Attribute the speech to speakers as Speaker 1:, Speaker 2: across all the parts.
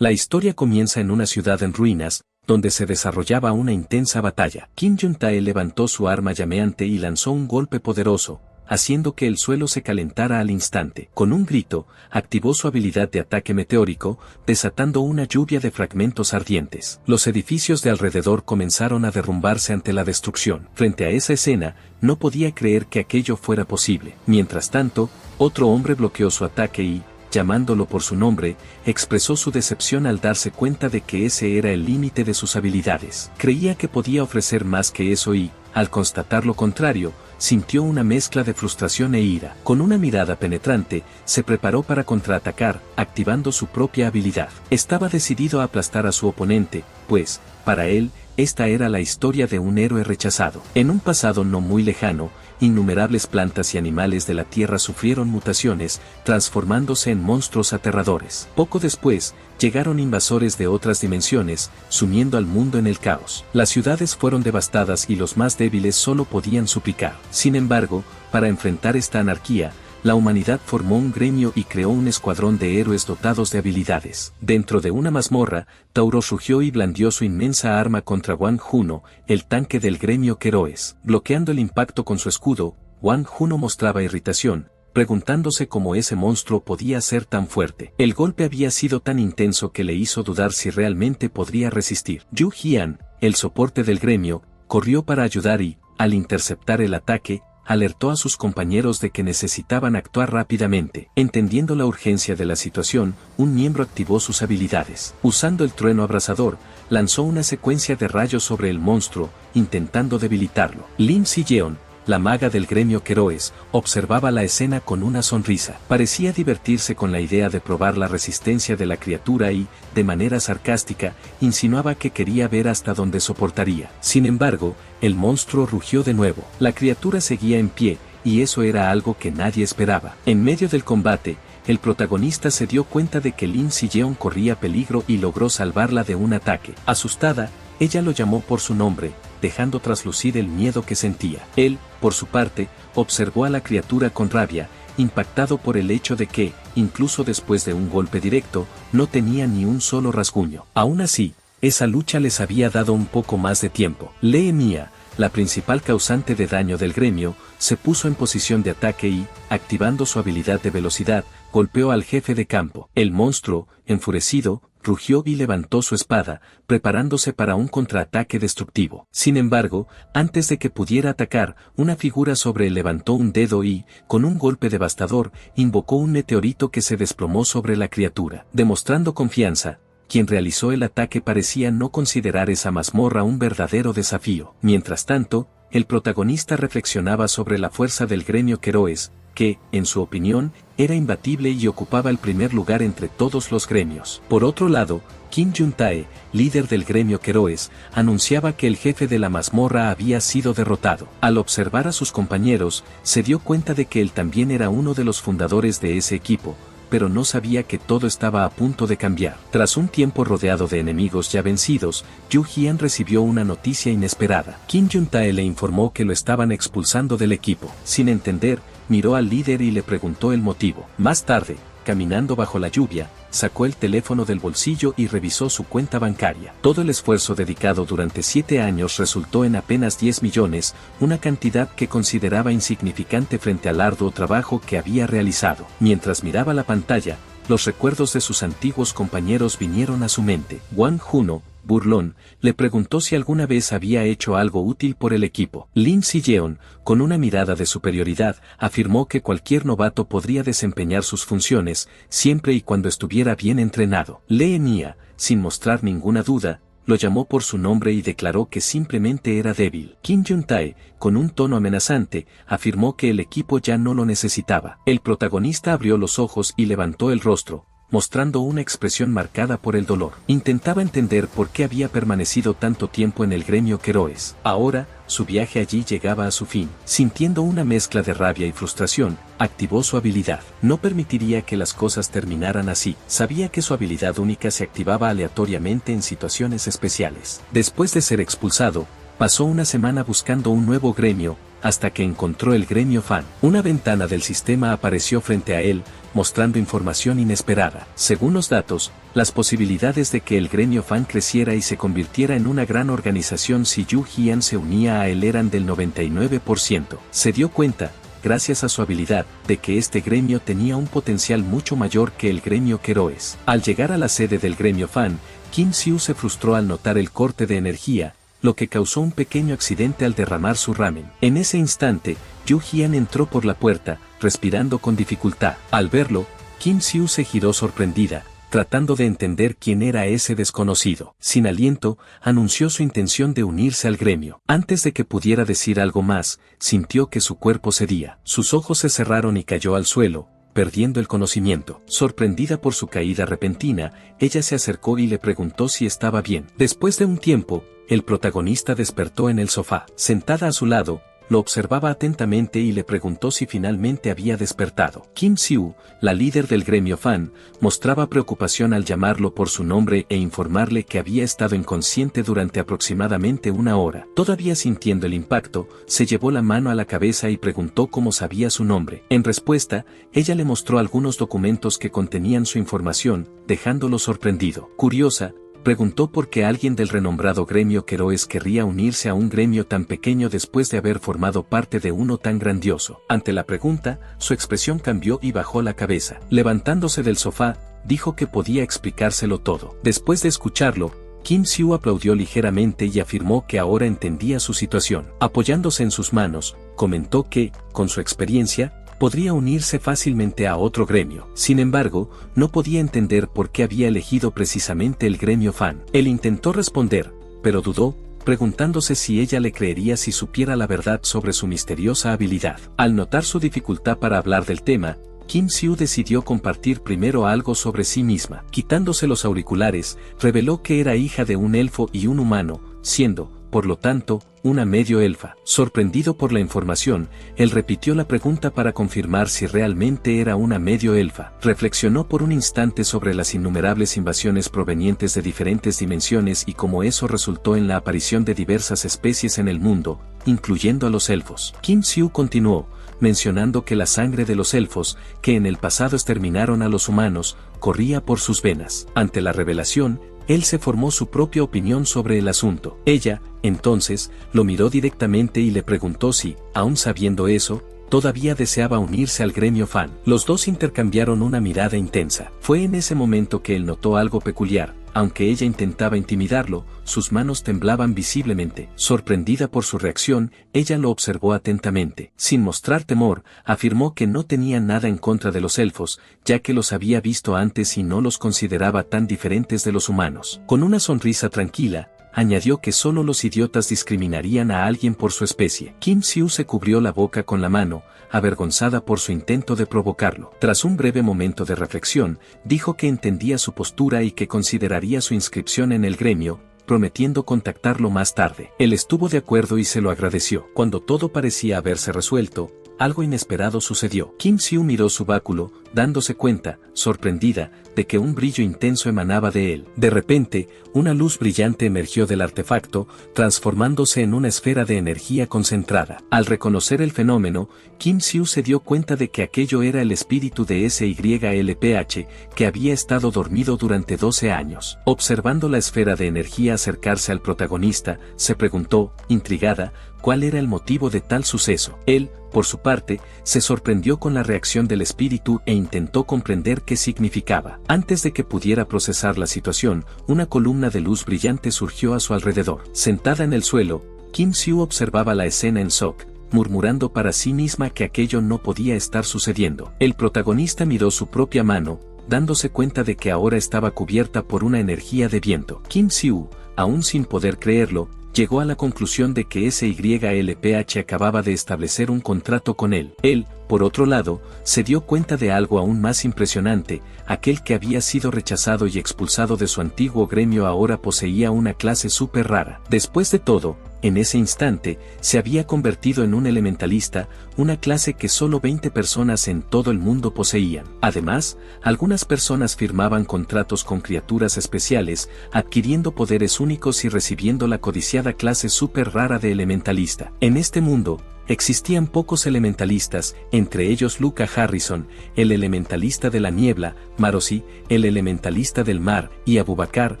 Speaker 1: La historia comienza en una ciudad en ruinas, donde se desarrollaba una intensa batalla. Kim Jun-tae levantó su arma llameante y lanzó un golpe poderoso, haciendo que el suelo se calentara al instante. Con un grito, activó su habilidad de ataque meteórico, desatando una lluvia de fragmentos ardientes. Los edificios de alrededor comenzaron a derrumbarse ante la destrucción. Frente a esa escena, no podía creer que aquello fuera posible. Mientras tanto, otro hombre bloqueó su ataque y, llamándolo por su nombre, expresó su decepción al darse cuenta de que ese era el límite de sus habilidades. Creía que podía ofrecer más que eso y, al constatar lo contrario, sintió una mezcla de frustración e ira. Con una mirada penetrante, se preparó para contraatacar, activando su propia habilidad. Estaba decidido a aplastar a su oponente, pues, para él, esta era la historia de un héroe rechazado. En un pasado no muy lejano, innumerables plantas y animales de la tierra sufrieron mutaciones, transformándose en monstruos aterradores. Poco después, llegaron invasores de otras dimensiones, sumiendo al mundo en el caos. Las ciudades fueron devastadas y los más débiles solo podían suplicar. Sin embargo, para enfrentar esta anarquía, la humanidad formó un gremio y creó un escuadrón de héroes dotados de habilidades. Dentro de una mazmorra, Tauros rugió y blandió su inmensa arma contra Wang Juno, el tanque del gremio Keroes. Bloqueando el impacto con su escudo, Wang Juno mostraba irritación, preguntándose cómo ese monstruo podía ser tan fuerte. El golpe había sido tan intenso que le hizo dudar si realmente podría resistir. Yu Jian, el soporte del gremio, corrió para ayudar y, al interceptar el ataque, alertó a sus compañeros de que necesitaban actuar rápidamente. Entendiendo la urgencia de la situación, un miembro activó sus habilidades. Usando el trueno abrasador, lanzó una secuencia de rayos sobre el monstruo, intentando debilitarlo. Lim Si-yeon, la maga del gremio Keroes, observaba la escena con una sonrisa. Parecía divertirse con la idea de probar la resistencia de la criatura y, de manera sarcástica, insinuaba que quería ver hasta dónde soportaría. Sin embargo, el monstruo rugió de nuevo. La criatura seguía en pie, y eso era algo que nadie esperaba. En medio del combate, el protagonista se dio cuenta de que Lim Si-yeon corría peligro y logró salvarla de un ataque. Asustada, ella lo llamó por su nombre, dejando traslucir el miedo que sentía. Él, por su parte, observó a la criatura con rabia, impactado por el hecho de que, incluso después de un golpe directo, no tenía ni un solo rasguño. Aún así, esa lucha les había dado un poco más de tiempo. Lee Mia, la principal causante de daño del gremio, se puso en posición de ataque y, activando su habilidad de velocidad, golpeó al jefe de campo. El monstruo, enfurecido, rugió y levantó su espada, preparándose para un contraataque destructivo. Sin embargo, antes de que pudiera atacar, una figura sobre él levantó un dedo y, con un golpe devastador, invocó un meteorito que se desplomó sobre la criatura. Demostrando confianza, quien realizó el ataque parecía no considerar esa mazmorra un verdadero desafío. Mientras tanto, el protagonista reflexionaba sobre la fuerza del gremio Keroes, que, en su opinión, era imbatible y ocupaba el primer lugar entre todos los gremios. Por otro lado, Kim Jun-tae, líder del gremio Keroes, anunciaba que el jefe de la mazmorra había sido derrotado. Al observar a sus compañeros, se dio cuenta de que él también era uno de los fundadores de ese equipo, pero no sabía que todo estaba a punto de cambiar. Tras un tiempo rodeado de enemigos ya vencidos, Yu Jian recibió una noticia inesperada. Kim Jun-tae le informó que lo estaban expulsando del equipo. Sin entender, miró al líder y le preguntó el motivo. Más tarde, caminando bajo la lluvia, sacó el teléfono del bolsillo y revisó su cuenta bancaria. Todo el esfuerzo dedicado durante 7 años resultó en apenas 10 millones, una cantidad que consideraba insignificante frente al arduo trabajo que había realizado. Mientras miraba la pantalla, los recuerdos de sus antiguos compañeros vinieron a su mente. Wang Juno, burlón, le preguntó si alguna vez había hecho algo útil por el equipo. Lim Si-yeon, con una mirada de superioridad, afirmó que cualquier novato podría desempeñar sus funciones, siempre y cuando estuviera bien entrenado. Lee Mia, sin mostrar ninguna duda, lo llamó por su nombre y declaró que simplemente era débil. Kim Jun-tae, con un tono amenazante, afirmó que el equipo ya no lo necesitaba. El protagonista abrió los ojos y levantó el rostro, mostrando una expresión marcada por el dolor. Intentaba entender por qué había permanecido tanto tiempo en el gremio Keroes. Ahora, su viaje allí llegaba a su fin. Sintiendo una mezcla de rabia y frustración, activó su habilidad. No permitiría que las cosas terminaran así. Sabía que su habilidad única se activaba aleatoriamente en situaciones especiales. Después de ser expulsado, pasó una semana buscando un nuevo gremio, hasta que encontró el gremio Fan. Una ventana del sistema apareció frente a él, mostrando información inesperada. Según los datos, las posibilidades de que el gremio Fan creciera y se convirtiera en una gran organización si Yu Jian se unía a él eran del 99%. Se dio cuenta, gracias a su habilidad, de que este gremio tenía un potencial mucho mayor que el gremio Keroes. Al llegar a la sede del gremio Fan, Kim Siu se frustró al notar el corte de energía, lo que causó un pequeño accidente al derramar su ramen. En ese instante, Yu Jian entró por la puerta, respirando con dificultad. Al verlo, Kim Siu se giró sorprendida, tratando de entender quién era ese desconocido. Sin aliento, anunció su intención de unirse al gremio. Antes de que pudiera decir algo más, sintió que su cuerpo cedía. Sus ojos se cerraron y cayó al suelo, perdiendo el conocimiento. Sorprendida por su caída repentina, ella se acercó y le preguntó si estaba bien. Después de un tiempo, el protagonista despertó en el sofá. Sentada a su lado, lo observaba atentamente y le preguntó si finalmente había despertado. Kim Siu, la líder del gremio Fan, mostraba preocupación al llamarlo por su nombre e informarle que había estado inconsciente durante aproximadamente una hora. Todavía sintiendo el impacto, se llevó la mano a la cabeza y preguntó cómo sabía su nombre. En respuesta, ella le mostró algunos documentos que contenían su información, dejándolo sorprendido. Curiosa, preguntó por qué alguien del renombrado gremio Keroes querría unirse a un gremio tan pequeño después de haber formado parte de uno tan grandioso. Ante la pregunta, su expresión cambió y bajó la cabeza. Levantándose del sofá, dijo que podía explicárselo todo. Después de escucharlo, Kim Siu aplaudió ligeramente y afirmó que ahora entendía su situación. Apoyándose en sus manos, comentó que, con su experiencia, podría unirse fácilmente a otro gremio. Sin embargo, no podía entender por qué había elegido precisamente el gremio Fan. Él intentó responder, pero dudó, preguntándose si ella le creería si supiera la verdad sobre su misteriosa habilidad. Al notar su dificultad para hablar del tema, Kim Siu decidió compartir primero algo sobre sí misma. Quitándose los auriculares, reveló que era hija de un elfo y un humano, siendo, por lo tanto, una medio elfa. Sorprendido por la información, él repitió la pregunta para confirmar si realmente era una medio elfa. Reflexionó por un instante sobre las innumerables invasiones provenientes de diferentes dimensiones y cómo eso resultó en la aparición de diversas especies en el mundo, incluyendo a los elfos. Kim Siu continuó, mencionando que la sangre de los elfos, que en el pasado exterminaron a los humanos, corría por sus venas. Ante la revelación, él se formó su propia opinión sobre el asunto. Ella, entonces, lo miró directamente y le preguntó si, aun sabiendo eso, todavía deseaba unirse al gremio Fan. Los dos intercambiaron una mirada intensa. Fue en ese momento que él notó algo peculiar. Aunque ella intentaba intimidarlo, sus manos temblaban visiblemente. Sorprendida por su reacción, ella lo observó atentamente. Sin mostrar temor, afirmó que no tenía nada en contra de los elfos, ya que los había visto antes y no los consideraba tan diferentes de los humanos. Con una sonrisa tranquila, añadió que solo los idiotas discriminarían a alguien por su especie. Kim Siu se cubrió la boca con la mano, avergonzada por su intento de provocarlo. Tras un breve momento de reflexión, dijo que entendía su postura y que consideraría su inscripción en el gremio, prometiendo contactarlo más tarde. Él estuvo de acuerdo y se lo agradeció. Cuando todo parecía haberse resuelto, algo inesperado sucedió. Kim Siu miró su báculo, dándose cuenta, sorprendida, de que un brillo intenso emanaba de él. De repente, una luz brillante emergió del artefacto, transformándose en una esfera de energía concentrada. Al reconocer el fenómeno, Kim Siu se dio cuenta de que aquello era el espíritu de SYLPH, que había estado dormido durante 12 años. Observando la esfera de energía acercarse al protagonista, se preguntó, intrigada, cuál era el motivo de tal suceso. Él, por su parte, se sorprendió con la reacción del espíritu e intentó comprender qué significaba. Antes de que pudiera procesar la situación, una columna de luz brillante surgió a su alrededor. Sentada en el suelo, Kim Siu observaba la escena en shock, murmurando para sí misma que aquello no podía estar sucediendo. El protagonista miró su propia mano, dándose cuenta de que ahora estaba cubierta por una energía de viento. Kim Siu, aún sin poder creerlo, llegó a la conclusión de que SYLPH acababa de establecer un contrato con él. Él, por otro lado, se dio cuenta de algo aún más impresionante: aquel que había sido rechazado y expulsado de su antiguo gremio ahora poseía una clase súper rara. Después de todo, en ese instante, se había convertido en un elementalista, una clase que solo 20 personas en todo el mundo poseían. Además, algunas personas firmaban contratos con criaturas especiales, adquiriendo poderes únicos y recibiendo la codiciada clase súper rara de elementalista. En este mundo, Existían pocos elementalistas, entre ellos Luca Harrison, el elementalista de la niebla, Marosi, el elementalista del mar, y Abubakar,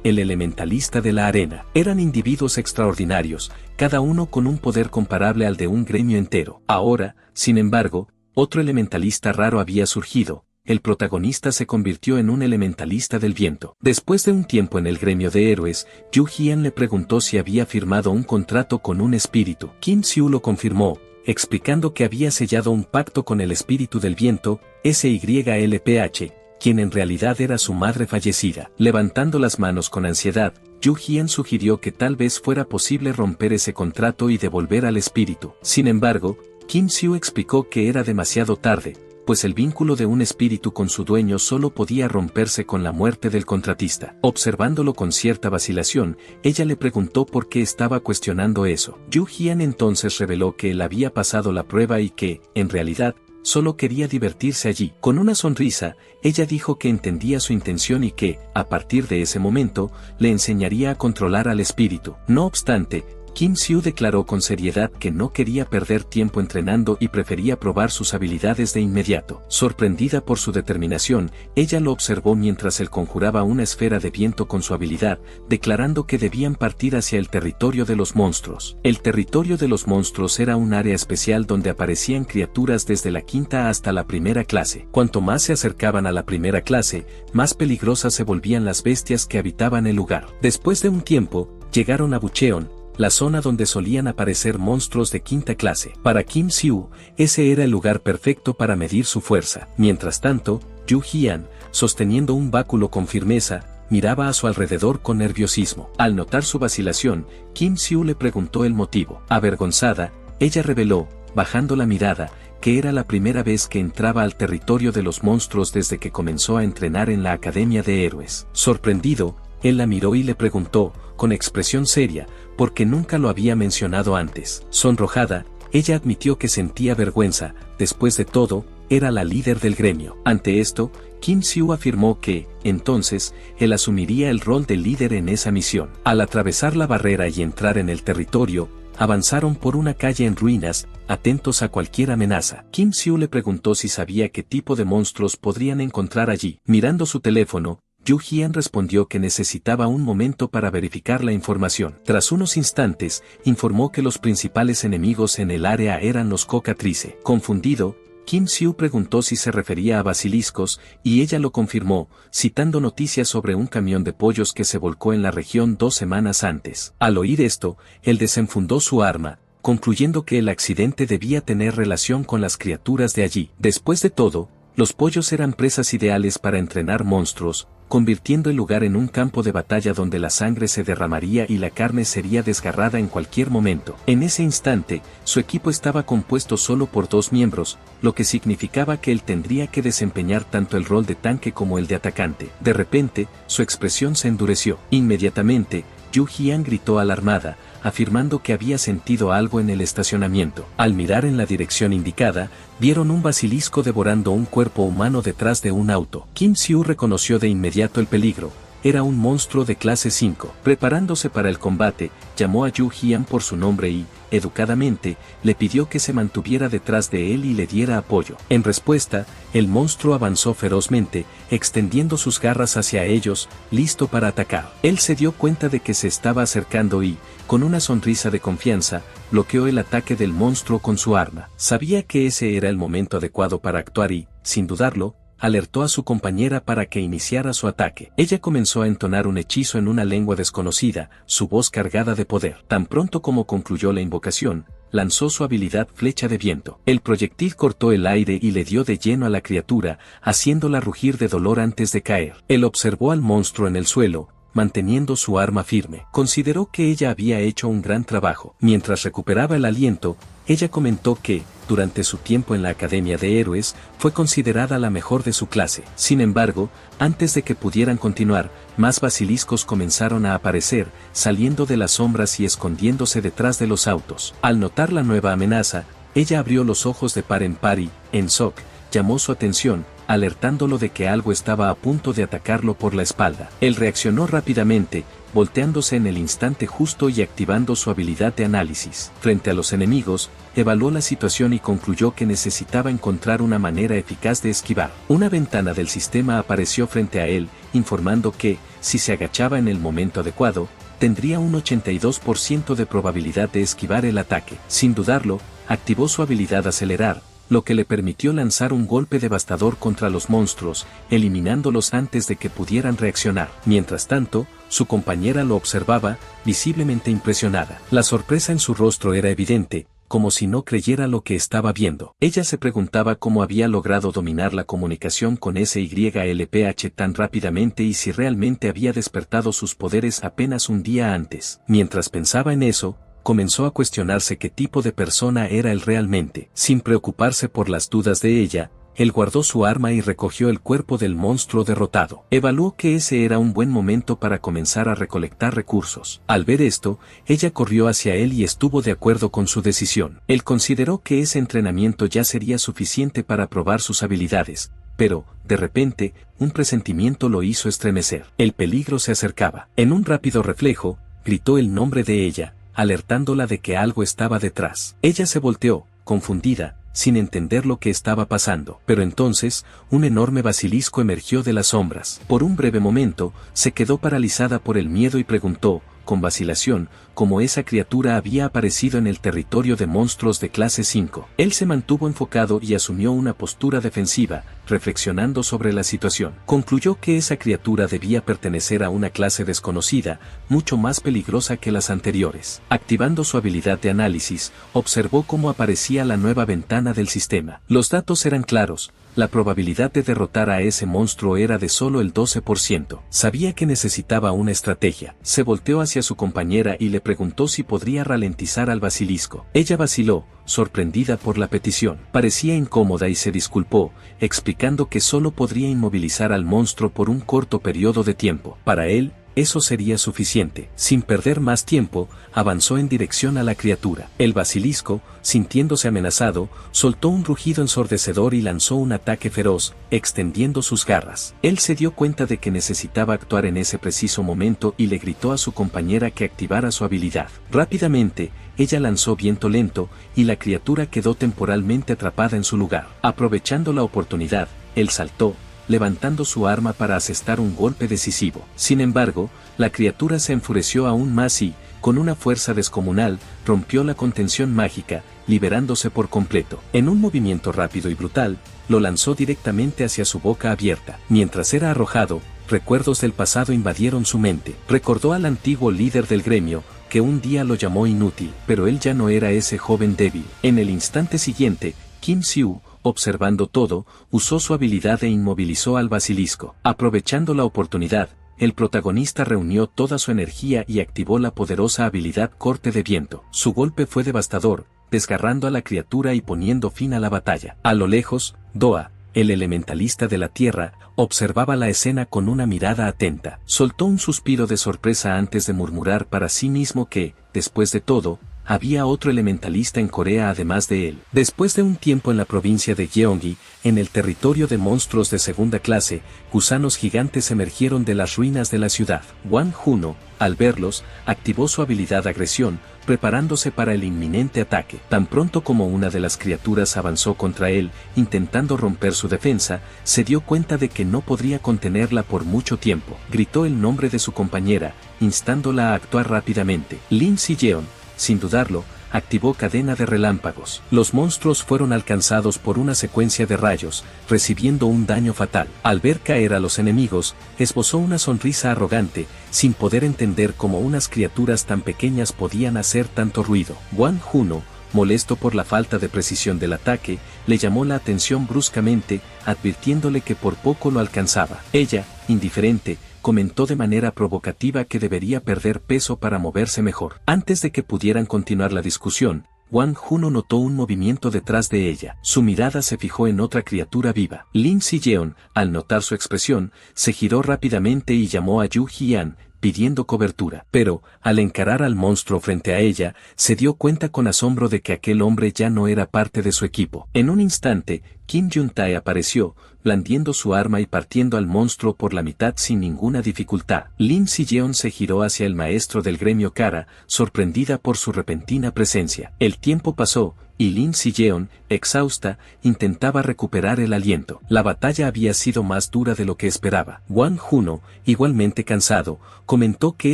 Speaker 1: el elementalista de la arena. Eran individuos extraordinarios, cada uno con un poder comparable al de un gremio entero. Ahora, sin embargo, otro elementalista raro había surgido. El protagonista se convirtió en un elementalista del viento. Después de un tiempo en el gremio de héroes, Yu Jian le preguntó si había firmado un contrato con un espíritu. Kim Xiu lo confirmó, explicando que había sellado un pacto con el espíritu del viento, SYLPH, quien en realidad era su madre fallecida. Levantando las manos con ansiedad, Yu Jian sugirió que tal vez fuera posible romper ese contrato y devolver al espíritu. Sin embargo, Kim Xiu explicó que era demasiado tarde, pues el vínculo de un espíritu con su dueño solo podía romperse con la muerte del contratista. Observándolo con cierta vacilación, ella le preguntó por qué estaba cuestionando eso. Yu Jian entonces reveló que él había pasado la prueba y que, en realidad, solo quería divertirse allí. Con una sonrisa, ella dijo que entendía su intención y que, a partir de ese momento, le enseñaría a controlar al espíritu. No obstante, Kim Xiu declaró con seriedad que no quería perder tiempo entrenando y prefería probar sus habilidades de inmediato. Sorprendida por su determinación, ella lo observó mientras él conjuraba una esfera de viento con su habilidad, declarando que debían partir hacia el territorio de los monstruos. El territorio de los monstruos era un área especial donde aparecían criaturas desde la quinta hasta la primera clase. Cuanto más se acercaban a la primera clase, más peligrosas se volvían las bestias que habitaban el lugar. Después de un tiempo, llegaron a Bucheon, la zona donde solían aparecer monstruos de quinta clase. Para Kim Xiu, ese era el lugar perfecto para medir su fuerza. Mientras tanto, Yu Jian, sosteniendo un báculo con firmeza, miraba a su alrededor con nerviosismo. Al notar su vacilación, Kim Xiu le preguntó el motivo. Avergonzada, ella reveló, bajando la mirada, que era la primera vez que entraba al territorio de los monstruos desde que comenzó a entrenar en la Academia de Héroes. Sorprendido, él la miró y le preguntó, con expresión seria, porque nunca lo había mencionado antes. Sonrojada, ella admitió que sentía vergüenza, después de todo, era la líder del gremio. Ante esto, Kim Xiu afirmó que, entonces, él asumiría el rol de líder en esa misión. Al atravesar la barrera y entrar en el territorio, avanzaron por una calle en ruinas, atentos a cualquier amenaza. Kim Xiu le preguntó si sabía qué tipo de monstruos podrían encontrar allí. Mirando su teléfono, Yu Jian respondió que necesitaba un momento para verificar la información. Tras unos instantes, informó que los principales enemigos en el área eran los cocatrice. Confundido, Kim Xiu preguntó si se refería a basiliscos, y ella lo confirmó, citando noticias sobre un camión de pollos que se volcó en la región 2 semanas antes. Al oír esto, él desenfundó su arma, concluyendo que el accidente debía tener relación con las criaturas de allí. Después de todo, los pollos eran presas ideales para entrenar monstruos, convirtiendo el lugar en un campo de batalla donde la sangre se derramaría y la carne sería desgarrada en cualquier momento. En ese instante, su equipo estaba compuesto solo por 2 miembros, lo que significaba que él tendría que desempeñar tanto el rol de tanque como el de atacante. De repente, su expresión se endureció. Inmediatamente, Yu Jian gritó alarmada, afirmando que había sentido algo en el estacionamiento. Al mirar en la dirección indicada, vieron un basilisco devorando un cuerpo humano detrás de un auto. Kim Xiu reconoció de inmediato el peligro. Era un monstruo de clase 5. Preparándose para el combate, llamó a Yu Jian por su nombre y, educadamente, le pidió que se mantuviera detrás de él y le diera apoyo. En respuesta, el monstruo avanzó ferozmente, extendiendo sus garras hacia ellos, listo para atacar. Él se dio cuenta de que se estaba acercando y, con una sonrisa de confianza, bloqueó el ataque del monstruo con su arma. Sabía que ese era el momento adecuado para actuar y, sin dudarlo, alertó a su compañera para que iniciara su ataque. Ella comenzó a entonar un hechizo en una lengua desconocida, su voz cargada de poder. Tan pronto como concluyó la invocación, lanzó su habilidad flecha de viento. El proyectil cortó el aire y le dio de lleno a la criatura, haciéndola rugir de dolor antes de caer. Él observó al monstruo en el suelo, manteniendo su arma firme. Consideró que ella había hecho un gran trabajo. Mientras recuperaba el aliento, ella comentó que, durante su tiempo en la Academia de Héroes, fue considerada la mejor de su clase. Sin embargo, antes de que pudieran continuar, más basiliscos comenzaron a aparecer, saliendo de las sombras y escondiéndose detrás de los autos. Al notar la nueva amenaza, ella abrió los ojos de par en par y, en shock, llamó su atención, alertándolo de que algo estaba a punto de atacarlo por la espalda. Él reaccionó rápidamente, volteándose en el instante justo y activando su habilidad de análisis. Frente a los enemigos, evaluó la situación y concluyó que necesitaba encontrar una manera eficaz de esquivar. Una ventana del sistema apareció frente a él, informando que, si se agachaba en el momento adecuado, tendría un 82% de probabilidad de esquivar el ataque. Sin dudarlo, activó su habilidad acelerar, lo que le permitió lanzar un golpe devastador contra los monstruos, eliminándolos antes de que pudieran reaccionar. Mientras tanto, su compañera lo observaba, visiblemente impresionada. La sorpresa en su rostro era evidente, como si no creyera lo que estaba viendo. Ella se preguntaba cómo había logrado dominar la comunicación con SYLPH tan rápidamente y si realmente había despertado sus poderes apenas un día antes. Mientras pensaba en eso, comenzó a cuestionarse qué tipo de persona era él realmente. Sin preocuparse por las dudas de ella, él guardó su arma y recogió el cuerpo del monstruo derrotado. Evaluó que ese era un buen momento para comenzar a recolectar recursos. Al ver esto, ella corrió hacia él y estuvo de acuerdo con su decisión. Él consideró que ese entrenamiento ya sería suficiente para probar sus habilidades, pero, de repente, un presentimiento lo hizo estremecer. El peligro se acercaba. En un rápido reflejo, gritó el nombre de ella, alertándola de que algo estaba detrás. Ella se volteó, confundida, sin entender lo que estaba pasando. Pero entonces, un enorme basilisco emergió de las sombras. Por un breve momento, se quedó paralizada por el miedo y preguntó, con vacilación, cómo esa criatura había aparecido en el territorio de monstruos de clase 5. Él se mantuvo enfocado y asumió una postura defensiva, reflexionando sobre la situación. Concluyó que esa criatura debía pertenecer a una clase desconocida, mucho más peligrosa que las anteriores. Activando su habilidad de análisis, observó cómo aparecía la nueva ventana del sistema. Los datos eran claros. La probabilidad de derrotar a ese monstruo era de solo el 12%. Sabía que necesitaba una estrategia. Se volteó hacia su compañera y le preguntó si podría ralentizar al basilisco. Ella vaciló, sorprendida por la petición. Parecía incómoda y se disculpó, explicando que solo podría inmovilizar al monstruo por un corto periodo de tiempo. Para él, eso sería suficiente. Sin perder más tiempo, avanzó en dirección a la criatura. El basilisco, sintiéndose amenazado, soltó un rugido ensordecedor y lanzó un ataque feroz, extendiendo sus garras. Él se dio cuenta de que necesitaba actuar en ese preciso momento y le gritó a su compañera que activara su habilidad. Rápidamente, ella lanzó viento lento, y la criatura quedó temporalmente atrapada en su lugar. Aprovechando la oportunidad, él saltó, levantando su arma para asestar un golpe decisivo. Sin embargo, la criatura se enfureció aún más y, con una fuerza descomunal, rompió la contención mágica, liberándose por completo. En un movimiento rápido y brutal, lo lanzó directamente hacia su boca abierta. Mientras era arrojado, recuerdos del pasado invadieron su mente. Recordó al antiguo líder del gremio, que un día lo llamó inútil, pero él ya no era ese joven débil. En el instante siguiente, Kim Siu, observando todo, usó su habilidad e inmovilizó al basilisco. Aprovechando la oportunidad, el protagonista reunió toda su energía y activó la poderosa habilidad corte de viento. Su golpe fue devastador, desgarrando a la criatura y poniendo fin a la batalla. A lo lejos, Doa, el elementalista de la tierra, observaba la escena con una mirada atenta. Soltó un suspiro de sorpresa antes de murmurar para sí mismo que, después de todo, había otro elementalista en Corea además de él. Después de un tiempo en la provincia de Gyeonggi, en el territorio de monstruos de segunda clase, gusanos gigantes emergieron de las ruinas de la ciudad. Wang Juno, al verlos, activó su habilidad agresión, preparándose para el inminente ataque. Tan pronto como una de las criaturas avanzó contra él, intentando romper su defensa, se dio cuenta de que no podría contenerla por mucho tiempo. Gritó el nombre de su compañera, instándola a actuar rápidamente. Lin Si-jeon, sin dudarlo, activó cadena de relámpagos. Los monstruos fueron alcanzados por una secuencia de rayos, recibiendo un daño fatal. Al ver caer a los enemigos, esbozó una sonrisa arrogante, sin poder entender cómo unas criaturas tan pequeñas podían hacer tanto ruido. Wang Juno, molesto por la falta de precisión del ataque, le llamó la atención bruscamente, advirtiéndole que por poco lo alcanzaba. Ella, indiferente, comentó de manera provocativa que debería perder peso para moverse mejor. Antes de que pudieran continuar la discusión, Wang Juno notó un movimiento detrás de ella. Su mirada se fijó en otra criatura viva. Lin Si-jeon, al notar su expresión, se giró rápidamente y llamó a Yu Jian, pidiendo cobertura. Pero, al encarar al monstruo frente a ella, se dio cuenta con asombro de que aquel hombre ya no era parte de su equipo. En un instante, Kim Jun-tae apareció, blandiendo su arma y partiendo al monstruo por la mitad sin ninguna dificultad. Lim Si-yeon se giró hacia el maestro del gremio Kara, sorprendida por su repentina presencia. El tiempo pasó, y Lim Si-yeon, exhausta, intentaba recuperar el aliento. La batalla había sido más dura de lo que esperaba. Wang Juno, igualmente cansado, comentó que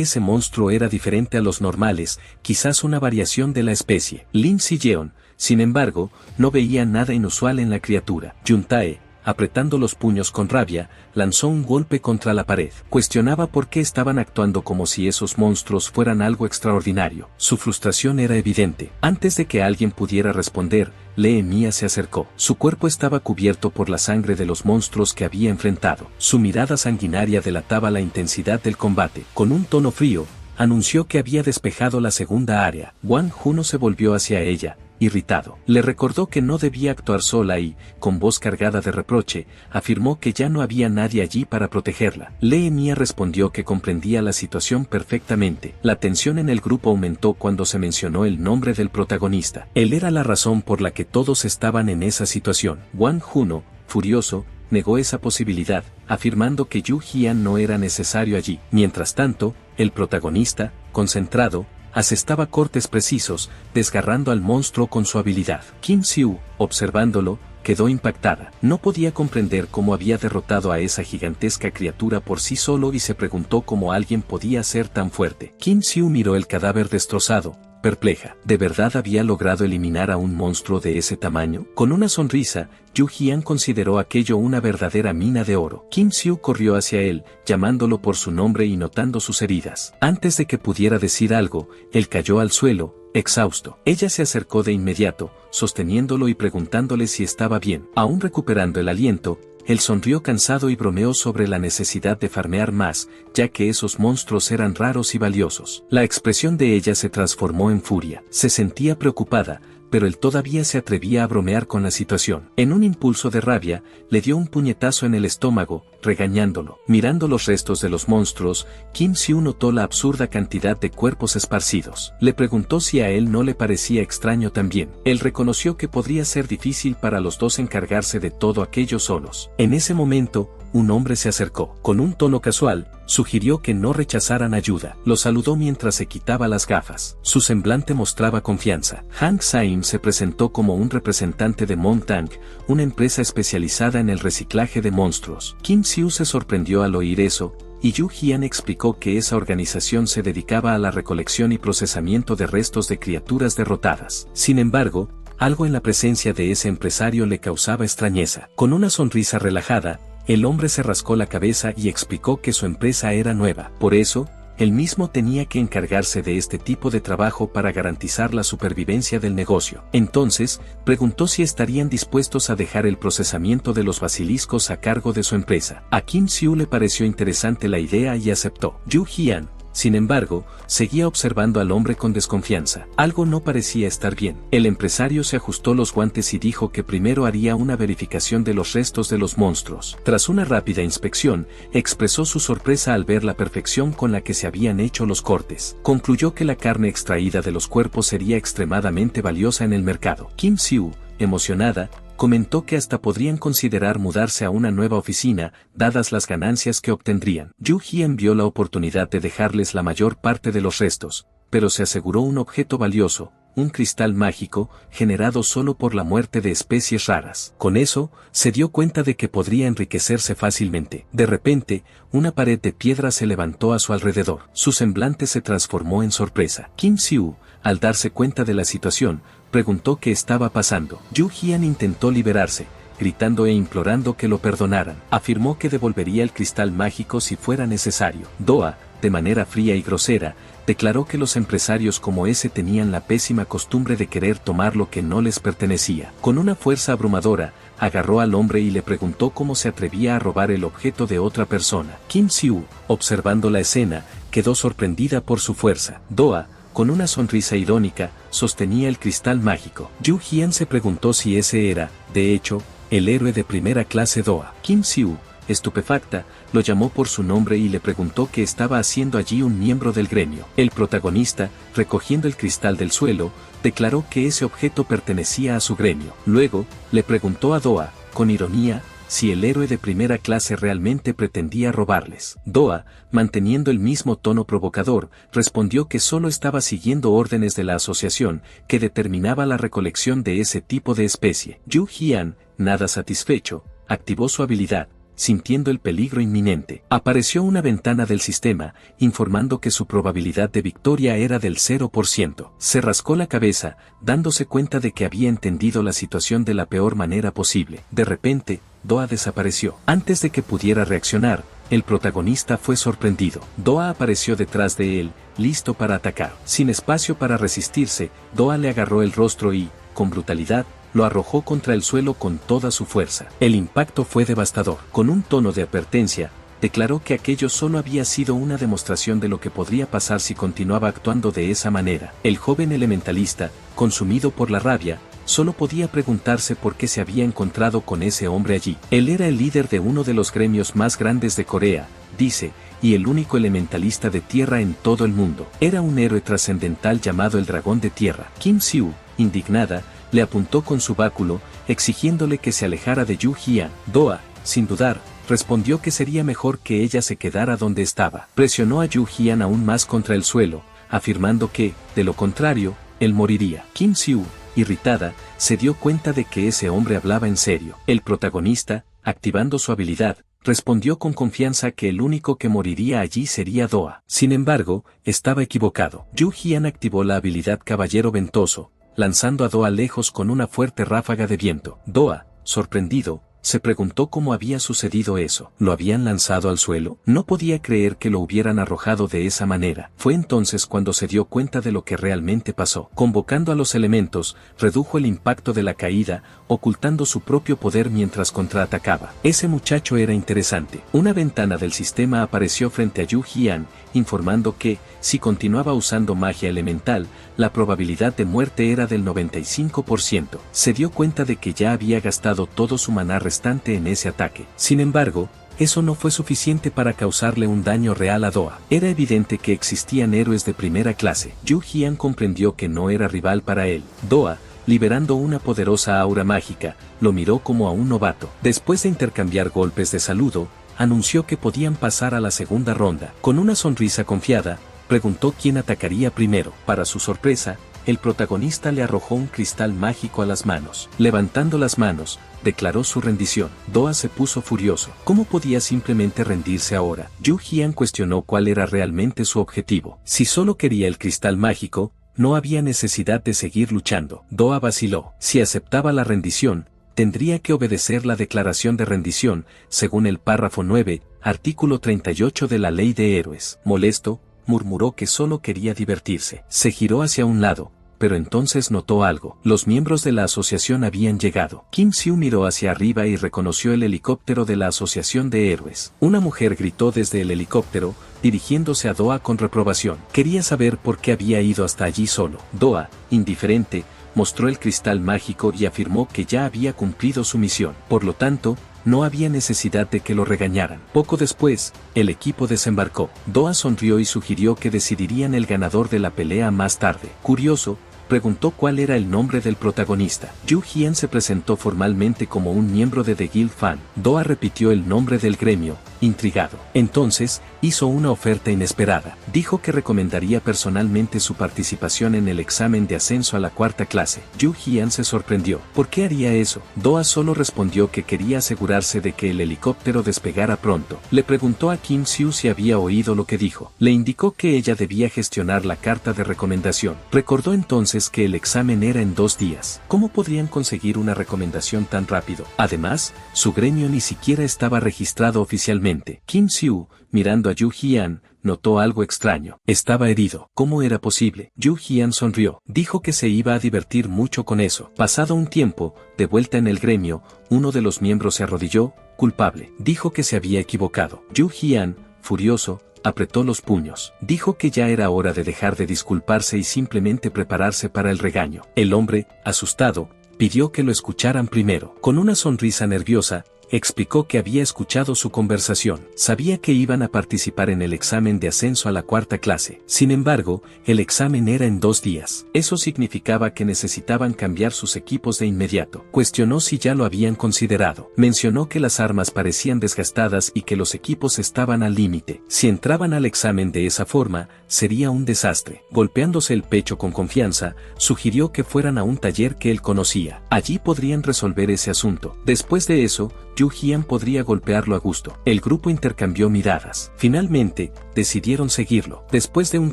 Speaker 1: ese monstruo era diferente a los normales, quizás una variación de la especie. Lim Si-yeon, sin embargo, no veía nada inusual en la criatura. Jun-tae, apretando los puños con rabia, lanzó un golpe contra la pared. Cuestionaba por qué estaban actuando como si esos monstruos fueran algo extraordinario. Su frustración era evidente. Antes de que alguien pudiera responder, Lee Mia se acercó. Su cuerpo estaba cubierto por la sangre de los monstruos que había enfrentado. Su mirada sanguinaria delataba la intensidad del combate. Con un tono frío, anunció que había despejado la segunda área. Wang Juno se volvió hacia ella, irritado. Le recordó que no debía actuar sola y, con voz cargada de reproche, afirmó que ya no había nadie allí para protegerla. Lee Mia respondió que comprendía la situación perfectamente. La tensión en el grupo aumentó cuando se mencionó el nombre del protagonista. Él era la razón por la que todos estaban en esa situación. Wang Juno, furioso, negó esa posibilidad, afirmando que Yu Jian no era necesario allí. Mientras tanto, el protagonista, concentrado, asestaba cortes precisos, desgarrando al monstruo con su habilidad. Kim Siu, observándolo, quedó impactada. No podía comprender cómo había derrotado a esa gigantesca criatura por sí solo y se preguntó cómo alguien podía ser tan fuerte. Kim Siu miró el cadáver destrozado, perpleja. ¿De verdad había logrado eliminar a un monstruo de ese tamaño? Con una sonrisa, Yu Jian consideró aquello una verdadera mina de oro. Kim Siu corrió hacia él, llamándolo por su nombre y notando sus heridas. Antes de que pudiera decir algo, él cayó al suelo, exhausto. Ella se acercó de inmediato, sosteniéndolo y preguntándole si estaba bien. Aún recuperando el aliento, él sonrió cansado y bromeó sobre la necesidad de farmear más, ya que esos monstruos eran raros y valiosos. La expresión de ella se transformó en furia. Se sentía preocupada, pero él todavía se atrevía a bromear con la situación. En un impulso de rabia, le dio un puñetazo en el estómago, regañándolo. Mirando los restos de los monstruos, Kim Siu notó la absurda cantidad de cuerpos esparcidos. Le preguntó si a él no le parecía extraño también. Él reconoció que podría ser difícil para los dos encargarse de todo aquello solos. En ese momento, un hombre se acercó. Con un tono casual, sugirió que no rechazaran ayuda. Lo saludó mientras se quitaba las gafas. Su semblante mostraba confianza. Hank Saim se presentó como un representante de Montang, una empresa especializada en el reciclaje de monstruos. Kim Siu se sorprendió al oír eso, y Yu Jian explicó que esa organización se dedicaba a la recolección y procesamiento de restos de criaturas derrotadas. Sin embargo, algo en la presencia de ese empresario le causaba extrañeza. Con una sonrisa relajada, el hombre se rascó la cabeza y explicó que su empresa era nueva. Por eso, él mismo tenía que encargarse de este tipo de trabajo para garantizar la supervivencia del negocio. Entonces, preguntó si estarían dispuestos a dejar el procesamiento de los basiliscos a cargo de su empresa. A Kim Siu le pareció interesante la idea y aceptó. Yu Jian, sin embargo, seguía observando al hombre con desconfianza. Algo no parecía estar bien. El empresario se ajustó los guantes y dijo que primero haría una verificación de los restos de los monstruos. Tras una rápida inspección, expresó su sorpresa al ver la perfección con la que se habían hecho los cortes. Concluyó que la carne extraída de los cuerpos sería extremadamente valiosa en el mercado. Kim Siu, emocionada, comentó que hasta podrían considerar mudarse a una nueva oficina, dadas las ganancias que obtendrían. Yu Jian vio la oportunidad de dejarles la mayor parte de los restos, pero se aseguró un objeto valioso, un cristal mágico, generado solo por la muerte de especies raras. Con eso, se dio cuenta de que podría enriquecerse fácilmente. De repente, una pared de piedra se levantó a su alrededor. Su semblante se transformó en sorpresa. Kim Siu, al darse cuenta de la situación, preguntó qué estaba pasando. Yu Jian intentó liberarse, gritando e implorando que lo perdonaran. Afirmó que devolvería el cristal mágico si fuera necesario. Doa, de manera fría y grosera, declaró que los empresarios como ese tenían la pésima costumbre de querer tomar lo que no les pertenecía. Con una fuerza abrumadora, agarró al hombre y le preguntó cómo se atrevía a robar el objeto de otra persona. Kim Siu, observando la escena, quedó sorprendida por su fuerza. Doa, con una sonrisa irónica, sostenía el cristal mágico. Yu Jian se preguntó si ese era, de hecho, el héroe de primera clase Doa. Kim Siu, estupefacta, lo llamó por su nombre y le preguntó qué estaba haciendo allí un miembro del gremio. El protagonista, recogiendo el cristal del suelo, declaró que ese objeto pertenecía a su gremio. Luego, le preguntó a Doa, con ironía, si el héroe de primera clase realmente pretendía robarles. Doa, manteniendo el mismo tono provocador, respondió que solo estaba siguiendo órdenes de la asociación que determinaba la recolección de ese tipo de especie. Yu Jian, nada satisfecho, activó su habilidad, sintiendo el peligro inminente. Apareció una ventana del sistema, informando que su probabilidad de victoria era del 0%. Se rascó la cabeza, dándose cuenta de que había entendido la situación de la peor manera posible. De repente, Doa desapareció. Antes de que pudiera reaccionar, el protagonista fue sorprendido. Doa apareció detrás de él, listo para atacar. Sin espacio para resistirse, Doa le agarró el rostro y, con brutalidad, lo arrojó contra el suelo con toda su fuerza. El impacto fue devastador. Con un tono de advertencia, declaró que aquello solo había sido una demostración de lo que podría pasar si continuaba actuando de esa manera. El joven elementalista, consumido por la rabia, solo podía preguntarse por qué se había encontrado con ese hombre allí. Él era el líder de uno de los gremios más grandes de Corea, dice, y el único elementalista de tierra en todo el mundo. Era un héroe trascendental llamado el Dragón de Tierra. Kim Siu, indignada, le apuntó con su báculo, exigiéndole que se alejara de Yu Jian. Doa, sin dudar, respondió que sería mejor que ella se quedara donde estaba. Presionó a Yu Jian aún más contra el suelo, afirmando que, de lo contrario, él moriría. Kim Siu, irritada, se dio cuenta de que ese hombre hablaba en serio. El protagonista, activando su habilidad, respondió con confianza que el único que moriría allí sería Doa. Sin embargo, estaba equivocado. Yu Jian activó la habilidad Caballero Ventoso, lanzando a Doa lejos con una fuerte ráfaga de viento. Doa, sorprendido, se preguntó cómo había sucedido eso. ¿Lo habían lanzado al suelo? No podía creer que lo hubieran arrojado de esa manera. Fue entonces cuando se dio cuenta de lo que realmente pasó. Convocando a los elementos, redujo el impacto de la caída, ocultando su propio poder mientras contraatacaba. Ese muchacho era interesante. Una ventana del sistema apareció frente a Yu Jian, informando que, si continuaba usando magia elemental, la probabilidad de muerte era del 95%. Se dio cuenta de que ya había gastado todo su maná restante en ese ataque. Sin embargo, eso no fue suficiente para causarle un daño real a Doa. Era evidente que existían héroes de primera clase. Yu Jian comprendió que no era rival para él. Doa, liberando una poderosa aura mágica, lo miró como a un novato. Después de intercambiar golpes de saludo, anunció que podían pasar a la segunda ronda. Con una sonrisa confiada, preguntó quién atacaría primero. Para su sorpresa, el protagonista le arrojó un cristal mágico a las manos. Levantando las manos, declaró su rendición. Doa se puso furioso. ¿Cómo podía simplemente rendirse ahora? Yu Jian cuestionó cuál era realmente su objetivo. Si solo quería el cristal mágico, no había necesidad de seguir luchando. Doa vaciló. Si aceptaba la rendición, tendría que obedecer la declaración de rendición, según el párrafo 9, artículo 38 de la Ley de Héroes. Molesto, murmuró que solo quería divertirse. Se giró hacia un lado, pero entonces notó algo. Los miembros de la asociación habían llegado. Kim Siu miró hacia arriba y reconoció el helicóptero de la asociación de héroes. Una mujer gritó desde el helicóptero, dirigiéndose a Doa con reprobación. Quería saber por qué había ido hasta allí solo. Doa, indiferente, mostró el cristal mágico y afirmó que ya había cumplido su misión. Por lo tanto, no había necesidad de que lo regañaran. Poco después, el equipo desembarcó. Doa sonrió y sugirió que decidirían el ganador de la pelea más tarde. Curioso, preguntó cuál era el nombre del protagonista. Yu Jian se presentó formalmente como un miembro de The Guild Fan. Doa repitió el nombre del gremio, intrigado. Entonces, hizo una oferta inesperada. Dijo que recomendaría personalmente su participación en el examen de ascenso a la cuarta clase. Yu Jian se sorprendió. ¿Por qué haría eso? Doa solo respondió que quería asegurarse de que el helicóptero despegara pronto. Le preguntó a Kim Siu si había oído lo que dijo. Le indicó que ella debía gestionar la carta de recomendación. Recordó entonces que el examen era en 2 días. ¿Cómo podrían conseguir una recomendación tan rápido? Además, su gremio ni siquiera estaba registrado oficialmente. Kim Siu, mirando a Yu Jian, notó algo extraño. Estaba herido. ¿Cómo era posible? Yu Jian sonrió. Dijo que se iba a divertir mucho con eso. Pasado un tiempo, de vuelta en el gremio, uno de los miembros se arrodilló, culpable. Dijo que se había equivocado. Yu Jian, furioso, apretó los puños. Dijo que ya era hora de dejar de disculparse y simplemente prepararse para el regaño. El hombre, asustado, pidió que lo escucharan primero. Con una sonrisa nerviosa, explicó que había escuchado su conversación. Sabía que iban a participar en el examen de ascenso a la cuarta clase. Sin embargo, el examen era en 2 días. Eso significaba que necesitaban cambiar sus equipos de inmediato. Cuestionó si ya lo habían considerado. Mencionó que las armas parecían desgastadas y que los equipos estaban al límite. Si entraban al examen de esa forma, sería un desastre. Golpeándose el pecho con confianza, sugirió que fueran a un taller que él conocía. Allí podrían resolver ese asunto. Después de eso, Yu Jian podría golpearlo a gusto. El grupo intercambió miradas. Finalmente, decidieron seguirlo. Después de un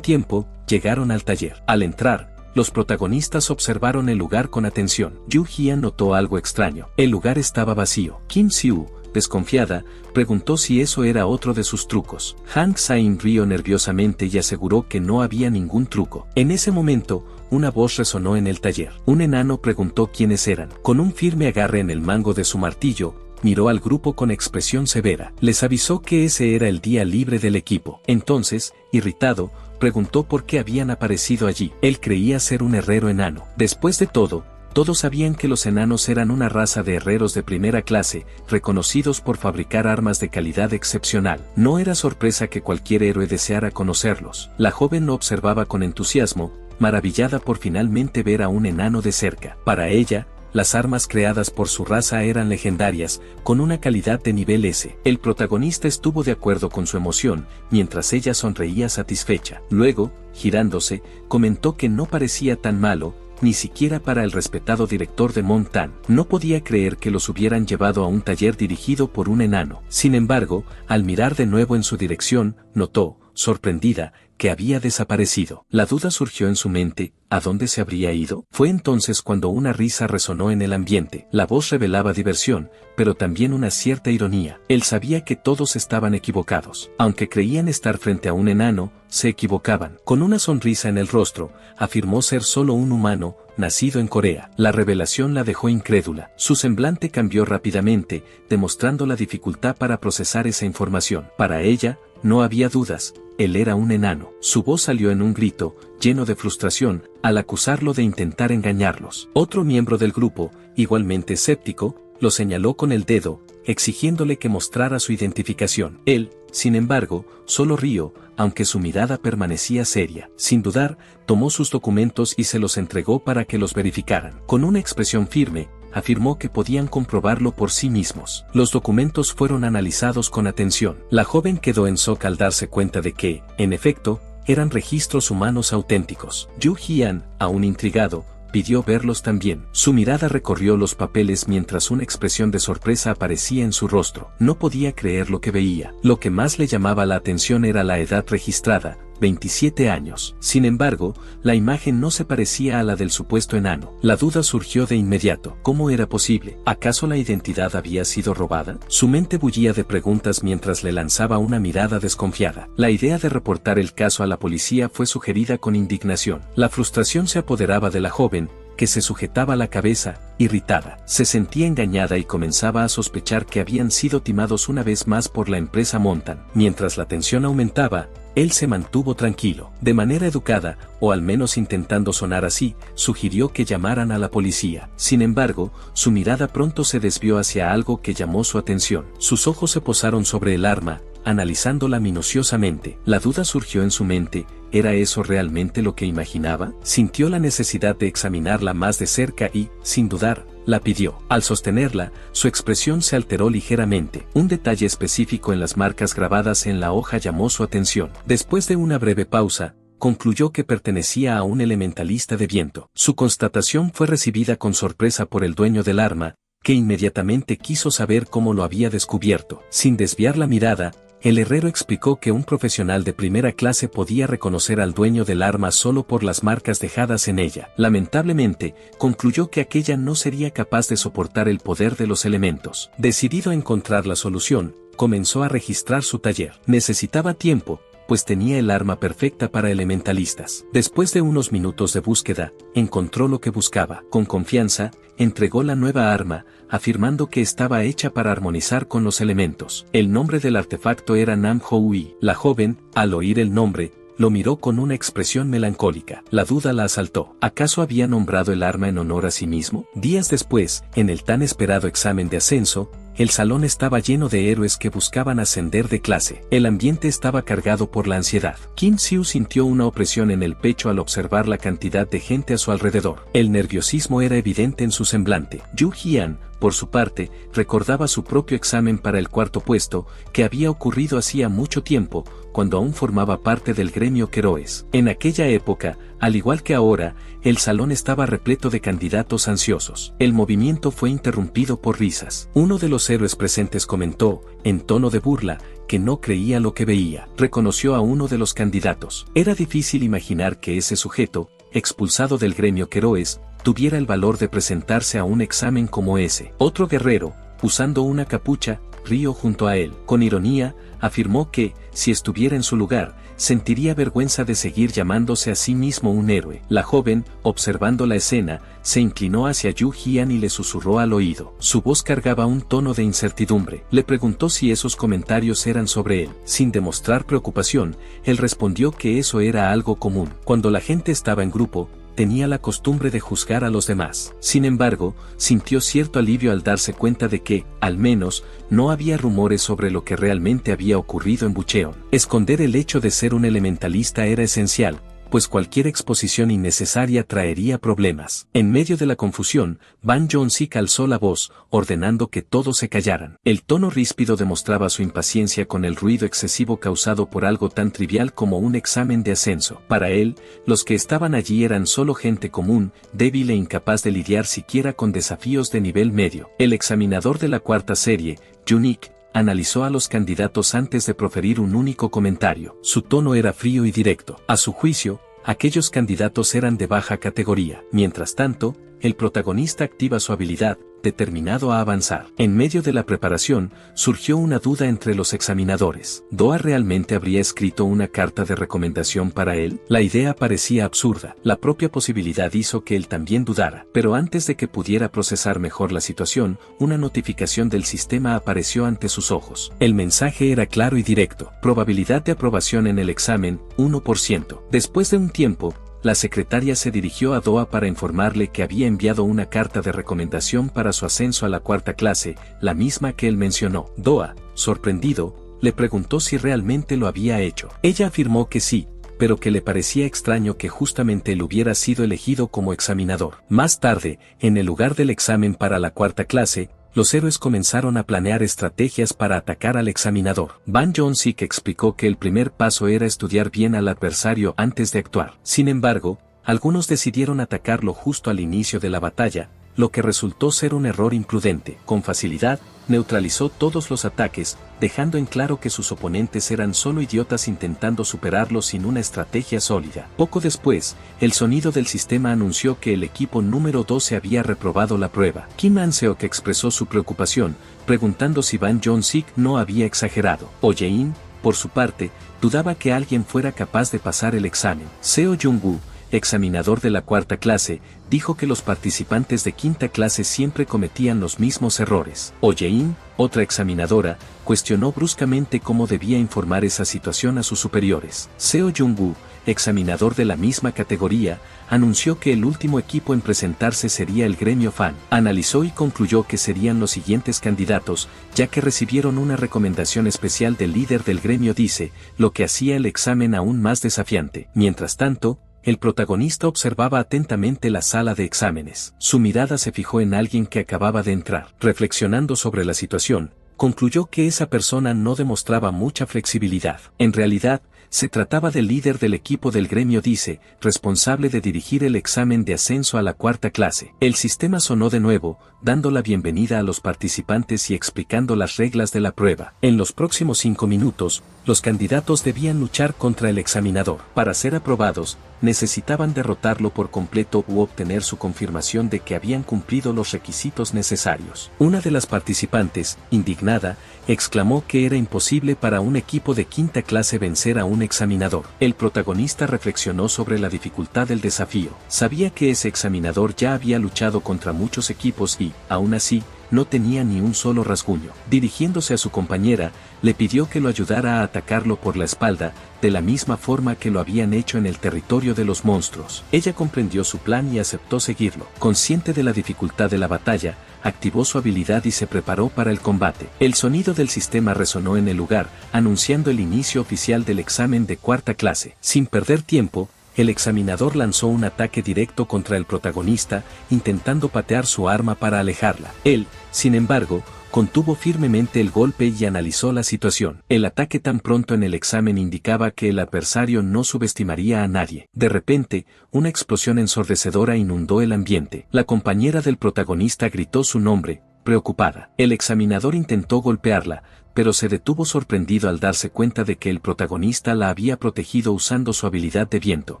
Speaker 1: tiempo, llegaron al taller. Al entrar, los protagonistas observaron el lugar con atención. Yu Jian notó algo extraño. El lugar estaba vacío. Kim Siu, desconfiada, preguntó si eso era otro de sus trucos. Han Xain rió nerviosamente y aseguró que no había ningún truco. En ese momento, una voz resonó en el taller. Un enano preguntó quiénes eran. Con un firme agarre en el mango de su martillo, miró al grupo con expresión severa. Les avisó que ese era el día libre del equipo. Entonces, irritado, preguntó por qué habían aparecido allí. Él creía ser un herrero enano. Después de todo, todos sabían que los enanos eran una raza de herreros de primera clase, reconocidos por fabricar armas de calidad excepcional. No era sorpresa que cualquier héroe deseara conocerlos. La joven lo observaba con entusiasmo, maravillada por finalmente ver a un enano de cerca. Para ella, las armas creadas por su raza eran legendarias, con una calidad de nivel S. El protagonista estuvo de acuerdo con su emoción, mientras ella sonreía satisfecha. Luego, girándose, comentó que no parecía tan malo, ni siquiera para el respetado director de Montan. No podía creer que los hubieran llevado a un taller dirigido por un enano. Sin embargo, al mirar de nuevo en su dirección, notó, sorprendida, que había desaparecido. La duda surgió en su mente, ¿a dónde se habría ido? Fue entonces cuando una risa resonó en el ambiente. La voz revelaba diversión, pero también una cierta ironía. Él sabía que todos estaban equivocados. Aunque creían estar frente a un enano, se equivocaban. Con una sonrisa en el rostro, afirmó ser solo un humano, nacido en Corea. La revelación la dejó incrédula. Su semblante cambió rápidamente, demostrando la dificultad para procesar esa información. Para ella, no había dudas, él era un enano. Su voz salió en un grito, lleno de frustración, al acusarlo de intentar engañarlos. Otro miembro del grupo, igualmente escéptico, lo señaló con el dedo, exigiéndole que mostrara su identificación. Él, sin embargo, solo rió, aunque su mirada permanecía seria. Sin dudar, tomó sus documentos y se los entregó para que los verificaran. Con una expresión firme, afirmó que podían comprobarlo por sí mismos. Los documentos fueron analizados con atención. La joven quedó en shock al darse cuenta de que, en efecto, eran registros humanos auténticos. Yu Jian, aún intrigado, pidió verlos también. Su mirada recorrió los papeles mientras una expresión de sorpresa aparecía en su rostro. No podía creer lo que veía. Lo que más le llamaba la atención era la edad registrada, 27 años. Sin embargo, la imagen no se parecía a la del supuesto enano. La duda surgió de inmediato. ¿Cómo era posible? ¿Acaso la identidad había sido robada? Su mente bullía de preguntas mientras le lanzaba una mirada desconfiada. La idea de reportar el caso a la policía fue sugerida con indignación. La frustración se apoderaba de la joven, que se sujetaba la cabeza, irritada. Se sentía engañada y comenzaba a sospechar que habían sido timados una vez más por la empresa Montan. Mientras la tensión aumentaba, él se mantuvo tranquilo. De manera educada, o al menos intentando sonar así, sugirió que llamaran a la policía. Sin embargo, su mirada pronto se desvió hacia algo que llamó su atención. Sus ojos se posaron sobre el arma, analizándola minuciosamente. La duda surgió en su mente, ¿era eso realmente lo que imaginaba? Sintió la necesidad de examinarla más de cerca y, sin dudar, la pidió. Al sostenerla, su expresión se alteró ligeramente. Un detalle específico en las marcas grabadas en la hoja llamó su atención. Después de una breve pausa, concluyó que pertenecía a un elementalista de viento. Su constatación fue recibida con sorpresa por el dueño del arma, que inmediatamente quiso saber cómo lo había descubierto. Sin desviar la mirada, el herrero explicó que un profesional de primera clase podía reconocer al dueño del arma solo por las marcas dejadas en ella. Lamentablemente, concluyó que aquella no sería capaz de soportar el poder de los elementos. Decidido a encontrar la solución, comenzó a registrar su taller. Necesitaba tiempo, pues tenía el arma perfecta para elementalistas. Después de unos minutos de búsqueda, encontró lo que buscaba. Con confianza, entregó la nueva arma, afirmando que estaba hecha para armonizar con los elementos. El nombre del artefacto era Nam Houi. La joven, al oír el nombre, lo miró con una expresión melancólica. La duda la asaltó. ¿Acaso había nombrado el arma en honor a sí mismo? Días después, en el tan esperado examen de ascenso, el salón estaba lleno de héroes que buscaban ascender de clase. El ambiente estaba cargado por la ansiedad. Kim Siu sintió una opresión en el pecho al observar la cantidad de gente a su alrededor. El nerviosismo era evidente en su semblante. Yu Jian, por su parte, recordaba su propio examen para el cuarto puesto, que había ocurrido hacía mucho tiempo, cuando aún formaba parte del gremio Keroes. En aquella época, al igual que ahora, el salón estaba repleto de candidatos ansiosos. El movimiento fue interrumpido por risas. Uno de los héroes presentes comentó, en tono de burla, que no creía lo que veía. Reconoció a uno de los candidatos. Era difícil imaginar que ese sujeto, expulsado del gremio Keroes, tuviera el valor de presentarse a un examen como ese. Otro guerrero, usando una capucha, rió junto a él. Con ironía, afirmó que, si estuviera en su lugar, sentiría vergüenza de seguir llamándose a sí mismo un héroe. La joven, observando la escena, se inclinó hacia Yu Jian y le susurró al oído. Su voz cargaba un tono de incertidumbre. Le preguntó si esos comentarios eran sobre él. Sin demostrar preocupación, él respondió que eso era algo común. Cuando la gente estaba en grupo, tenía la costumbre de juzgar a los demás. Sin embargo, sintió cierto alivio al darse cuenta de que, al menos, no había rumores sobre lo que realmente había ocurrido en Bucheon. Esconder el hecho de ser un elementalista era esencial, pues cualquier exposición innecesaria traería problemas. En medio de la confusión, Ban Jong-sik alzó la voz, ordenando que todos se callaran. El tono ríspido demostraba su impaciencia con el ruido excesivo causado por algo tan trivial como un examen de ascenso. Para él, los que estaban allí eran solo gente común, débil e incapaz de lidiar siquiera con desafíos de nivel medio. El examinador de la cuarta serie, Yunik, analizó a los candidatos antes de proferir un único comentario. Su tono era frío y directo. A su juicio, aquellos candidatos eran de baja categoría. Mientras tanto, el protagonista activa su habilidad, determinado a avanzar. En medio de la preparación, surgió una duda entre los examinadores. ¿Doa realmente habría escrito una carta de recomendación para él? La idea parecía absurda. La propia posibilidad hizo que él también dudara. Pero antes de que pudiera procesar mejor la situación, una notificación del sistema apareció ante sus ojos. El mensaje era claro y directo. Probabilidad de aprobación en el examen, 1%. Después de un tiempo, la secretaria se dirigió a Doa para informarle que había enviado una carta de recomendación para su ascenso a la cuarta clase, la misma que él mencionó. Doa, sorprendido, le preguntó si realmente lo había hecho. Ella afirmó que sí, pero que le parecía extraño que justamente él hubiera sido elegido como examinador. Más tarde, en el lugar del examen para la cuarta clase, los héroes comenzaron a planear estrategias para atacar al examinador. Ban Jong-sik explicó que el primer paso era estudiar bien al adversario antes de actuar. Sin embargo, algunos decidieron atacarlo justo al inicio de la batalla, lo que resultó ser un error imprudente. Con facilidad, neutralizó todos los ataques, dejando en claro que sus oponentes eran solo idiotas intentando superarlo sin una estrategia sólida. Poco después, el sonido del sistema anunció que el equipo número 12 había reprobado la prueba. Kim An-seok expresó su preocupación, preguntando si Ban Jong-sik no había exagerado. Oh Jae-in, por su parte, dudaba que alguien fuera capaz de pasar el examen. Seo Jung-woo, examinador de la cuarta clase, dijo que los participantes de quinta clase siempre cometían los mismos errores. Oh Jae-in, otra examinadora, cuestionó bruscamente cómo debía informar esa situación a sus superiores. Seo Jung-woo, examinador de la misma categoría, anunció que el último equipo en presentarse sería el gremio Fan. Analizó y concluyó que serían los siguientes candidatos, ya que recibieron una recomendación especial del líder del gremio Dice, lo que hacía el examen aún más desafiante. Mientras tanto, el protagonista observaba atentamente la sala de exámenes. Su mirada se fijó en alguien que acababa de entrar. Reflexionando sobre la situación, concluyó que esa persona no demostraba mucha flexibilidad. En realidad, se trataba del líder del equipo del gremio Dice, responsable de dirigir el examen de ascenso a la cuarta clase. El sistema sonó de nuevo, dando la bienvenida a los participantes y explicando las reglas de la prueba. En los próximos 5 minutos, los candidatos debían luchar contra el examinador. Para ser aprobados, necesitaban derrotarlo por completo u obtener su confirmación de que habían cumplido los requisitos necesarios. Una de las participantes, indignada, exclamó que era imposible para un equipo de quinta clase vencer a un examinador. El protagonista reflexionó sobre la dificultad del desafío. Sabía que ese examinador ya había luchado contra muchos equipos y, aún así, no tenía ni un solo rasguño. Dirigiéndose a su compañera, le pidió que lo ayudara a atacarlo por la espalda, de la misma forma que lo habían hecho en el territorio de los monstruos. Ella comprendió su plan y aceptó seguirlo. Consciente de la dificultad de la batalla, activó su habilidad y se preparó para el combate. El sonido del sistema resonó en el lugar, anunciando el inicio oficial del examen de cuarta clase. Sin perder tiempo, el examinador lanzó un ataque directo contra el protagonista, intentando patear su arma para alejarla. Él, sin embargo, contuvo firmemente el golpe y analizó la situación. El ataque tan pronto en el examen indicaba que el adversario no subestimaría a nadie. De repente, una explosión ensordecedora inundó el ambiente. La compañera del protagonista gritó su nombre, preocupada. El examinador intentó golpearla, pero se detuvo sorprendido al darse cuenta de que el protagonista la había protegido usando su habilidad de viento.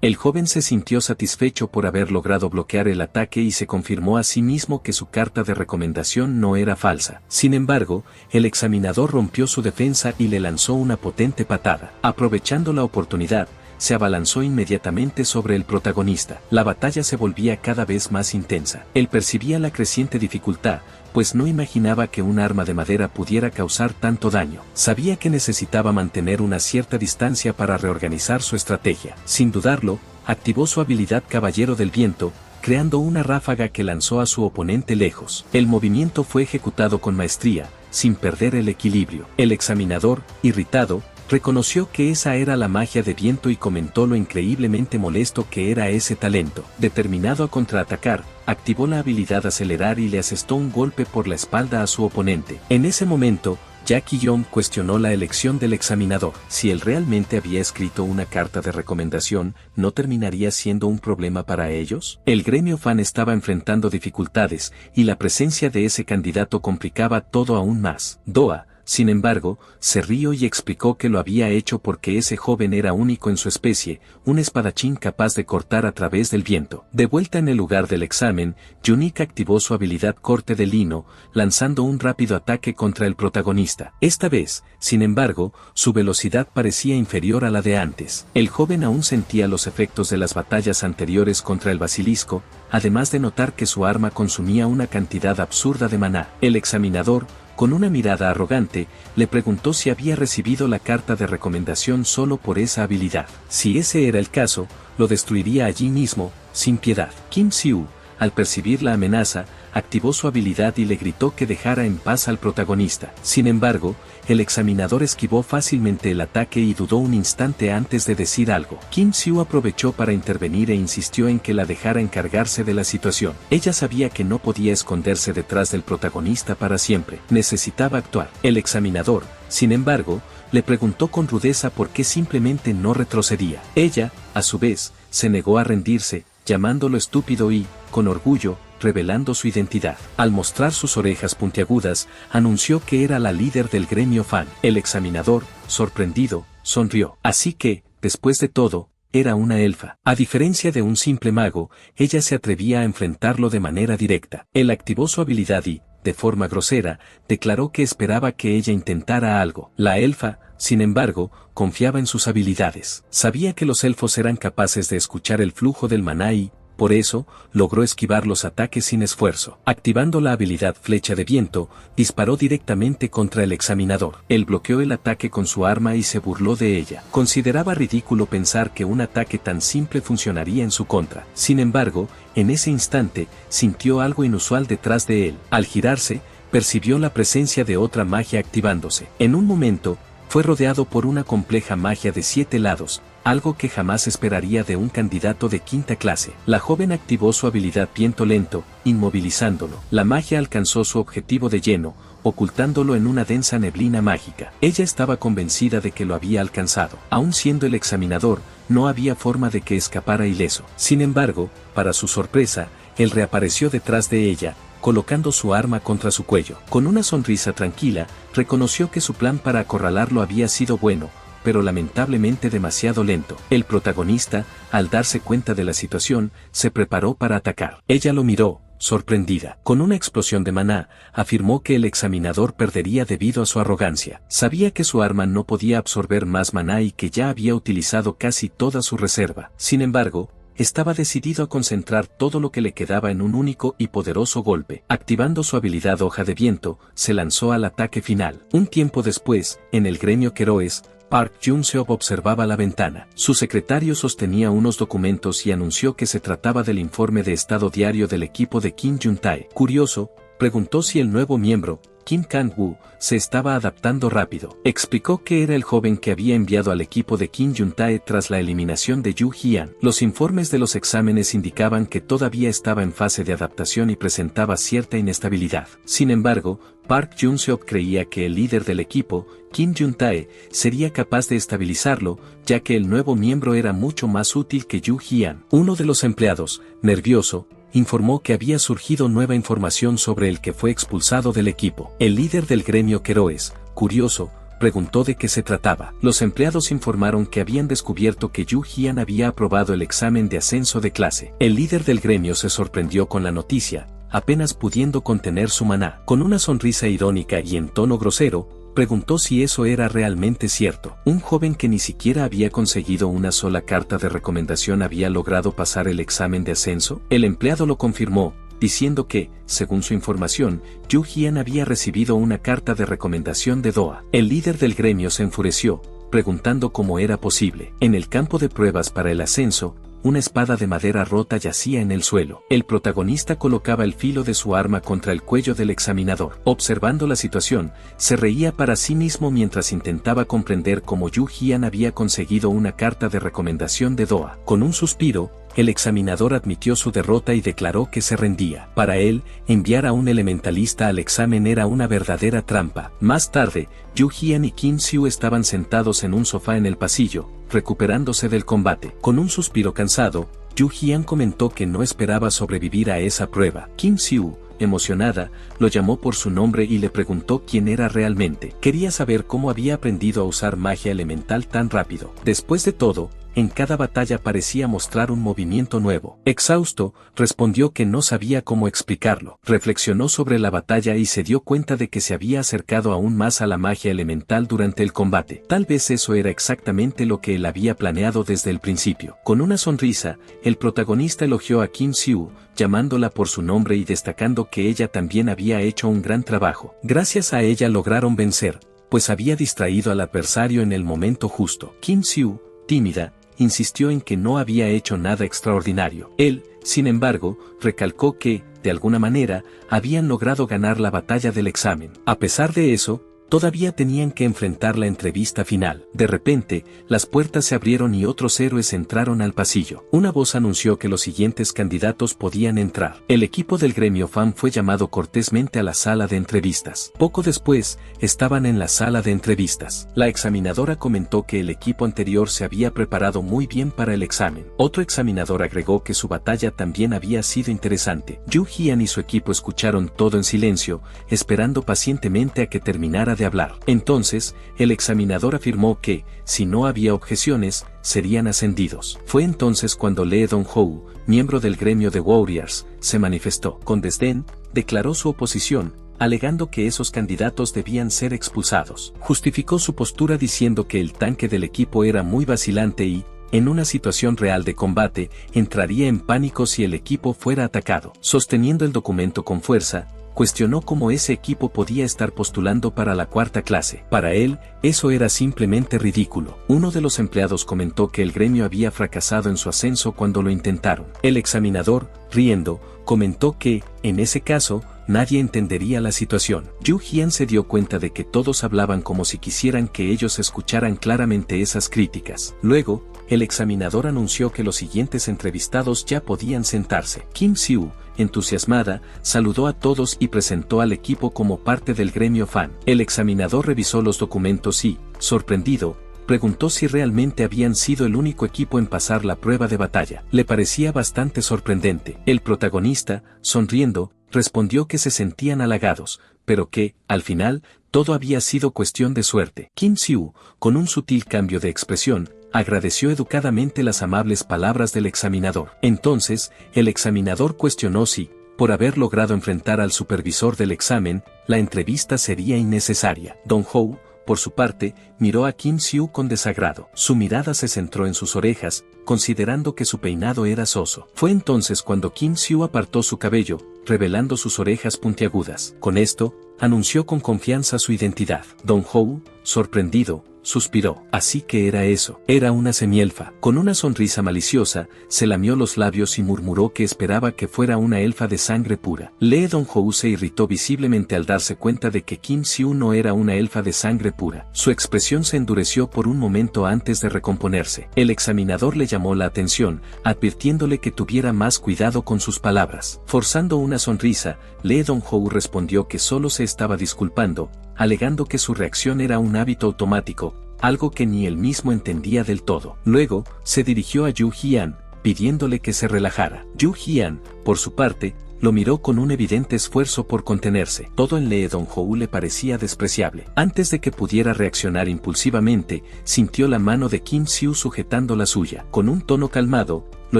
Speaker 1: El joven se sintió satisfecho por haber logrado bloquear el ataque y se confirmó a sí mismo que su carta de recomendación no era falsa. Sin embargo, el examinador rompió su defensa y le lanzó una potente patada. Aprovechando la oportunidad, se abalanzó inmediatamente sobre el protagonista. La batalla se volvía cada vez más intensa. Él percibía la creciente dificultad, pues no imaginaba que un arma de madera pudiera causar tanto daño. Sabía que necesitaba mantener una cierta distancia para reorganizar su estrategia. Sin dudarlo, activó su habilidad Caballero del Viento, creando una ráfaga que lanzó a su oponente lejos. El movimiento fue ejecutado con maestría, sin perder el equilibrio. El examinador, irritado, reconoció que esa era la magia de viento y comentó lo increíblemente molesto que era ese talento. Determinado a contraatacar, activó la habilidad Acelerar y le asestó un golpe por la espalda a su oponente. En ese momento, Jackie Young cuestionó la elección del examinador. Si él realmente había escrito una carta de recomendación, ¿no terminaría siendo un problema para ellos? El gremio fan estaba enfrentando dificultades, y la presencia de ese candidato complicaba todo aún más. Doa, sin embargo, se rió y explicó que lo había hecho porque ese joven era único en su especie, un espadachín capaz de cortar a través del viento. De vuelta en el lugar del examen, Yunika activó su habilidad Corte de Lino, lanzando un rápido ataque contra el protagonista. Esta vez, sin embargo, su velocidad parecía inferior a la de antes. El joven aún sentía los efectos de las batallas anteriores contra el basilisco, además de notar que su arma consumía una cantidad absurda de maná. El examinador, con una mirada arrogante, le preguntó si había recibido la carta de recomendación solo por esa habilidad. Si ese era el caso, lo destruiría allí mismo, sin piedad. Kim Siu, al percibir la amenaza, activó su habilidad y le gritó que dejara en paz al protagonista. Sin embargo, el examinador esquivó fácilmente el ataque y dudó un instante antes de decir algo. Kim Siu aprovechó para intervenir e insistió en que la dejara encargarse de la situación. Ella sabía que no podía esconderse detrás del protagonista para siempre. Necesitaba actuar. El examinador, sin embargo, le preguntó con rudeza por qué simplemente no retrocedía. Ella, a su vez, se negó a rendirse, llamándolo estúpido y, con orgullo, revelando su identidad. Al mostrar sus orejas puntiagudas, anunció que era la líder del gremio fan. El examinador, sorprendido, sonrió. Así que, después de todo, era una elfa. A diferencia de un simple mago, ella se atrevía a enfrentarlo de manera directa. Él activó su habilidad y, de forma grosera, declaró que esperaba que ella intentara algo. La elfa, sin embargo, confiaba en sus habilidades. Sabía que los elfos eran capaces de escuchar el flujo del maná y, por eso, logró esquivar los ataques sin esfuerzo. Activando la habilidad Flecha de Viento, disparó directamente contra el examinador. Él bloqueó el ataque con su arma y se burló de ella. Consideraba ridículo pensar que un ataque tan simple funcionaría en su contra. Sin embargo, en ese instante, sintió algo inusual detrás de él. Al girarse, percibió la presencia de otra magia activándose. En un momento, fue rodeado por una compleja magia de 7 lados, algo que jamás esperaría de un candidato de quinta clase. La joven activó su habilidad Viento Lento, inmovilizándolo. La magia alcanzó su objetivo de lleno, ocultándolo en una densa neblina mágica. Ella estaba convencida de que lo había alcanzado. Aun siendo el examinador, no había forma de que escapara ileso. Sin embargo, para su sorpresa, él reapareció detrás de ella, colocando su arma contra su cuello. Con una sonrisa tranquila, reconoció que su plan para acorralarlo había sido bueno, pero lamentablemente demasiado lento. El protagonista, al darse cuenta de la situación, se preparó para atacar. Ella lo miró, sorprendida. Con una explosión de maná, afirmó que el examinador perdería debido a su arrogancia. Sabía que su arma no podía absorber más maná y que ya había utilizado casi toda su reserva. Sin embargo, estaba decidido a concentrar todo lo que le quedaba en un único y poderoso golpe. Activando su habilidad Hoja de Viento, se lanzó al ataque final. Un tiempo después, en el gremio Keroes, Park Jun-seop observaba la ventana. Su secretario sostenía unos documentos y anunció que se trataba del informe de estado diario del equipo de Kim Jun-tae. Curioso, preguntó si el nuevo miembro, Kim Kang-woo, se estaba adaptando rápido. Explicó que era el joven que había enviado al equipo de Kim Jun-tae tras la eliminación de Yu Hyun. Los informes de los exámenes indicaban que todavía estaba en fase de adaptación y presentaba cierta inestabilidad. Sin embargo, Park Jun-seop creía que el líder del equipo, Kim Jun-tae, sería capaz de estabilizarlo, ya que el nuevo miembro era mucho más útil que Yu Hyun. Uno de los empleados, nervioso, informó que había surgido nueva información sobre el que fue expulsado del equipo. El líder del gremio Keroes, curioso, preguntó de qué se trataba. Los empleados informaron que habían descubierto que Yu Hyun había aprobado el examen de ascenso de clase. El líder del gremio se sorprendió con la noticia, apenas pudiendo contener su maná. Con una sonrisa irónica y en tono grosero, preguntó si eso era realmente cierto. Un joven que ni siquiera había conseguido una sola carta de recomendación había logrado pasar el examen de ascenso. El empleado lo confirmó, diciendo que, según su información, Yu Hyun había recibido una carta de recomendación de DOA. El líder del gremio se enfureció, preguntando cómo era posible. En el campo de pruebas para el ascenso, una espada de madera rota yacía en el suelo. El protagonista colocaba el filo de su arma contra el cuello del examinador. Observando la situación, se reía para sí mismo mientras intentaba comprender cómo Yu Hyun había conseguido una carta de recomendación de DOA. Con un suspiro, el examinador admitió su derrota y declaró que se rendía. Para él, enviar a un elementalista al examen era una verdadera trampa. Más tarde, Yu Hyun y Kim Siu estaban sentados en un sofá en el pasillo, recuperándose del combate. Con un suspiro cansado, Yu Hyun comentó que no esperaba sobrevivir a esa prueba. Kim Siu, emocionada, lo llamó por su nombre y le preguntó quién era realmente. Quería saber cómo había aprendido a usar magia elemental tan rápido. Después de todo, en cada batalla parecía mostrar un movimiento nuevo. Exhausto, respondió que no sabía cómo explicarlo. Reflexionó sobre la batalla y se dio cuenta de que se había acercado aún más a la magia elemental durante el combate. Tal vez eso era exactamente lo que él había planeado desde el principio. Con una sonrisa, el protagonista elogió a Kim Siu, llamándola por su nombre y destacando que ella también había hecho un gran trabajo. Gracias a ella lograron vencer, pues había distraído al adversario en el momento justo. Kim Siu, tímida, insistió en que no había hecho nada extraordinario. Él, sin embargo, recalcó que, de alguna manera, habían logrado ganar la batalla del examen. A pesar de eso, todavía tenían que enfrentar la entrevista final. De repente, las puertas se abrieron y otros héroes entraron al pasillo. Una voz anunció que los siguientes candidatos podían entrar. El equipo del gremio fan fue llamado cortésmente a la sala de entrevistas. Poco después, estaban en la sala de entrevistas. La examinadora comentó que el equipo anterior se había preparado muy bien para el examen. Otro examinador agregó que su batalla también había sido interesante. Yu Hyun y su equipo escucharon todo en silencio, esperando pacientemente a que terminara de hablar. Entonces, el examinador afirmó que, si no había objeciones, serían ascendidos. Fue entonces cuando Lee Dong-ho, miembro del gremio de Warriors, se manifestó. Con desdén, declaró su oposición, alegando que esos candidatos debían ser expulsados. Justificó su postura diciendo que el tanque del equipo era muy vacilante y, en una situación real de combate, entraría en pánico si el equipo fuera atacado. Sosteniendo el documento con fuerza, cuestionó cómo ese equipo podía estar postulando para la cuarta clase. Para él, eso era simplemente ridículo. Uno de los empleados comentó que el gremio había fracasado en su ascenso cuando lo intentaron. El examinador, riendo, comentó que, en ese caso, nadie entendería la situación. Yu Hyun se dio cuenta de que todos hablaban como si quisieran que ellos escucharan claramente esas críticas. Luego, el examinador anunció que los siguientes entrevistados ya podían sentarse. Kim Siu, entusiasmada, saludó a todos y presentó al equipo como parte del gremio fan. El examinador revisó los documentos y, sorprendido, preguntó si realmente habían sido el único equipo en pasar la prueba de batalla. Le parecía bastante sorprendente. El protagonista, sonriendo, respondió que se sentían halagados, pero que, al final, todo había sido cuestión de suerte. Kim Siu, con un sutil cambio de expresión, agradeció educadamente las amables palabras del examinador. Entonces, el examinador cuestionó si, por haber logrado enfrentar al supervisor del examen, la entrevista sería innecesaria. Dong-ho, por su parte, miró a Kim Siu con desagrado. Su mirada se centró en sus orejas, considerando que su peinado era soso. Fue entonces cuando Kim Siu apartó su cabello, revelando sus orejas puntiagudas. Con esto, anunció con confianza su identidad. Don Hou, sorprendido, suspiró. Así que era eso. Era una semielfa. Con una sonrisa maliciosa, se lamió los labios y murmuró que esperaba que fuera una elfa de sangre pura. Don Hou se irritó visiblemente al darse cuenta de que Kim Siu no era una elfa de sangre pura. Su expresión se endureció por un momento antes de recomponerse. El examinador le llamó la atención, advirtiéndole que tuviera más cuidado con sus palabras. Forzando una sonrisa, Don Hou respondió que solo se estaba disculpando, alegando que su reacción era un hábito automático, algo que ni él mismo entendía del todo. Luego, se dirigió a Yu Jian, pidiéndole que se relajara. Yu Jian, por su parte, lo miró con un evidente esfuerzo por contenerse. Todo en Don Hou le parecía despreciable. Antes de que pudiera reaccionar impulsivamente, sintió la mano de Kim Siu sujetando la suya. Con un tono calmado, lo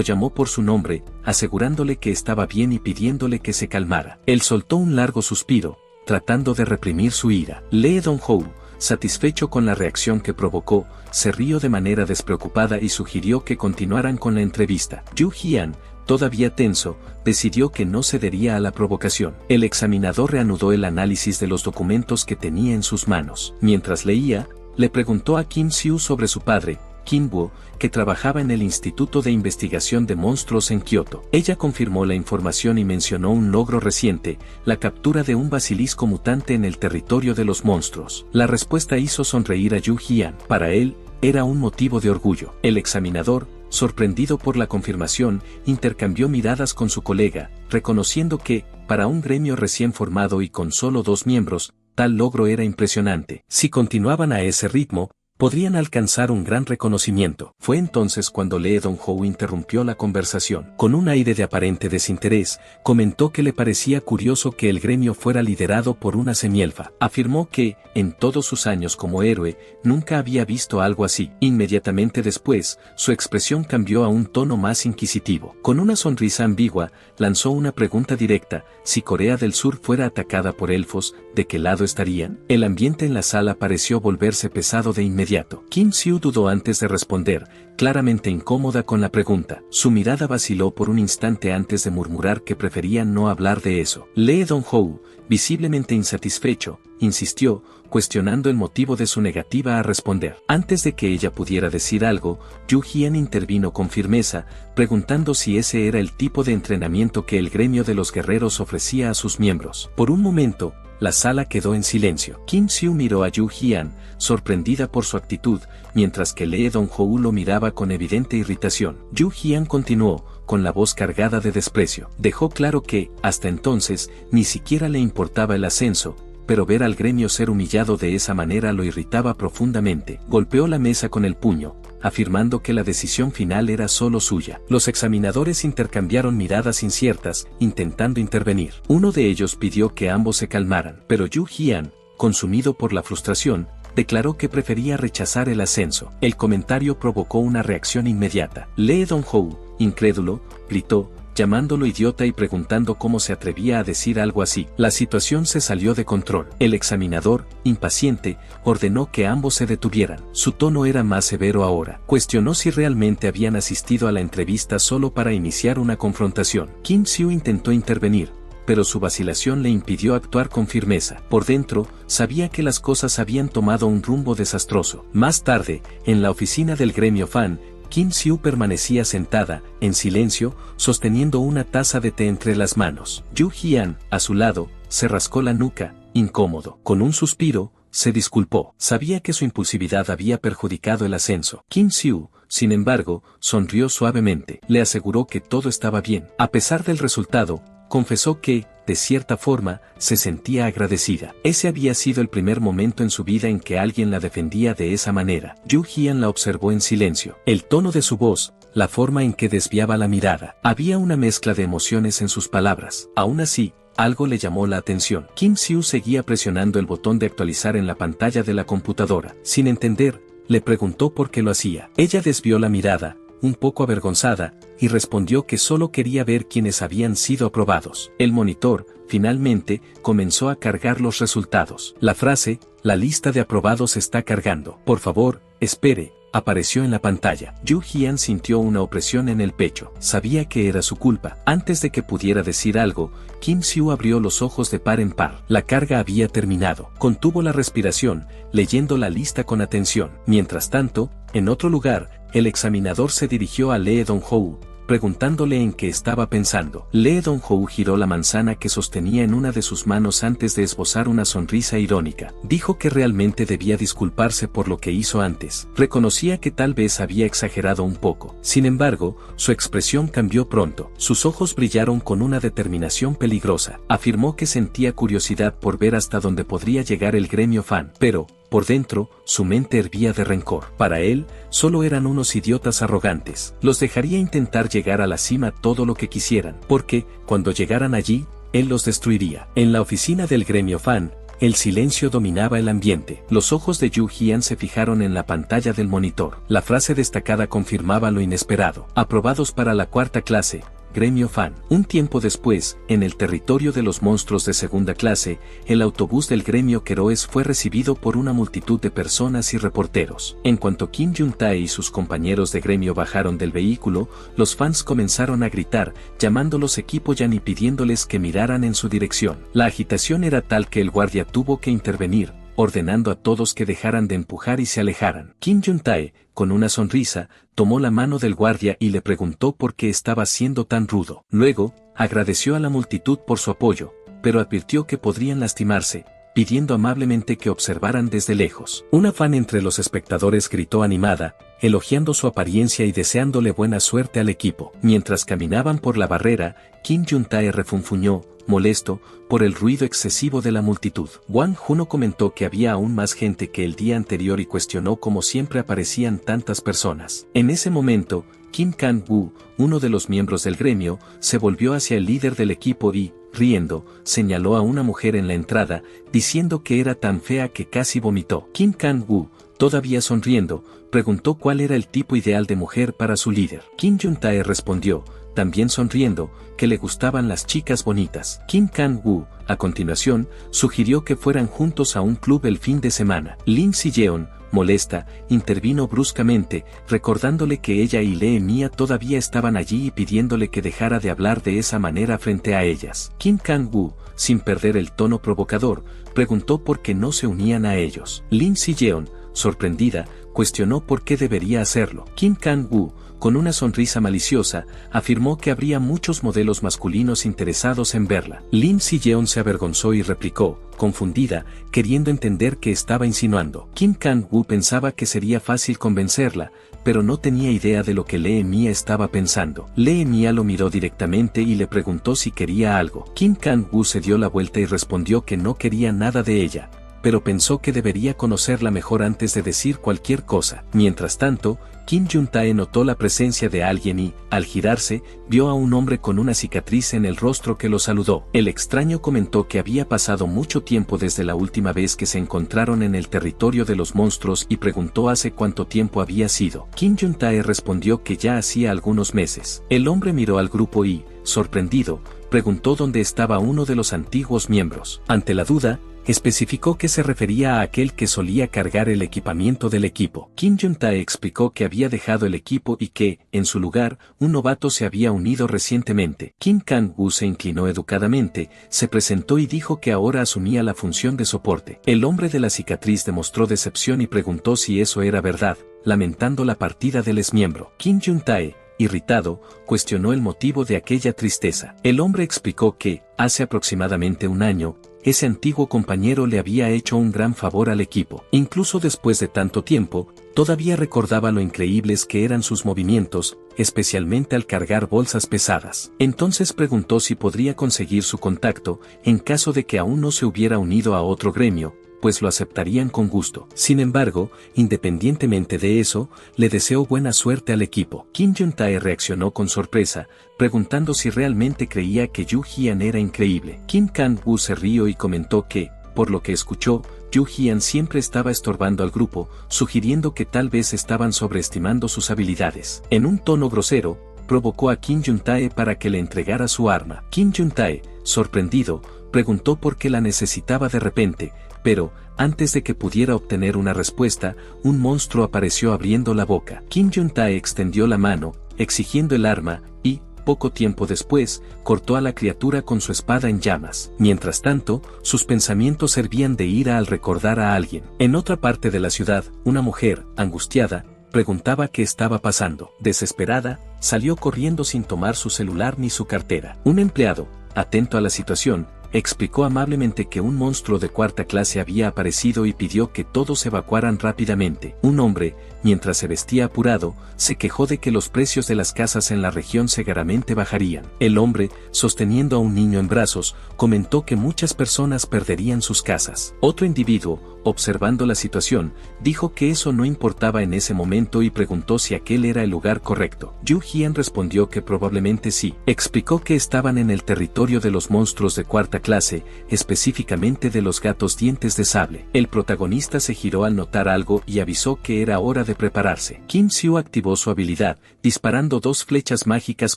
Speaker 1: llamó por su nombre, asegurándole que estaba bien y pidiéndole que se calmara. Él soltó un largo suspiro, tratando de reprimir su ira. Don Hou, satisfecho con la reacción que provocó, se rió de manera despreocupada y sugirió que continuaran con la entrevista. Yu Jian, todavía tenso, decidió que no cedería a la provocación. El examinador reanudó el análisis de los documentos que tenía en sus manos. Mientras leía, le preguntó a Kim Siu sobre su padre, Kim Wo, que trabajaba en el Instituto de Investigación de Monstruos en Kioto. Ella confirmó la información y mencionó un logro reciente, la captura de un basilisco mutante en el territorio de los monstruos. La respuesta hizo sonreír a Yu Jian. Para él, era un motivo de orgullo. El examinador, sorprendido por la confirmación, intercambió miradas con su colega, reconociendo que, para un gremio recién formado y con solo 2 miembros, tal logro era impresionante. Si continuaban a ese ritmo, podrían alcanzar un gran reconocimiento. Fue entonces cuando Don Hou interrumpió la conversación. Con un aire de aparente desinterés, comentó que le parecía curioso que el gremio fuera liderado por una semielfa. Afirmó que, en todos sus años como héroe, nunca había visto algo así. Inmediatamente después, su expresión cambió a un tono más inquisitivo. Con una sonrisa ambigua, lanzó una pregunta directa: si Corea del Sur fuera atacada por elfos, ¿de qué lado estarían? El ambiente en la sala pareció volverse pesado de inmediato. Kim Siu dudó antes de responder, claramente incómoda con la pregunta. Su mirada vaciló por un instante antes de murmurar que prefería no hablar de eso. Don Hou, visiblemente insatisfecho, insistió, cuestionando el motivo de su negativa a responder. Antes de que ella pudiera decir algo, Yu Jian intervino con firmeza, preguntando si ese era el tipo de entrenamiento que el gremio de los guerreros ofrecía a sus miembros. Por un momento, la sala quedó en silencio. Kim Siu miró a Yu Jian, sorprendida por su actitud, mientras que Don Hou lo miraba con evidente irritación. Yu Jian continuó, con la voz cargada de desprecio. Dejó claro que, hasta entonces, ni siquiera le importaba el ascenso, pero ver al gremio ser humillado de esa manera lo irritaba profundamente. Golpeó la mesa con el puño, afirmando que la decisión final era solo suya. Los examinadores intercambiaron miradas inciertas, intentando intervenir. Uno de ellos pidió que ambos se calmaran, pero Yu Jian, consumido por la frustración, declaró que prefería rechazar el ascenso. El comentario provocó una reacción inmediata. Don Hou, incrédulo, gritó, llamándolo idiota y preguntando cómo se atrevía a decir algo así. La situación se salió de control. El examinador, impaciente, ordenó que ambos se detuvieran. Su tono era más severo ahora. Cuestionó si realmente habían asistido a la entrevista solo para iniciar una confrontación. Kim Siu intentó intervenir, pero su vacilación le impidió actuar con firmeza. Por dentro, sabía que las cosas habían tomado un rumbo desastroso. Más tarde, en la oficina del gremio Fan, Kim Siu permanecía sentada, en silencio, sosteniendo una taza de té entre las manos. Yu Jian, a su lado, se rascó la nuca, incómodo. Con un suspiro, se disculpó. Sabía que su impulsividad había perjudicado el ascenso. Kim Siu, sin embargo, sonrió suavemente. Le aseguró que todo estaba bien. A pesar del resultado, confesó que, de cierta forma, se sentía agradecida. Ese había sido el primer momento en su vida en que alguien la defendía de esa manera. Yu Jian la observó en silencio. El tono de su voz, la forma en que desviaba la mirada. Había una mezcla de emociones en sus palabras. Aún así, algo le llamó la atención. Kim Siu seguía presionando el botón de actualizar en la pantalla de la computadora. Sin entender, le preguntó por qué lo hacía. Ella desvió la mirada, un poco avergonzada, y respondió que solo quería ver quiénes habían sido aprobados. El monitor, finalmente, comenzó a cargar los resultados. La frase, "la lista de aprobados está cargando. Por favor, espere", apareció en la pantalla. Yu Hian sintió una opresión en el pecho. Sabía que era su culpa. Antes de que pudiera decir algo, Kim Siu abrió los ojos de par en par. La carga había terminado. Contuvo la respiración, leyendo la lista con atención. Mientras tanto, en otro lugar, el examinador se dirigió a Lee Dong-hou, preguntándole en qué estaba pensando. Lee Dong-hou giró la manzana que sostenía en una de sus manos antes de esbozar una sonrisa irónica. Dijo que realmente debía disculparse por lo que hizo antes. Reconocía que tal vez había exagerado un poco. Sin embargo, su expresión cambió pronto. Sus ojos brillaron con una determinación peligrosa. Afirmó que sentía curiosidad por ver hasta dónde podría llegar el gremio fan, pero, por dentro, su mente hervía de rencor. Para él, solo eran unos idiotas arrogantes. Los dejaría intentar llegar a la cima todo lo que quisieran, porque, cuando llegaran allí, él los destruiría. En la oficina del gremio fan, el silencio dominaba el ambiente. Los ojos de Yu Hian se fijaron en la pantalla del monitor. La frase destacada confirmaba lo inesperado. Aprobados para la 4ª clase. Gremio Fan. Un tiempo después, en el territorio de los monstruos de segunda clase, el autobús del gremio Keroes fue recibido por una multitud de personas y reporteros. En cuanto Kim Jun-tae y sus compañeros de gremio bajaron del vehículo, los fans comenzaron a gritar, llamándolos equipo Yan y pidiéndoles que miraran en su dirección. La agitación era tal que el guardia tuvo que intervenir, ordenando a todos que dejaran de empujar y se alejaran. Kim Jun-tae, con una sonrisa, tomó la mano del guardia y le preguntó por qué estaba siendo tan rudo. Luego, agradeció a la multitud por su apoyo, pero advirtió que podrían lastimarse, pidiendo amablemente que observaran desde lejos. Una fan entre los espectadores gritó animada, elogiando su apariencia y deseándole buena suerte al equipo. Mientras caminaban por la barrera, Kim Jun-tae refunfuñó, molesto, por el ruido excesivo de la multitud. Wang Juno comentó que había aún más gente que el día anterior y cuestionó cómo siempre aparecían tantas personas. En ese momento, Kim Kang-woo, uno de los miembros del gremio, se volvió hacia el líder del equipo y, riendo, señaló a una mujer en la entrada, diciendo que era tan fea que casi vomitó. Kim Kang-woo, todavía sonriendo, preguntó cuál era el tipo ideal de mujer para su líder. Kim Jun-tae respondió, también sonriendo, que le gustaban las chicas bonitas. Kim Kang-woo, a continuación, sugirió que fueran juntos a un club el fin de semana. Lin Si-yeon, molesta, intervino bruscamente, recordándole que ella y Lee Mia todavía estaban allí y pidiéndole que dejara de hablar de esa manera frente a ellas. Kim Kang-woo, sin perder el tono provocador, preguntó por qué no se unían a ellos. Lin Si-yeon, sorprendida, cuestionó por qué debería hacerlo. Kim Kang-woo, con una sonrisa maliciosa, afirmó que habría muchos modelos masculinos interesados en verla. Lin Si-yeon se avergonzó y replicó, confundida, queriendo entender qué estaba insinuando. Kim Kang-woo pensaba que sería fácil convencerla, pero no tenía idea de lo que Lee Mia estaba pensando. Lee Mia lo miró directamente y le preguntó si quería algo. Kim Kang-woo se dio la vuelta y respondió que no quería nada de ella, pero pensó que debería conocerla mejor antes de decir cualquier cosa. Mientras tanto, Kim Jun-tae notó la presencia de alguien y, al girarse, vio a un hombre con una cicatriz en el rostro que lo saludó. El extraño comentó que había pasado mucho tiempo desde la última vez que se encontraron en el territorio de los monstruos y preguntó hace cuánto tiempo había sido. Kim Jun-tae respondió que ya hacía algunos meses. El hombre miró al grupo y, sorprendido, preguntó dónde estaba uno de los antiguos miembros. Ante la duda, especificó que se refería a aquel que solía cargar el equipamiento del equipo. Kim Jun-tae explicó que había dejado el equipo y que, en su lugar, un novato se había unido recientemente. Kim Kang-woo se inclinó educadamente, se presentó y dijo que ahora asumía la función de soporte. El hombre de la cicatriz demostró decepción y preguntó si eso era verdad, lamentando la partida del exmiembro. Kim Jun-tae, irritado, cuestionó el motivo de aquella tristeza. El hombre explicó que, hace aproximadamente un año, ese antiguo compañero le había hecho un gran favor al equipo. Incluso después de tanto tiempo, todavía recordaba lo increíbles que eran sus movimientos, especialmente al cargar bolsas pesadas. Entonces preguntó si podría conseguir su contacto, en caso de que aún no se hubiera unido a otro gremio, pues lo aceptarían con gusto. Sin embargo, independientemente de eso, le deseó buena suerte al equipo. Kim Jun-tae reaccionó con sorpresa, preguntando si realmente creía que Yu Hian era increíble. Kim Kang-woo se rió y comentó que, por lo que escuchó, Yu Hian siempre estaba estorbando al grupo, sugiriendo que tal vez estaban sobreestimando sus habilidades. En un tono grosero, provocó a Kim Jun-tae para que le entregara su arma. Kim Jun-tae, sorprendido, preguntó por qué la necesitaba de repente, pero, antes de que pudiera obtener una respuesta, un monstruo apareció abriendo la boca. Kim Jong-tae extendió la mano, exigiendo el arma, y, poco tiempo después, cortó a la criatura con su espada en llamas. Mientras tanto, sus pensamientos hervían de ira al recordar a alguien. En otra parte de la ciudad, una mujer, angustiada, preguntaba qué estaba pasando. Desesperada, salió corriendo sin tomar su celular ni su cartera. Un empleado, atento a la situación, explicó amablemente que un monstruo de cuarta clase había aparecido y pidió que todos evacuaran rápidamente. Un hombre, mientras se vestía apurado, se quejó de que los precios de las casas en la región severamente bajarían. El hombre, sosteniendo a un niño en brazos, comentó que muchas personas perderían sus casas. Otro individuo, observando la situación, dijo que eso no importaba en ese momento y preguntó si aquel era el lugar correcto. Yu Jian respondió que probablemente sí. Explicó que estaban en el territorio de los monstruos de cuarta clase, específicamente de los gatos dientes de sable. El protagonista se giró al notar algo y avisó que era hora de prepararse. Kim Siu activó su habilidad, disparando 2 flechas mágicas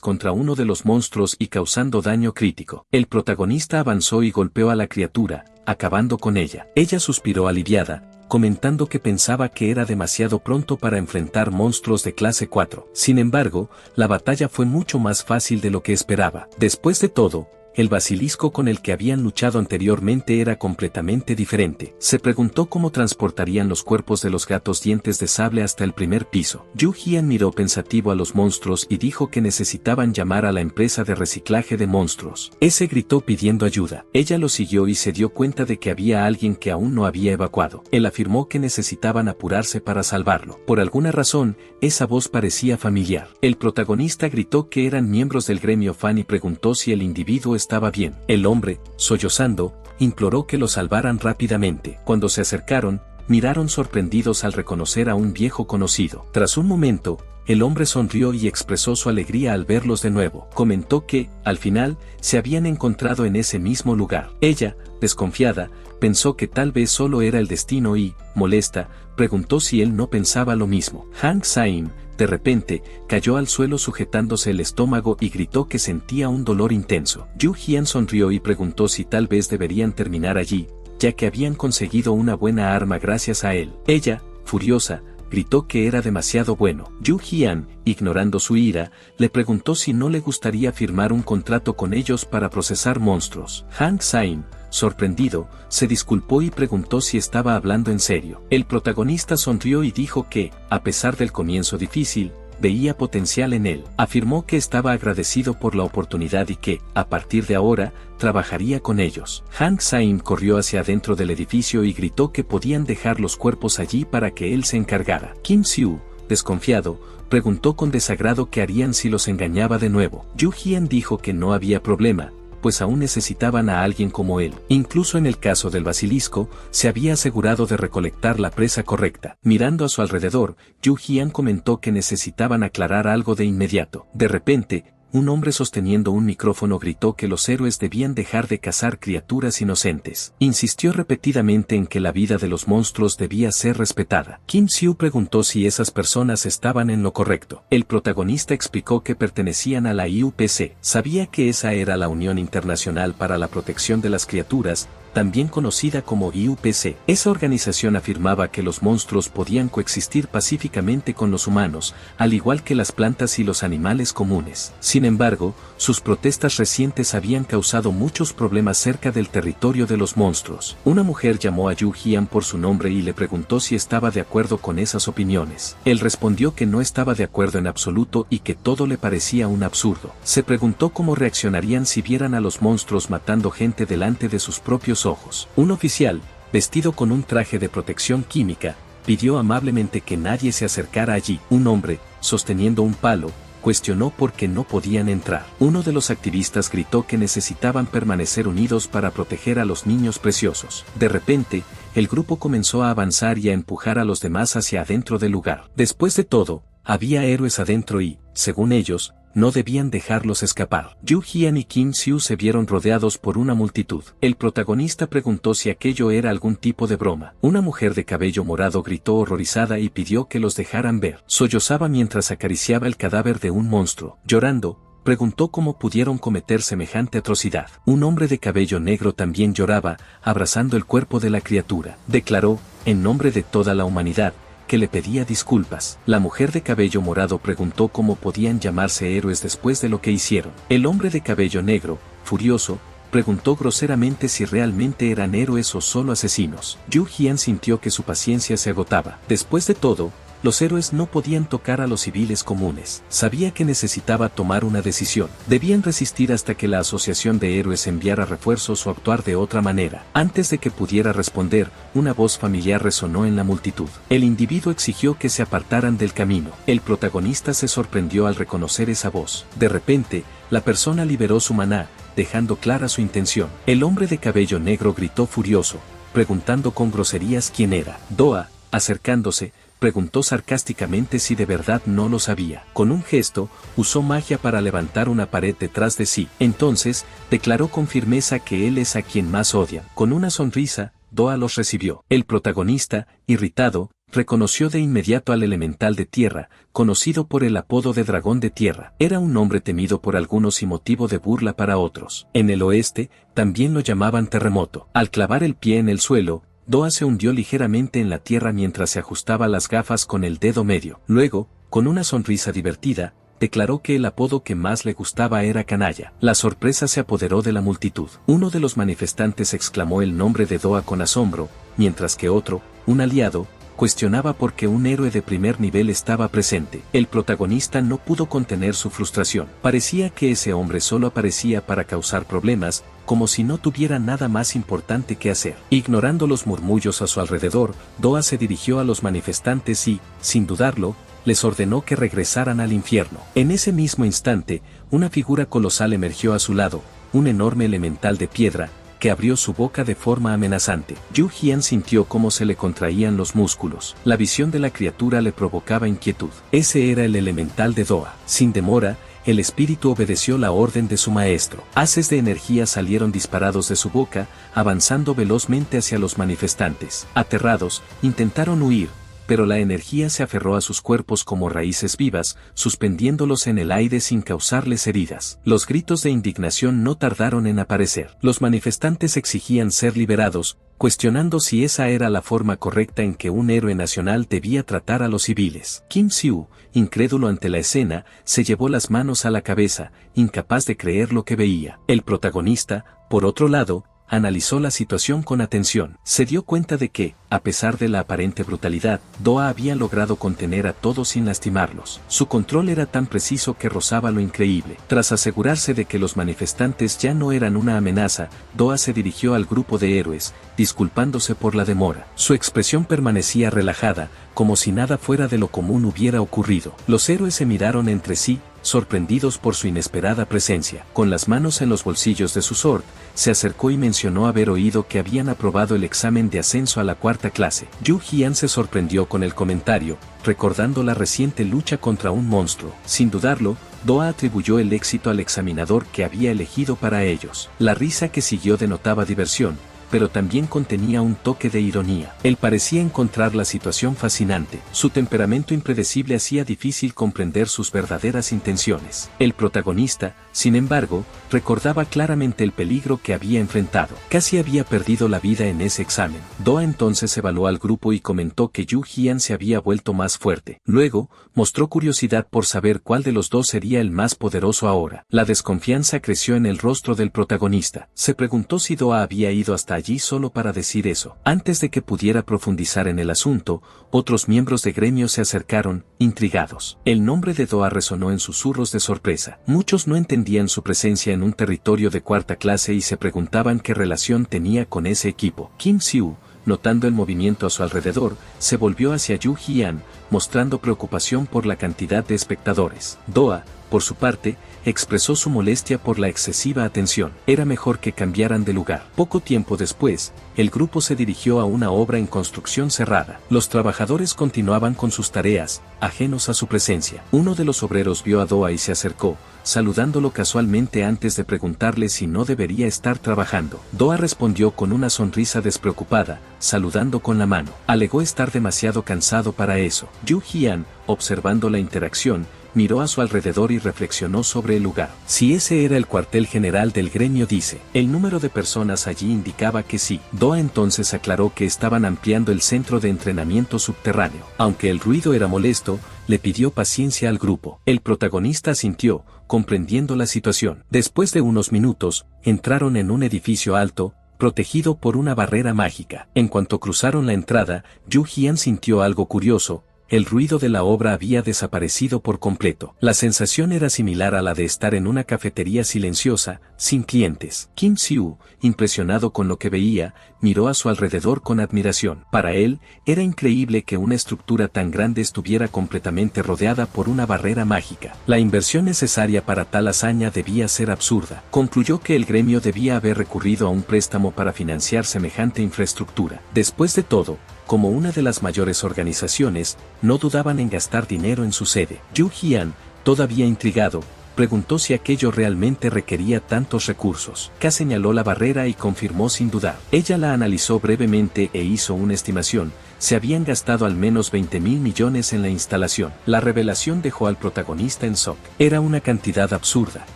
Speaker 1: contra uno de los monstruos y causando daño crítico. El protagonista avanzó y golpeó a la criatura, acabando con ella. Ella suspiró aliviada, comentando que pensaba que era demasiado pronto para enfrentar monstruos de clase 4. Sin embargo, la batalla fue mucho más fácil de lo que esperaba. Después de todo, el basilisco con el que habían luchado anteriormente era completamente diferente. Se preguntó cómo transportarían los cuerpos de los gatos dientes de sable hasta el primer piso. Yu Jian miró pensativo a los monstruos y dijo que necesitaban llamar a la empresa de reciclaje de monstruos. Ese gritó pidiendo ayuda. Ella lo siguió y se dio cuenta de que había alguien que aún no había evacuado. Él afirmó que necesitaban apurarse para salvarlo. Por alguna razón, esa voz parecía familiar. El protagonista gritó que eran miembros del gremio fan y preguntó si el individuo estaba bien. El hombre, sollozando, imploró que lo salvaran rápidamente. Cuando se acercaron, miraron sorprendidos al reconocer a un viejo conocido. Tras un momento, el hombre sonrió y expresó su alegría al verlos de nuevo. Comentó que, al final, se habían encontrado en ese mismo lugar. Ella, desconfiada, pensó que tal vez solo era el destino y, molesta, preguntó si él no pensaba lo mismo. Hang Saim, de repente, cayó al suelo sujetándose el estómago y gritó que sentía un dolor intenso. Yu Jian sonrió y preguntó si tal vez deberían terminar allí, ya que habían conseguido una buena arma gracias a él. Ella, furiosa, gritó que era demasiado bueno. Yu Jian, ignorando su ira, le preguntó si no le gustaría firmar un contrato con ellos para procesar monstruos. Hang Saim, sorprendido, se disculpó y preguntó si estaba hablando en serio. El protagonista sonrió y dijo que, a pesar del comienzo difícil, veía potencial en él. Afirmó que estaba agradecido por la oportunidad y que, a partir de ahora, trabajaría con ellos. Hang Saim corrió hacia adentro del edificio y gritó que podían dejar los cuerpos allí para que él se encargara. Kim Siu, desconfiado, preguntó con desagrado qué harían si los engañaba de nuevo. Yu Jian dijo que no había problema, pues aún necesitaban a alguien como él. Incluso en el caso del basilisco, se había asegurado de recolectar la presa correcta. Mirando a su alrededor, Yu Jian comentó que necesitaban aclarar algo de inmediato. De repente, un hombre sosteniendo un micrófono gritó que los héroes debían dejar de cazar criaturas inocentes. Insistió repetidamente en que la vida de los monstruos debía ser respetada. Kim Siu preguntó si esas personas estaban en lo correcto. El protagonista explicó que pertenecían a la IUPC. Sabía que esa era la Unión Internacional para la Protección de las Criaturas, también conocida como IUPC. Esa organización afirmaba que los monstruos podían coexistir pacíficamente con los humanos, al igual que las plantas y los animales comunes. Sin embargo, sus protestas recientes habían causado muchos problemas cerca del territorio de los monstruos. Una mujer llamó a Yu Jian por su nombre y le preguntó si estaba de acuerdo con esas opiniones. Él respondió que no estaba de acuerdo en absoluto y que todo le parecía un absurdo. Se preguntó cómo reaccionarían si vieran a los monstruos matando gente delante de sus propios ojos. Un oficial, vestido con un traje de protección química, pidió amablemente que nadie se acercara allí. Un hombre, sosteniendo un palo, cuestionó por qué no podían entrar. Uno de los activistas gritó que necesitaban permanecer unidos para proteger a los niños preciosos. De repente, el grupo comenzó a avanzar y a empujar a los demás hacia adentro del lugar. Después de todo, había héroes adentro y, según ellos, no debían dejarlos escapar. Yu Jian y Kim Siu se vieron rodeados por una multitud. El protagonista preguntó si aquello era algún tipo de broma. Una mujer de cabello morado gritó horrorizada y pidió que los dejaran ver. Sollozaba mientras acariciaba el cadáver de un monstruo. Llorando, preguntó cómo pudieron cometer semejante atrocidad. Un hombre de cabello negro también lloraba, abrazando el cuerpo de la criatura. Declaró, en nombre de toda la humanidad, que le pedía disculpas. La mujer de cabello morado preguntó cómo podían llamarse héroes después de lo que hicieron. El hombre de cabello negro, furioso, preguntó groseramente si realmente eran héroes o solo asesinos. Yu Jian sintió que su paciencia se agotaba. Después de todo, los héroes no podían tocar a los civiles comunes. Sabía que necesitaba tomar una decisión. Debían resistir hasta que la asociación de héroes enviara refuerzos o actuar de otra manera. Antes de que pudiera responder, una voz familiar resonó en la multitud. El individuo exigió que se apartaran del camino. El protagonista se sorprendió al reconocer esa voz. De repente, la persona liberó su maná, dejando clara su intención. El hombre de cabello negro gritó furioso, preguntando con groserías quién era. Doa, acercándose, preguntó sarcásticamente si de verdad no lo sabía. Con un gesto, usó magia para levantar una pared detrás de sí. Entonces, declaró con firmeza que él es a quien más odia. Con una sonrisa, Doa los recibió. El protagonista, irritado, reconoció de inmediato al elemental de tierra, conocido por el apodo de dragón de tierra. Era un hombre temido por algunos y motivo de burla para otros. En el oeste, también lo llamaban terremoto. Al clavar el pie en el suelo, Doa se hundió ligeramente en la tierra mientras se ajustaba las gafas con el dedo medio. Luego, con una sonrisa divertida, declaró que el apodo que más le gustaba era canalla. La sorpresa se apoderó de la multitud. Uno de los manifestantes exclamó el nombre de Doa con asombro, mientras que otro, un aliado, cuestionaba por qué un héroe de primer nivel estaba presente. El protagonista no pudo contener su frustración. Parecía que ese hombre solo aparecía para causar problemas, como si no tuviera nada más importante que hacer. Ignorando los murmullos a su alrededor, Doa se dirigió a los manifestantes y, sin dudarlo, les ordenó que regresaran al infierno. En ese mismo instante, una figura colosal emergió a su lado, un enorme elemental de piedra, que abrió su boca de forma amenazante. Yu Jian sintió cómo se le contraían los músculos. La visión de la criatura le provocaba inquietud. Ese era el elemental de Doa. Sin demora, el espíritu obedeció la orden de su maestro. Haces de energía salieron disparados de su boca, avanzando velozmente hacia los manifestantes. Aterrados, intentaron huir, pero la energía se aferró a sus cuerpos como raíces vivas, suspendiéndolos en el aire sin causarles heridas. Los gritos de indignación no tardaron en aparecer. Los manifestantes exigían ser liberados, cuestionando si esa era la forma correcta en que un héroe nacional debía tratar a los civiles. Kim Siu, incrédulo ante la escena, se llevó las manos a la cabeza, incapaz de creer lo que veía. El protagonista, por otro lado, analizó la situación con atención. Se dio cuenta de que, a pesar de la aparente brutalidad, Doa había logrado contener a todos sin lastimarlos. Su control era tan preciso que rozaba lo increíble. Tras asegurarse de que los manifestantes ya no eran una amenaza, Doa se dirigió al grupo de héroes, disculpándose por la demora. Su expresión permanecía relajada, como si nada fuera de lo común hubiera ocurrido. Los héroes se miraron entre sí, sorprendidos por su inesperada presencia. Con las manos en los bolsillos de su sword, se acercó y mencionó haber oído que habían aprobado el examen de ascenso a la cuarta clase. Yu Jian se sorprendió con el comentario, recordando la reciente lucha contra un monstruo. Sin dudarlo, Doa atribuyó el éxito al examinador que había elegido para ellos. La risa que siguió denotaba diversión, pero también contenía un toque de ironía. Él parecía encontrar la situación fascinante. Su temperamento impredecible hacía difícil comprender sus verdaderas intenciones. El protagonista, sin embargo, recordaba claramente el peligro que había enfrentado. Casi había perdido la vida en ese examen. Doa entonces evaluó al grupo y comentó que Yu Jian se había vuelto más fuerte. Luego, mostró curiosidad por saber cuál de los dos sería el más poderoso ahora. La desconfianza creció en el rostro del protagonista. Se preguntó si Doa había ido hasta allí solo para decir eso. Antes de que pudiera profundizar en el asunto, otros miembros de gremio se acercaron, intrigados. El nombre de Doa resonó en susurros de sorpresa. Muchos no entendían su presencia en un territorio de cuarta clase y se preguntaban qué relación tenía con ese equipo. Kim Siu, notando el movimiento a su alrededor, se volvió hacia Yu Jian, mostrando preocupación por la cantidad de espectadores. Doa, por su parte, expresó su molestia por la excesiva atención. Era mejor que cambiaran de lugar. Poco tiempo después, el grupo se dirigió a una obra en construcción cerrada. Los trabajadores continuaban con sus tareas, ajenos a su presencia. Uno de los obreros vio a Doa y se acercó, saludándolo casualmente antes de preguntarle si no debería estar trabajando. Doa respondió con una sonrisa despreocupada, saludando con la mano. Alegó estar demasiado cansado para eso. Yu Jian, observando la interacción, miró a su alrededor y reflexionó sobre el lugar. Si ese era el cuartel general del gremio, dice. El número de personas allí indicaba que sí. Doa entonces aclaró que estaban ampliando el centro de entrenamiento subterráneo. Aunque el ruido era molesto, le pidió paciencia al grupo. El protagonista asintió, comprendiendo la situación. Después de unos minutos, entraron en un edificio alto, protegido por una barrera mágica. En cuanto cruzaron la entrada, Yu Jian sintió algo curioso. El ruido de la obra había desaparecido por completo. La sensación era similar a la de estar en una cafetería silenciosa, sin clientes. Kim Siu, impresionado con lo que veía, miró a su alrededor con admiración. Para él, era increíble que una estructura tan grande estuviera completamente rodeada por una barrera mágica. La inversión necesaria para tal hazaña debía ser absurda. Concluyó que el gremio debía haber recurrido a un préstamo para financiar semejante infraestructura. Después de todo, como una de las mayores organizaciones, no dudaban en gastar dinero en su sede. Yu Jian, todavía intrigado, preguntó si aquello realmente requería tantos recursos. Ka señaló la barrera y confirmó sin dudar. Ella la analizó brevemente e hizo una estimación. Se habían gastado al menos 20.000 millones en la instalación. La revelación dejó al protagonista en shock. Era una cantidad absurda.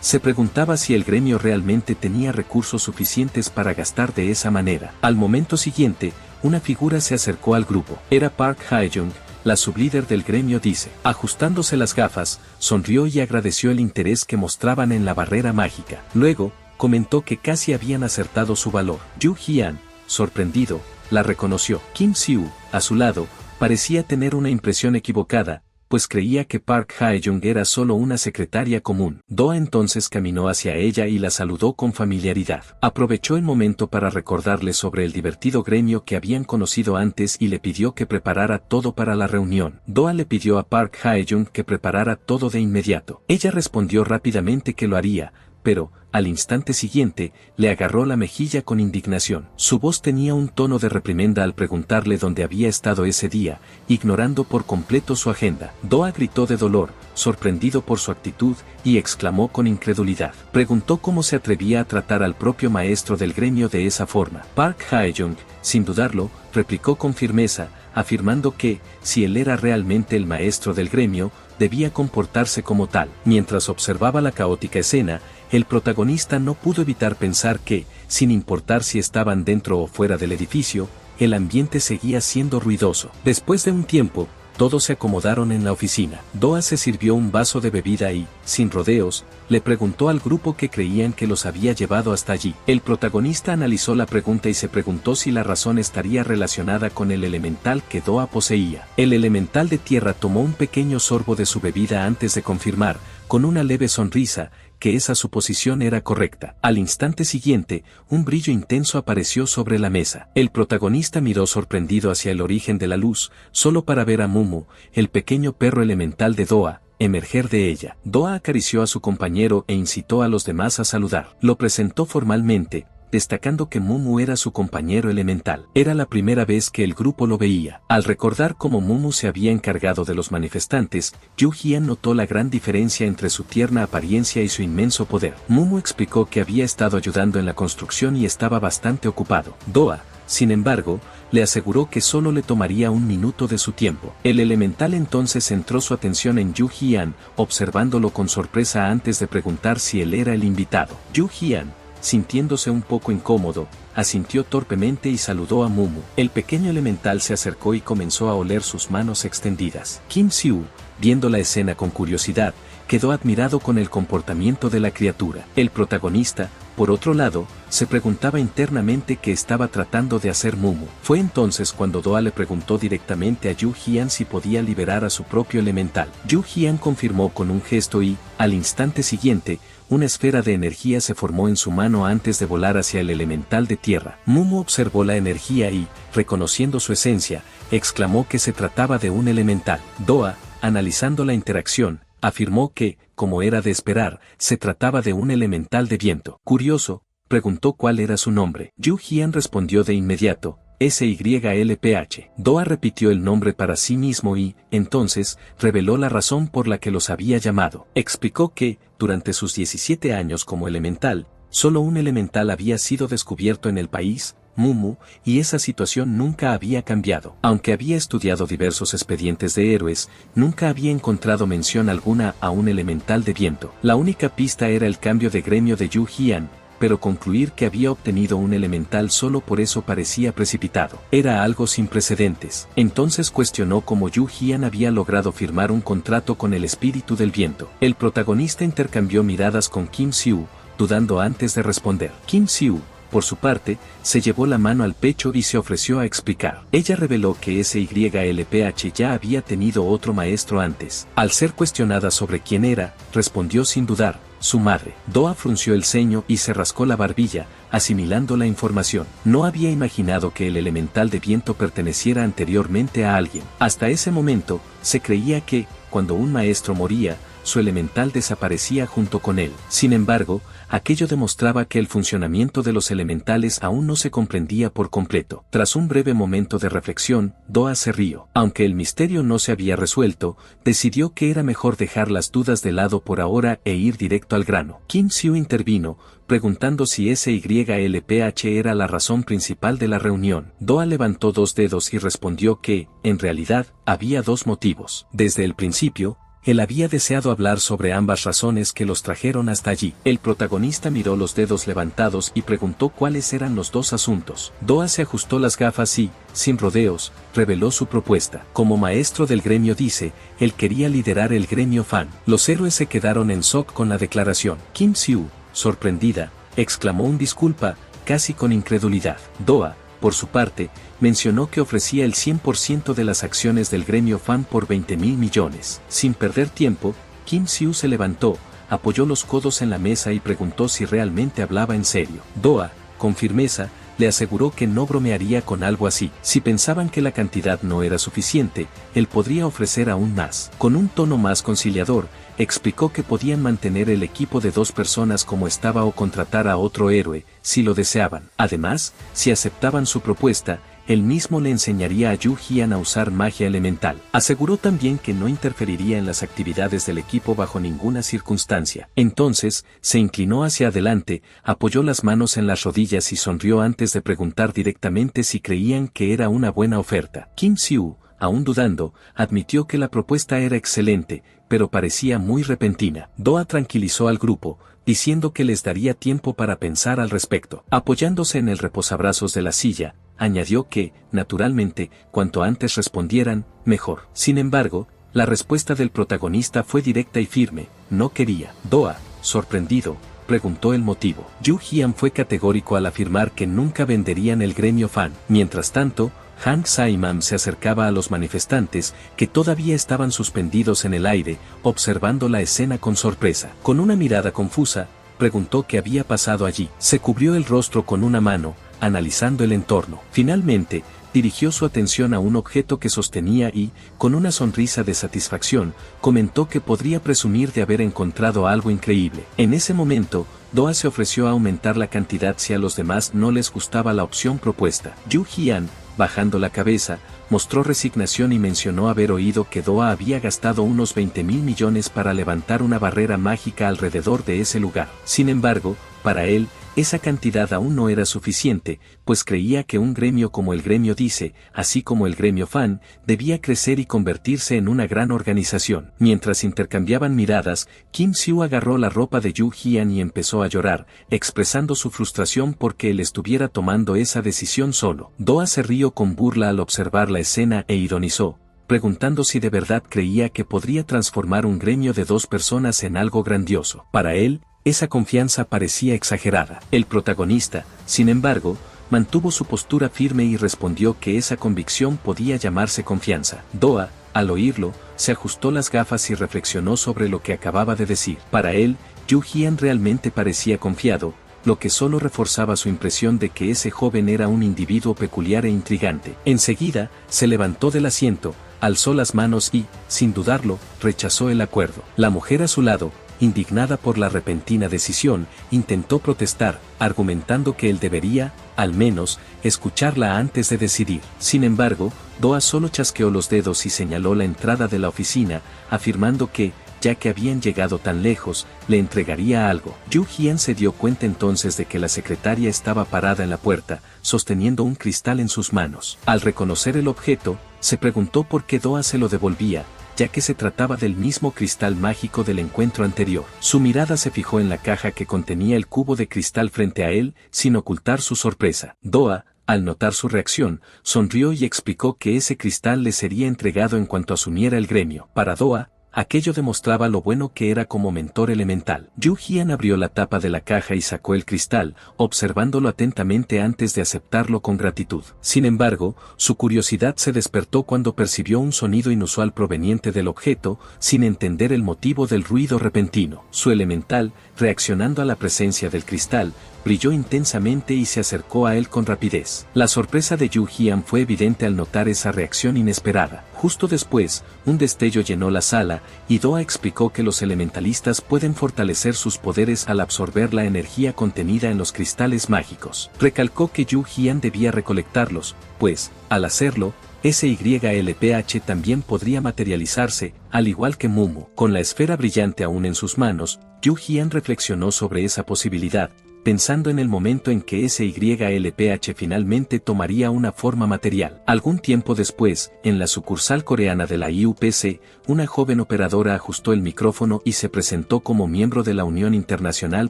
Speaker 1: Se preguntaba si el gremio realmente tenía recursos suficientes para gastar de esa manera. Al momento siguiente, una figura se acercó al grupo. Era Park Hae-jung, la sublíder del gremio, dice. Ajustándose las gafas, sonrió y agradeció el interés que mostraban en la barrera mágica. Luego, comentó que casi habían acertado su valor. Yu Jian, sorprendido, la reconoció. Kim Siu, a su lado, parecía tener una impresión equivocada, pues creía que Park Hae-jung era solo una secretaria común. Doa entonces caminó hacia ella y la saludó con familiaridad. Aprovechó el momento para recordarle sobre el divertido gremio que habían conocido antes y le pidió que preparara todo para la reunión. Doa le pidió a Park Hae-jung que preparara todo de inmediato. Ella respondió rápidamente que lo haría, pero, al instante siguiente, le agarró la mejilla con indignación. Su voz tenía un tono de reprimenda al preguntarle dónde había estado ese día, ignorando por completo su agenda. Doa gritó de dolor, sorprendido por su actitud, y exclamó con incredulidad. Preguntó cómo se atrevía a tratar al propio maestro del gremio de esa forma. Park Hae-jung, sin dudarlo, replicó con firmeza, afirmando que, si él era realmente el maestro del gremio, debía comportarse como tal. Mientras observaba la caótica escena, el protagonista no pudo evitar pensar que, sin importar si estaban dentro o fuera del edificio, el ambiente seguía siendo ruidoso. Después de un tiempo, todos se acomodaron en la oficina. Doa se sirvió un vaso de bebida y, sin rodeos, le preguntó al grupo que creían que los había llevado hasta allí. El protagonista analizó la pregunta y se preguntó si la razón estaría relacionada con el elemental que Doa poseía. El elemental de tierra tomó un pequeño sorbo de su bebida antes de confirmar, con una leve sonrisa, que esa suposición era correcta. Al instante siguiente, un brillo intenso apareció sobre la mesa. El protagonista miró sorprendido hacia el origen de la luz, solo para ver a Mumu, el pequeño perro elemental de Doa, emerger de ella. Doa acarició a su compañero e incitó a los demás a saludar. Lo presentó formalmente, destacando que Mumu era su compañero elemental. Era la primera vez que el grupo lo veía. Al recordar cómo Mumu se había encargado de los manifestantes, Yu Jian notó la gran diferencia entre su tierna apariencia y su inmenso poder. Mumu explicó que había estado ayudando en la construcción y estaba bastante ocupado. Doa, sin embargo, le aseguró que solo le tomaría un minuto de su tiempo. El elemental entonces centró su atención en Yu Jian, observándolo con sorpresa antes de preguntar si él era el invitado. Yu Jian, sintiéndose un poco incómodo, asintió torpemente y saludó a Mumu. El pequeño elemental se acercó y comenzó a oler sus manos extendidas. Kim Siu, viendo la escena con curiosidad, quedó admirado con el comportamiento de la criatura. El protagonista, por otro lado, se preguntaba internamente qué estaba tratando de hacer Mumu. Fue entonces cuando Doa le preguntó directamente a Yu Jian si podía liberar a su propio elemental. Yu Jian confirmó con un gesto y, al instante siguiente, una esfera de energía se formó en su mano antes de volar hacia el elemental de tierra. Mumu observó la energía y, reconociendo su esencia, exclamó que se trataba de un elemental. Doa, analizando la interacción, afirmó que, como era de esperar, se trataba de un elemental de viento. Curioso, preguntó cuál era su nombre. Yu Jian respondió de inmediato, SYLPH. Doa repitió el nombre para sí mismo y, entonces, reveló la razón por la que los había llamado. Explicó que, durante sus 17 años como elemental, Solo un elemental había sido descubierto en el país, Mumu, y esa situación nunca había cambiado. Aunque había estudiado diversos expedientes de héroes, nunca había encontrado mención alguna a un elemental de viento. La única pista era el cambio de gremio de Yu Jian, pero concluir que había obtenido un elemental solo por eso parecía precipitado. Era algo sin precedentes. Entonces cuestionó cómo Yu Jian había logrado firmar un contrato con el espíritu del viento. El protagonista intercambió miradas con Kim Siu, dudando antes de responder. Kim Siu, por su parte, se llevó la mano al pecho y se ofreció a explicar. Ella reveló que SYLPH ya había tenido otro maestro antes. Al ser cuestionada sobre quién era, respondió sin dudar: su madre. Doa frunció el ceño y se rascó la barbilla, asimilando la información. No había imaginado que el elemental de viento perteneciera anteriormente a alguien. Hasta ese momento, se creía que, cuando un maestro moría, su elemental desaparecía junto con él. Sin embargo, aquello demostraba que el funcionamiento de los elementales aún no se comprendía por completo. Tras un breve momento de reflexión, Doa se rió. Aunque el misterio no se había resuelto, decidió que era mejor dejar las dudas de lado por ahora e ir directo al grano. Kim Siu intervino, preguntando si SYLPH era la razón principal de la reunión. Doa levantó dos dedos y respondió que, en realidad, había dos motivos. Desde el principio, él había deseado hablar sobre ambas razones que los trajeron hasta allí. El protagonista miró los dedos levantados y preguntó cuáles eran los dos asuntos. Doa se ajustó las gafas y, sin rodeos, reveló su propuesta. Como maestro del gremio dice, él quería liderar el gremio Fan. Los héroes se quedaron en shock con la declaración. Kim Siu, sorprendida, exclamó un disculpa, casi con incredulidad. Doa, por su parte, mencionó que ofrecía el 100% de las acciones del gremio Fan por 20.000 millones. Sin perder tiempo, Kim Siu se levantó, apoyó los codos en la mesa y preguntó si realmente hablaba en serio. Doa, con firmeza, le aseguró que no bromearía con algo así. Si pensaban que la cantidad no era suficiente, él podría ofrecer aún más. Con un tono más conciliador, explicó que podían mantener el equipo de 2 personas como estaba o contratar a otro héroe, si lo deseaban. Además, si aceptaban su propuesta, él mismo le enseñaría a Yu Jian a usar magia elemental. Aseguró también que no interferiría en las actividades del equipo bajo ninguna circunstancia. Entonces, se inclinó hacia adelante, apoyó las manos en las rodillas y sonrió antes de preguntar directamente si creían que era una buena oferta. Kim Siu, aún dudando, admitió que la propuesta era excelente, pero parecía muy repentina. Doa tranquilizó al grupo, diciendo que les daría tiempo para pensar al respecto. Apoyándose en el reposabrazos de la silla, añadió que, naturalmente, cuanto antes respondieran, mejor. Sin embargo, la respuesta del protagonista fue directa y firme: no quería. Doa, sorprendido, preguntó el motivo. Yu Jian fue categórico al afirmar que nunca venderían el gremio Fan. Mientras tanto, Hang Saimam se acercaba a los manifestantes, que todavía estaban suspendidos en el aire, observando la escena con sorpresa. Con una mirada confusa, preguntó qué había pasado allí. Se cubrió el rostro con una mano, analizando el entorno. Finalmente, dirigió su atención a un objeto que sostenía y, con una sonrisa de satisfacción, comentó que podría presumir de haber encontrado algo increíble. En ese momento, Doa se ofreció a aumentar la cantidad si a los demás no les gustaba la opción propuesta. Yu Jian, bajando la cabeza, mostró resignación y mencionó haber oído que Doa había gastado unos 20.000 millones para levantar una barrera mágica alrededor de ese lugar. Sin embargo, para él, esa cantidad aún no era suficiente, pues creía que un gremio como el gremio Dice, así como el gremio Fan, debía crecer y convertirse en una gran organización. Mientras intercambiaban miradas, Kim Siu agarró la ropa de Yu Jian y empezó a llorar, expresando su frustración porque él estuviera tomando esa decisión solo. Doa se rió con burla al observar la escena e ironizó, preguntando si de verdad creía que podría transformar un gremio de 2 personas en algo grandioso. Para él, esa confianza parecía exagerada. El protagonista, sin embargo, mantuvo su postura firme y respondió que esa convicción podía llamarse confianza. Doa, al oírlo, se ajustó las gafas y reflexionó sobre lo que acababa de decir. Para él, Yu Jian realmente parecía confiado, lo que solo reforzaba su impresión de que ese joven era un individuo peculiar e intrigante. Enseguida, se levantó del asiento, alzó las manos y, sin dudarlo, rechazó el acuerdo. La mujer a su lado, indignada por la repentina decisión, intentó protestar, argumentando que él debería, al menos, escucharla antes de decidir. Sin embargo, Doa solo chasqueó los dedos y señaló la entrada de la oficina, afirmando que, ya que habían llegado tan lejos, le entregaría algo. Yu Jian se dio cuenta entonces de que la secretaria estaba parada en la puerta, sosteniendo un cristal en sus manos. Al reconocer el objeto, se preguntó por qué Doa se lo devolvía, ya que se trataba del mismo cristal mágico del encuentro anterior. Su mirada se fijó en la caja que contenía el cubo de cristal frente a él, sin ocultar su sorpresa. Doa, al notar su reacción, sonrió y explicó que ese cristal le sería entregado en cuanto asumiera el gremio. Para Doa, aquello demostraba lo bueno que era como mentor elemental. Yu Jian abrió la tapa de la caja y sacó el cristal, observándolo atentamente antes de aceptarlo con gratitud. Sin embargo, su curiosidad se despertó cuando percibió un sonido inusual proveniente del objeto, sin entender el motivo del ruido repentino. Su elemental, reaccionando a la presencia del cristal, brilló intensamente y se acercó a él con rapidez. La sorpresa de Yu Jian fue evidente al notar esa reacción inesperada. Justo después, un destello llenó la sala, y Doa explicó que los elementalistas pueden fortalecer sus poderes al absorber la energía contenida en los cristales mágicos. Recalcó que Yu Jian debía recolectarlos, pues, al hacerlo, SYLPH también podría materializarse, al igual que Mumu. Con la esfera brillante aún en sus manos, Yu Jian reflexionó sobre esa posibilidad, pensando en el momento en que SYLPH finalmente tomaría una forma material. Algún tiempo después, en la sucursal coreana de la IUPC, una joven operadora ajustó el micrófono y se presentó como miembro de la Unión Internacional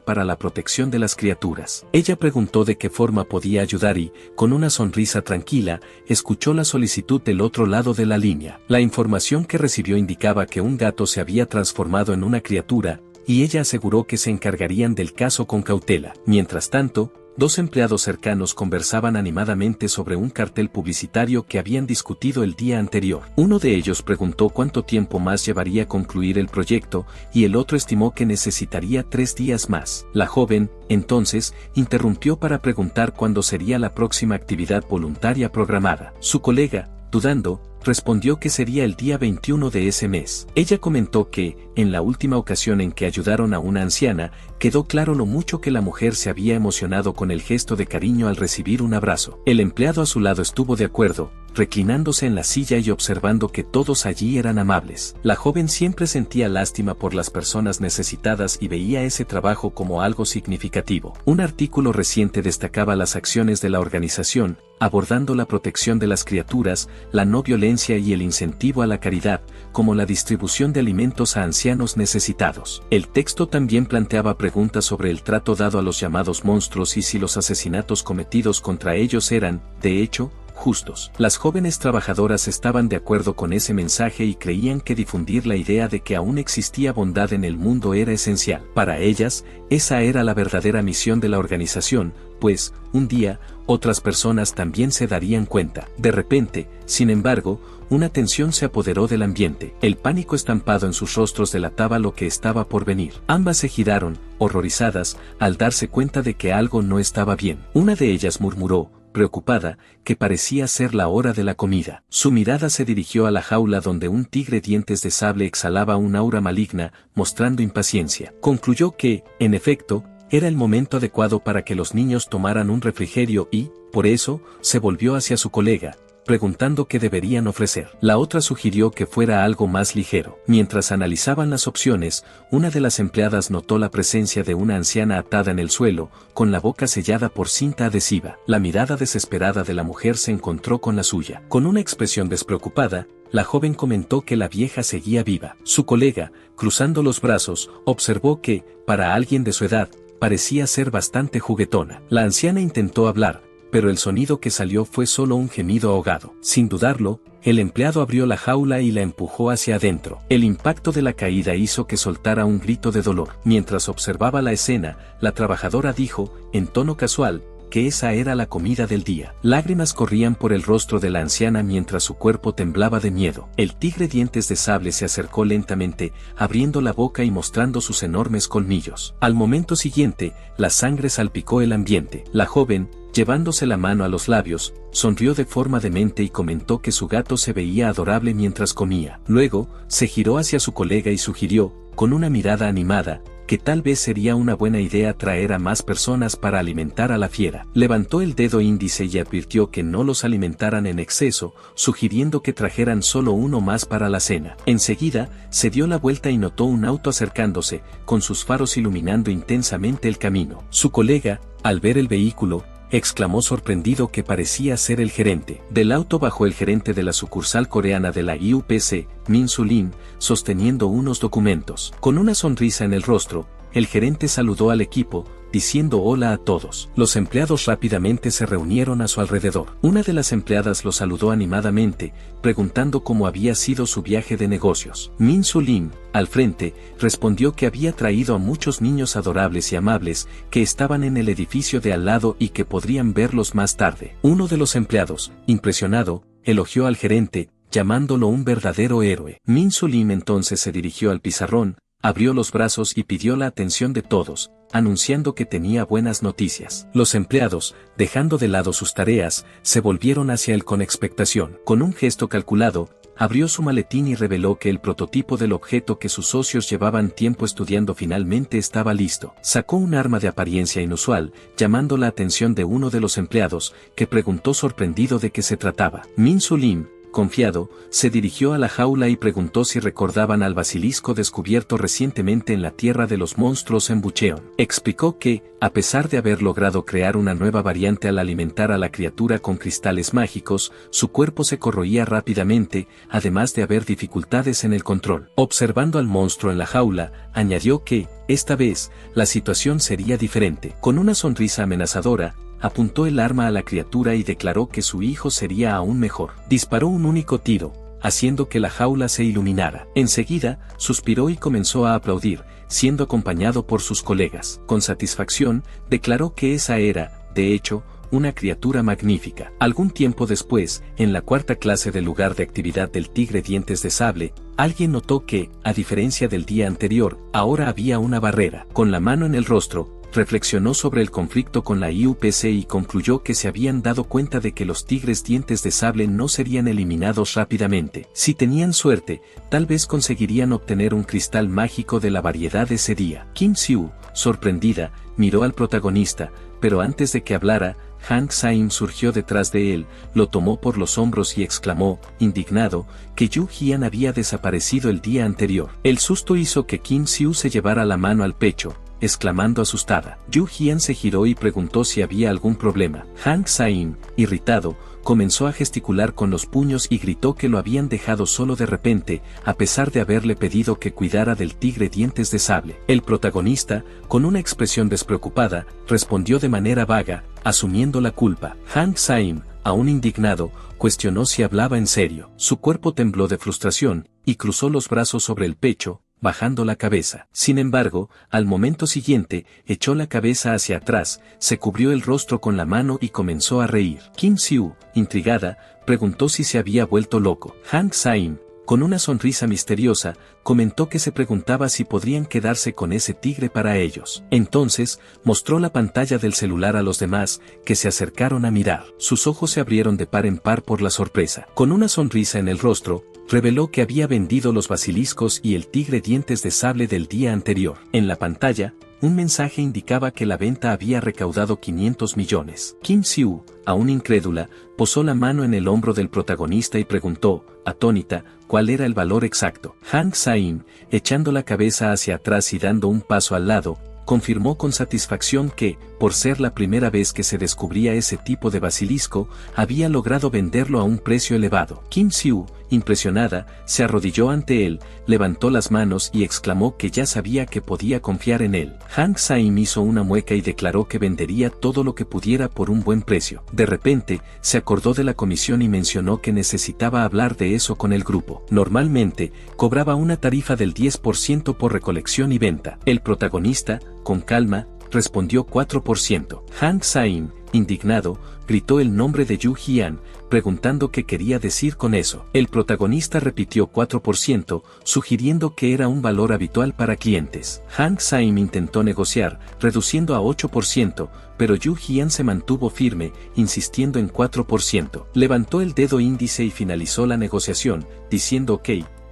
Speaker 1: para la Protección de las Criaturas. Ella preguntó de qué forma podía ayudar y, con una sonrisa tranquila, escuchó la solicitud del otro lado de la línea. La información que recibió indicaba que un gato se había transformado en una criatura, y ella aseguró que se encargarían del caso con cautela. Mientras tanto, dos empleados cercanos conversaban animadamente sobre un cartel publicitario que habían discutido el día anterior. Uno de ellos preguntó cuánto tiempo más llevaría concluir el proyecto, y el otro estimó que necesitaría 3 días más. La joven, entonces, interrumpió para preguntar cuándo sería la próxima actividad voluntaria programada. Su colega, dudando, respondió que sería el día 21 de ese mes. Ella comentó que, en la última ocasión en que ayudaron a una anciana, quedó claro lo mucho que la mujer se había emocionado con el gesto de cariño al recibir un abrazo. El empleado a su lado estuvo de acuerdo, reclinándose en la silla y observando que todos allí eran amables. La joven siempre sentía lástima por las personas necesitadas y veía ese trabajo como algo significativo. Un artículo reciente destacaba las acciones de la organización, abordando la protección de las criaturas, la no violencia y el incentivo a la caridad, como la distribución de alimentos a ancianos necesitados. El texto también planteaba preguntas sobre el trato dado a los llamados monstruos y si los asesinatos cometidos contra ellos eran, de hecho, justos. Las jóvenes trabajadoras estaban de acuerdo con ese mensaje y creían que difundir la idea de que aún existía bondad en el mundo era esencial. Para ellas, esa era la verdadera misión de la organización, pues, un día, otras personas también se darían cuenta. De repente, sin embargo, una tensión se apoderó del ambiente. El pánico estampado en sus rostros delataba lo que estaba por venir. Ambas se giraron, horrorizadas, al darse cuenta de que algo no estaba bien. Una de ellas murmuró, preocupada, que parecía ser la hora de la comida. Su mirada se dirigió a la jaula donde un tigre dientes de sable exhalaba un aura maligna, mostrando impaciencia. Concluyó que, en efecto, era el momento adecuado para que los niños tomaran un refrigerio y, por eso, se volvió hacia su colega, preguntando qué deberían ofrecer. La otra sugirió que fuera algo más ligero. Mientras analizaban las opciones, una de las empleadas notó la presencia de una anciana atada en el suelo, con la boca sellada por cinta adhesiva. La mirada desesperada de la mujer se encontró con la suya. Con una expresión despreocupada, la joven comentó que la vieja seguía viva. Su colega, cruzando los brazos, observó que, para alguien de su edad, parecía ser bastante juguetona. La anciana intentó hablar, pero el sonido que salió fue solo un gemido ahogado. Sin dudarlo, el empleado abrió la jaula y la empujó hacia adentro. El impacto de la caída hizo que soltara un grito de dolor. Mientras observaba la escena, la trabajadora dijo, en tono casual, que esa era la comida del día. Lágrimas corrían por el rostro de la anciana mientras su cuerpo temblaba de miedo. El tigre dientes de sable se acercó lentamente, abriendo la boca y mostrando sus enormes colmillos. Al momento siguiente, la sangre salpicó el ambiente. La joven, llevándose la mano a los labios, sonrió de forma demente y comentó que su gato se veía adorable mientras comía. Luego, se giró hacia su colega y sugirió, con una mirada animada, que tal vez sería una buena idea traer a más personas para alimentar a la fiera. Levantó el dedo índice y advirtió que no los alimentaran en exceso, sugiriendo que trajeran solo uno más para la cena. Enseguida, se dio la vuelta y notó un auto acercándose, con sus faros iluminando intensamente el camino. Su colega, al ver el vehículo, exclamó sorprendido que parecía ser el gerente. Del auto bajó el gerente de la sucursal coreana de la IUPC, Min Su-lim, sosteniendo unos documentos. Con una sonrisa en el rostro, el gerente saludó al equipo, diciendo hola a todos. Los empleados rápidamente se reunieron a su alrededor. Una de las empleadas lo saludó animadamente, preguntando cómo había sido su viaje de negocios. Min Su-lim, al frente, respondió que había traído a muchos niños adorables y amables que estaban en el edificio de al lado y que podrían verlos más tarde. Uno de los empleados, impresionado, elogió al gerente, llamándolo un verdadero héroe. Min Su-lim entonces se dirigió al pizarrón, abrió los brazos y pidió la atención de todos, anunciando que tenía buenas noticias. Los empleados, dejando de lado sus tareas, se volvieron hacia él con expectación. Con un gesto calculado, abrió su maletín y reveló que el prototipo del objeto que sus socios llevaban tiempo estudiando finalmente estaba listo. Sacó un arma de apariencia inusual, llamando la atención de uno de los empleados, que preguntó sorprendido de qué se trataba. Min Su-lim, confiado, se dirigió a la jaula y preguntó si recordaban al basilisco descubierto recientemente en la Tierra de los Monstruos en Bucheon. Explicó que, a pesar de haber logrado crear una nueva variante al alimentar a la criatura con cristales mágicos, su cuerpo se corroía rápidamente, además de haber dificultades en el control. Observando al monstruo en la jaula, añadió que, esta vez, la situación sería diferente. Con una sonrisa amenazadora, apuntó el arma a la criatura y declaró que su hijo sería aún mejor. Disparó un único tiro, haciendo que la jaula se iluminara. Enseguida, suspiró y comenzó a aplaudir, siendo acompañado por sus colegas. Con satisfacción, declaró que esa era, de hecho, una criatura magnífica. Algún tiempo después, en la cuarta clase del lugar de actividad del tigre dientes de sable, alguien notó que, a diferencia del día anterior, ahora había una barrera. Con la mano en el rostro, reflexionó sobre el conflicto con la IUPC y concluyó que se habían dado cuenta de que los tigres dientes de sable no serían eliminados rápidamente. Si tenían suerte, tal vez conseguirían obtener un cristal mágico de la variedad ese día. Kim Siu, sorprendida, miró al protagonista, pero antes de que hablara, Hank Saim surgió detrás de él, lo tomó por los hombros y exclamó, indignado, que Yu Jian había desaparecido el día anterior. El susto hizo que Kim Siu se llevara la mano al pecho, exclamando asustada. Yu Jian se giró y preguntó si había algún problema. Hank Saim, irritado, comenzó a gesticular con los puños y gritó que lo habían dejado solo de repente, a pesar de haberle pedido que cuidara del tigre dientes de sable. El protagonista, con una expresión despreocupada, respondió de manera vaga, asumiendo la culpa. Hank Saim, aún indignado, cuestionó si hablaba en serio. Su cuerpo tembló de frustración, y cruzó los brazos sobre el pecho, bajando la cabeza. Sin embargo, al momento siguiente, echó la cabeza hacia atrás, se cubrió el rostro con la mano y comenzó a reír. Kim Siu, intrigada, preguntó si se había vuelto loco. Hank Saim, con una sonrisa misteriosa, comentó que se preguntaba si podrían quedarse con ese tigre para ellos. Entonces, mostró la pantalla del celular a los demás, que se acercaron a mirar. Sus ojos se abrieron de par en par por la sorpresa. Con una sonrisa en el rostro, reveló que había vendido los basiliscos y el tigre dientes de sable del día anterior. En la pantalla, un mensaje indicaba que la venta había recaudado 500 millones. Kim Siu, aún incrédula, posó la mano en el hombro del protagonista y preguntó, atónita, cuál era el valor exacto. Hank Saim, echando la cabeza hacia atrás y dando un paso al lado, confirmó con satisfacción que, por ser la primera vez que se descubría ese tipo de basilisco, había logrado venderlo a un precio elevado. Kim Siu, impresionada, se arrodilló ante él, levantó las manos y exclamó que ya sabía que podía confiar en él. Hank Saim hizo una mueca y declaró que vendería todo lo que pudiera por un buen precio. De repente, se acordó de la comisión y mencionó que necesitaba hablar de eso con el grupo. Normalmente, cobraba una tarifa del 10% por recolección y venta. El protagonista, con calma, respondió 4%. Hank Saim, indignado, gritó el nombre de Yu Jian, preguntando qué quería decir con eso. El protagonista repitió 4%, sugiriendo que era un valor habitual para clientes. Hank Saim intentó negociar, reduciendo a 8%, pero Yu Jian se mantuvo firme, insistiendo en 4%. Levantó el dedo índice y finalizó la negociación, diciendo ok,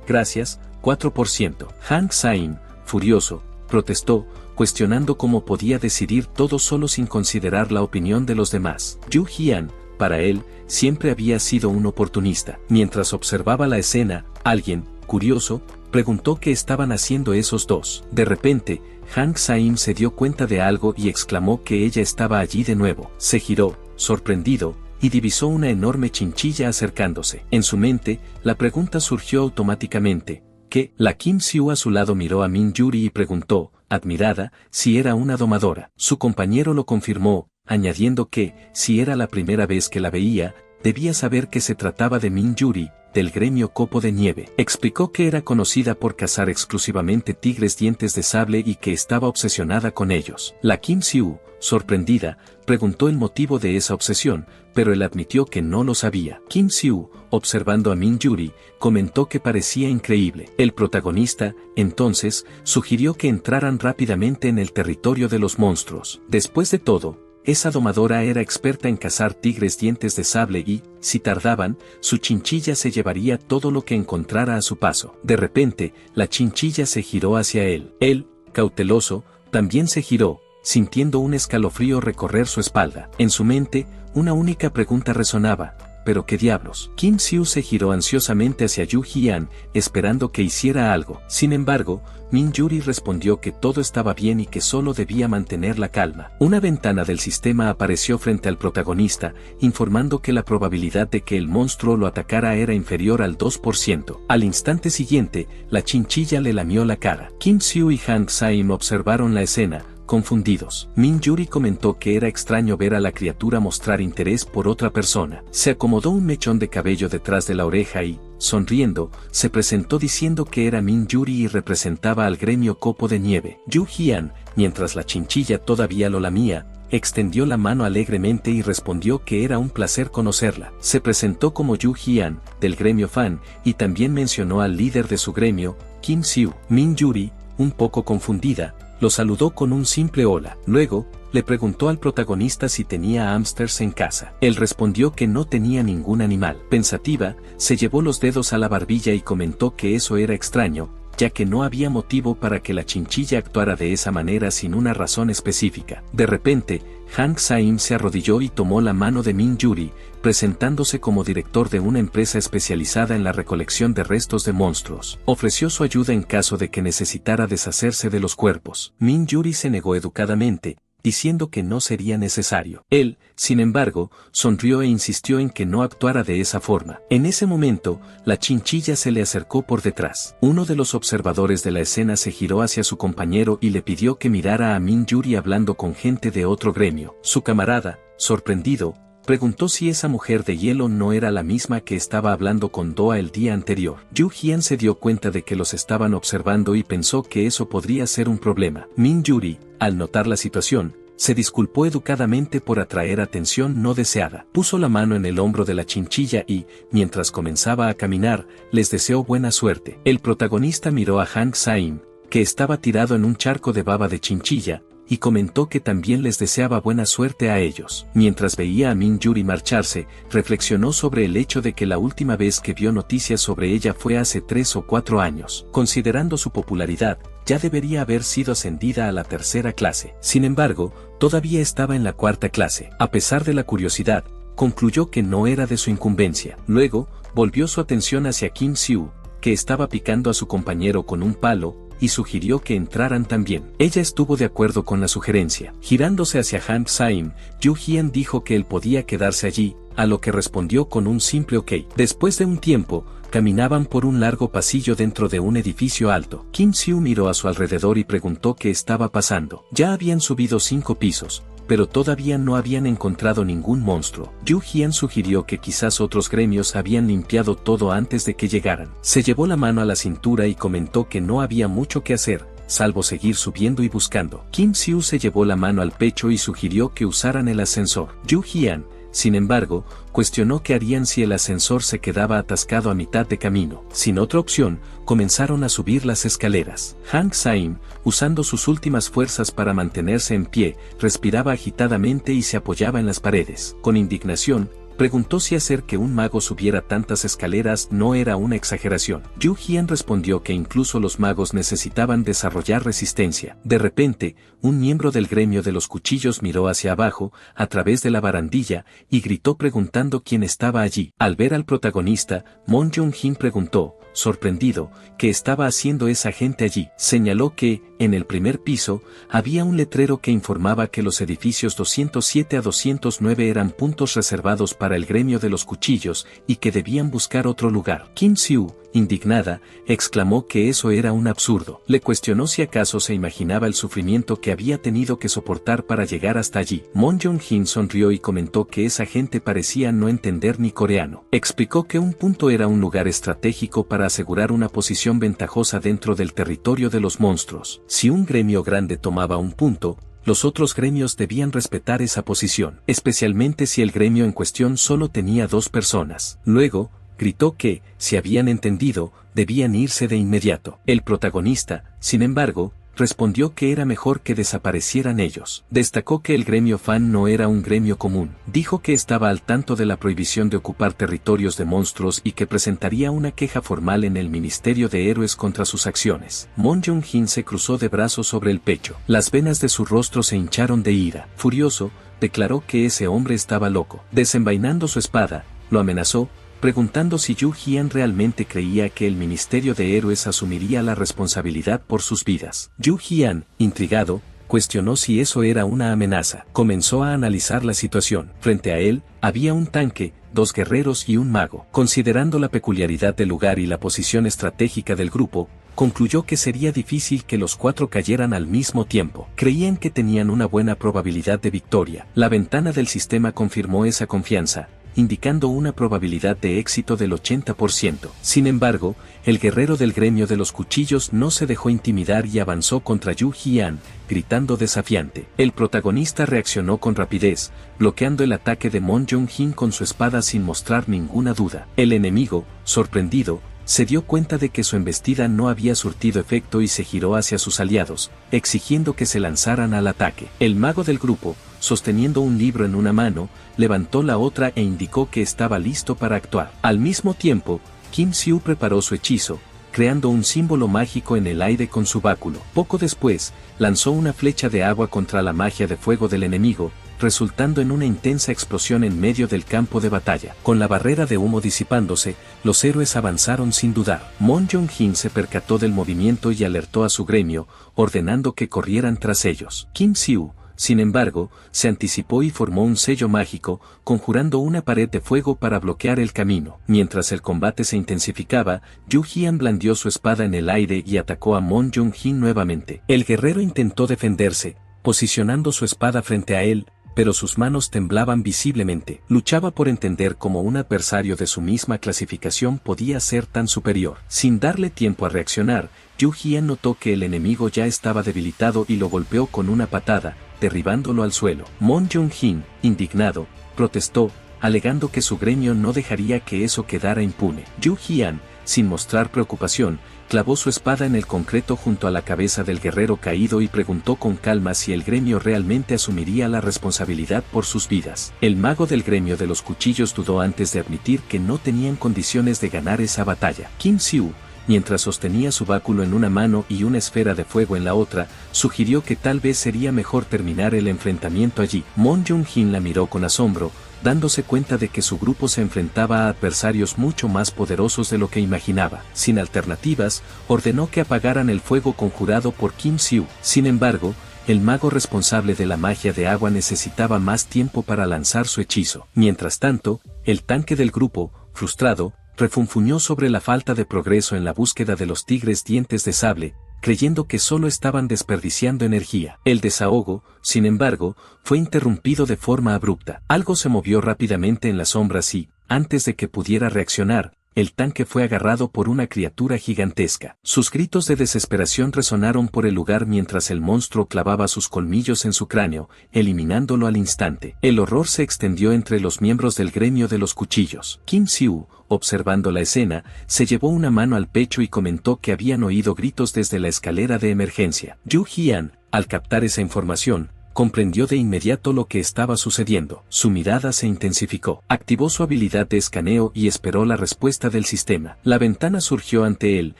Speaker 1: gracias, 4%. Hank Saim, furioso, protestó, cuestionando cómo podía decidir todo solo sin considerar la opinión de los demás. Yu Jian, para él, siempre había sido un oportunista. Mientras observaba la escena, alguien, curioso, preguntó qué estaban haciendo esos dos. De repente, Hang Saim se dio cuenta de algo y exclamó que ella estaba allí de nuevo. Se giró, sorprendido, y divisó una enorme chinchilla acercándose. En su mente, la pregunta surgió automáticamente. ¿Qué? La Kim Siu a su lado miró a Min Yuri y preguntó, admirada, si era una domadora. Su compañero lo confirmó, añadiendo que, si era la primera vez que la veía, debía saber que se trataba de Min Yuri, del gremio Copo de Nieve. Explicó que era conocida por cazar exclusivamente tigres dientes de sable y que estaba obsesionada con ellos. La Kim Siu, sorprendida, preguntó el motivo de esa obsesión, pero él admitió que no lo sabía. Kim Siu, observando a Min Yuri, comentó que parecía increíble. El protagonista, entonces, sugirió que entraran rápidamente en el territorio de los monstruos. Después de todo, esa domadora era experta en cazar tigres dientes de sable y, si tardaban, su chinchilla se llevaría todo lo que encontrara a su paso. De repente, la chinchilla se giró hacia él. Él, cauteloso, también se giró, sintiendo un escalofrío recorrer su espalda. En su mente, una única pregunta resonaba. ¿Pero qué diablos? Kim Siu se giró ansiosamente hacia Yu Jian, esperando que hiciera algo. Sin embargo, Min Yuri respondió que todo estaba bien y que solo debía mantener la calma. Una ventana del sistema apareció frente al protagonista, informando que la probabilidad de que el monstruo lo atacara era inferior al 2%. Al instante siguiente, la chinchilla le lamió la cara. Kim Siu y Hang Saim observaron la escena, confundidos. Min Yuri comentó que era extraño ver a la criatura mostrar interés por otra persona. Se acomodó un mechón de cabello detrás de la oreja y, sonriendo, se presentó diciendo que era Min Yuri y representaba al gremio Copo de Nieve. Yu Jian, mientras la chinchilla todavía lo lamía, extendió la mano alegremente y respondió que era un placer conocerla. Se presentó como Yu Jian, del gremio Fan, y también mencionó al líder de su gremio, Kim Siu. Min Yuri, un poco confundida, lo saludó con un simple hola. Luego, le preguntó al protagonista si tenía hámsters en casa. Él respondió que no tenía ningún animal. Pensativa, se llevó los dedos a la barbilla y comentó que eso era extraño, ya que no había motivo para que la chinchilla actuara de esa manera sin una razón específica. De repente, Hang Saim se arrodilló y tomó la mano de Min Yuri, presentándose como director de una empresa especializada en la recolección de restos de monstruos. Ofreció su ayuda en caso de que necesitara deshacerse de los cuerpos. Min Yuri se negó educadamente, diciendo que no sería necesario. Él, sin embargo, sonrió e insistió en que no actuara de esa forma. En ese momento, la chinchilla se le acercó por detrás. Uno de los observadores de la escena se giró hacia su compañero y le pidió que mirara a Min Yuri hablando con gente de otro gremio. Su camarada, sorprendido, preguntó si esa mujer de hielo no era la misma que estaba hablando con Doa el día anterior. Yu Jian se dio cuenta de que los estaban observando y pensó que eso podría ser un problema. Min Yuri, al notar la situación, se disculpó educadamente por atraer atención no deseada. Puso la mano en el hombro de la chinchilla y, mientras comenzaba a caminar, les deseó buena suerte. El protagonista miró a Hang Saim, que estaba tirado en un charco de baba de chinchilla, y comentó que también les deseaba buena suerte a ellos. Mientras veía a Min Yuri marcharse, reflexionó sobre el hecho de que la última vez que vio noticias sobre ella fue hace 3 o 4 años. Considerando su popularidad, ya debería haber sido ascendida a la 3ª clase. Sin embargo, todavía estaba en la 4ª clase. A pesar de la curiosidad, concluyó que no era de su incumbencia. Luego, volvió su atención hacia Kim Siu, que estaba picando a su compañero con un palo, y sugirió que entraran también. Ella estuvo de acuerdo con la sugerencia. Girándose hacia Hang Saim, Yu Jian dijo que él podía quedarse allí, a lo que respondió con un simple ok. Después de un tiempo, caminaban por un largo pasillo dentro de un edificio alto. Kim Siu miró a su alrededor y preguntó qué estaba pasando. Ya habían subido 5 pisos, pero todavía no habían encontrado ningún monstruo. Yu Jian sugirió que quizás otros gremios habían limpiado todo antes de que llegaran. Se llevó la mano a la cintura y comentó que no había mucho que hacer, salvo seguir subiendo y buscando. Kim Siu se llevó la mano al pecho y sugirió que usaran el ascensor. Yu Jian, sin embargo, cuestionó qué harían si el ascensor se quedaba atascado a mitad de camino. Sin otra opción, comenzaron a subir las escaleras. Hang Saim, usando sus últimas fuerzas para mantenerse en pie, respiraba agitadamente y se apoyaba en las paredes. Con indignación, Preguntó si hacer que un mago subiera tantas escaleras no era una exageración. Yu Jian respondió que incluso los magos necesitaban desarrollar resistencia. De repente, un miembro del gremio de los cuchillos miró hacia abajo, a través de la barandilla, y gritó preguntando quién estaba allí. Al ver al protagonista, Mon Jong-hin preguntó, sorprendido, ¿qué estaba haciendo esa gente allí? Señaló que, en el primer piso, había un letrero que informaba que los edificios 207 a 209 eran puntos reservados para el gremio de los cuchillos y que debían buscar otro lugar. Kim Siu, indignada, exclamó que eso era un absurdo. Le cuestionó si acaso se imaginaba el sufrimiento que había tenido que soportar para llegar hasta allí. Mon Jong-hin sonrió y comentó que esa gente parecía no entender ni coreano. Explicó que un punto era un lugar estratégico para asegurar una posición ventajosa dentro del territorio de los monstruos. Si un gremio grande tomaba un punto, los otros gremios debían respetar esa posición, especialmente si el gremio en cuestión solo tenía 2 personas. Luego, gritó que, si habían entendido, debían irse de inmediato. El protagonista, sin embargo, respondió que era mejor que desaparecieran ellos. Destacó que el gremio Fan no era un gremio común. Dijo que estaba al tanto de la prohibición de ocupar territorios de monstruos y que presentaría una queja formal en el Ministerio de Héroes contra sus acciones. Mon Jong-hin se cruzó de brazos sobre el pecho. Las venas de su rostro se hincharon de ira. Furioso, declaró que ese hombre estaba loco. Desenvainando su espada, lo amenazó, preguntando si Yu Jian realmente creía que el Ministerio de Héroes asumiría la responsabilidad por sus vidas. Yu Jian, intrigado, cuestionó si eso era una amenaza. Comenzó a analizar la situación. Frente a él, había un tanque, 2 guerreros y un mago. Considerando la peculiaridad del lugar y la posición estratégica del grupo, concluyó que sería difícil que los 4 cayeran al mismo tiempo. Creían que tenían una buena probabilidad de victoria. La ventana del sistema confirmó esa confianza, indicando una probabilidad de éxito del 80%. Sin embargo, el guerrero del gremio de los cuchillos no se dejó intimidar y avanzó contra Yu Jian, gritando desafiante. El protagonista reaccionó con rapidez, bloqueando el ataque de Mon Jong-hin con su espada sin mostrar ninguna duda. El enemigo, sorprendido, se dio cuenta de que su embestida no había surtido efecto y se giró hacia sus aliados, exigiendo que se lanzaran al ataque. El mago del grupo, sosteniendo un libro en una mano, levantó la otra e indicó que estaba listo para actuar. Al mismo tiempo, Kim Siu preparó su hechizo, creando un símbolo mágico en el aire con su báculo. Poco después, lanzó una flecha de agua contra la magia de fuego del enemigo, resultando en una intensa explosión en medio del campo de batalla. Con la barrera de humo disipándose, los héroes avanzaron sin dudar. Mon Jong-hin se percató del movimiento y alertó a su gremio, ordenando que corrieran tras ellos. Kim Siu, sin embargo, se anticipó y formó un sello mágico, conjurando una pared de fuego para bloquear el camino. Mientras el combate se intensificaba, Yu Jian blandió su espada en el aire y atacó a Mon Jong-hin nuevamente. El guerrero intentó defenderse, posicionando su espada frente a él, pero sus manos temblaban visiblemente. Luchaba por entender cómo un adversario de su misma clasificación podía ser tan superior. Sin darle tiempo a reaccionar, Yu Jian notó que el enemigo ya estaba debilitado y lo golpeó con una patada, derribándolo al suelo. Mon Jong-hin, indignado, protestó, alegando que su gremio no dejaría que eso quedara impune. Yu Jian, sin mostrar preocupación, clavó su espada en el concreto junto a la cabeza del guerrero caído y preguntó con calma si el gremio realmente asumiría la responsabilidad por sus vidas. El mago del gremio de los cuchillos dudó antes de admitir que no tenían condiciones de ganar esa batalla. Kim Siu, mientras sostenía su báculo en una mano y una esfera de fuego en la otra, sugirió que tal vez sería mejor terminar el enfrentamiento allí. Mon Jong-hin la miró con asombro, dándose cuenta de que su grupo se enfrentaba a adversarios mucho más poderosos de lo que imaginaba. Sin alternativas, ordenó que apagaran el fuego conjurado por Kim Siu. Sin embargo, el mago responsable de la magia de agua necesitaba más tiempo para lanzar su hechizo. Mientras tanto, el tanque del grupo, frustrado, refunfuñó sobre la falta de progreso en la búsqueda de los tigres dientes de sable, creyendo que solo estaban desperdiciando energía. El desahogo, sin embargo, fue interrumpido de forma abrupta. Algo se movió rápidamente en las sombras y, antes de que pudiera reaccionar, el tanque fue agarrado por una criatura gigantesca. Sus gritos de desesperación resonaron por el lugar mientras el monstruo clavaba sus colmillos en su cráneo, eliminándolo al instante. El horror se extendió entre los miembros del gremio de los cuchillos. Kim Siu, observando la escena, se llevó una mano al pecho y comentó que habían oído gritos desde la escalera de emergencia. Yu Jian, al captar esa información, comprendió de inmediato lo que estaba sucediendo. Su mirada se intensificó. Activó su habilidad de escaneo y esperó la respuesta del sistema. La ventana surgió ante él,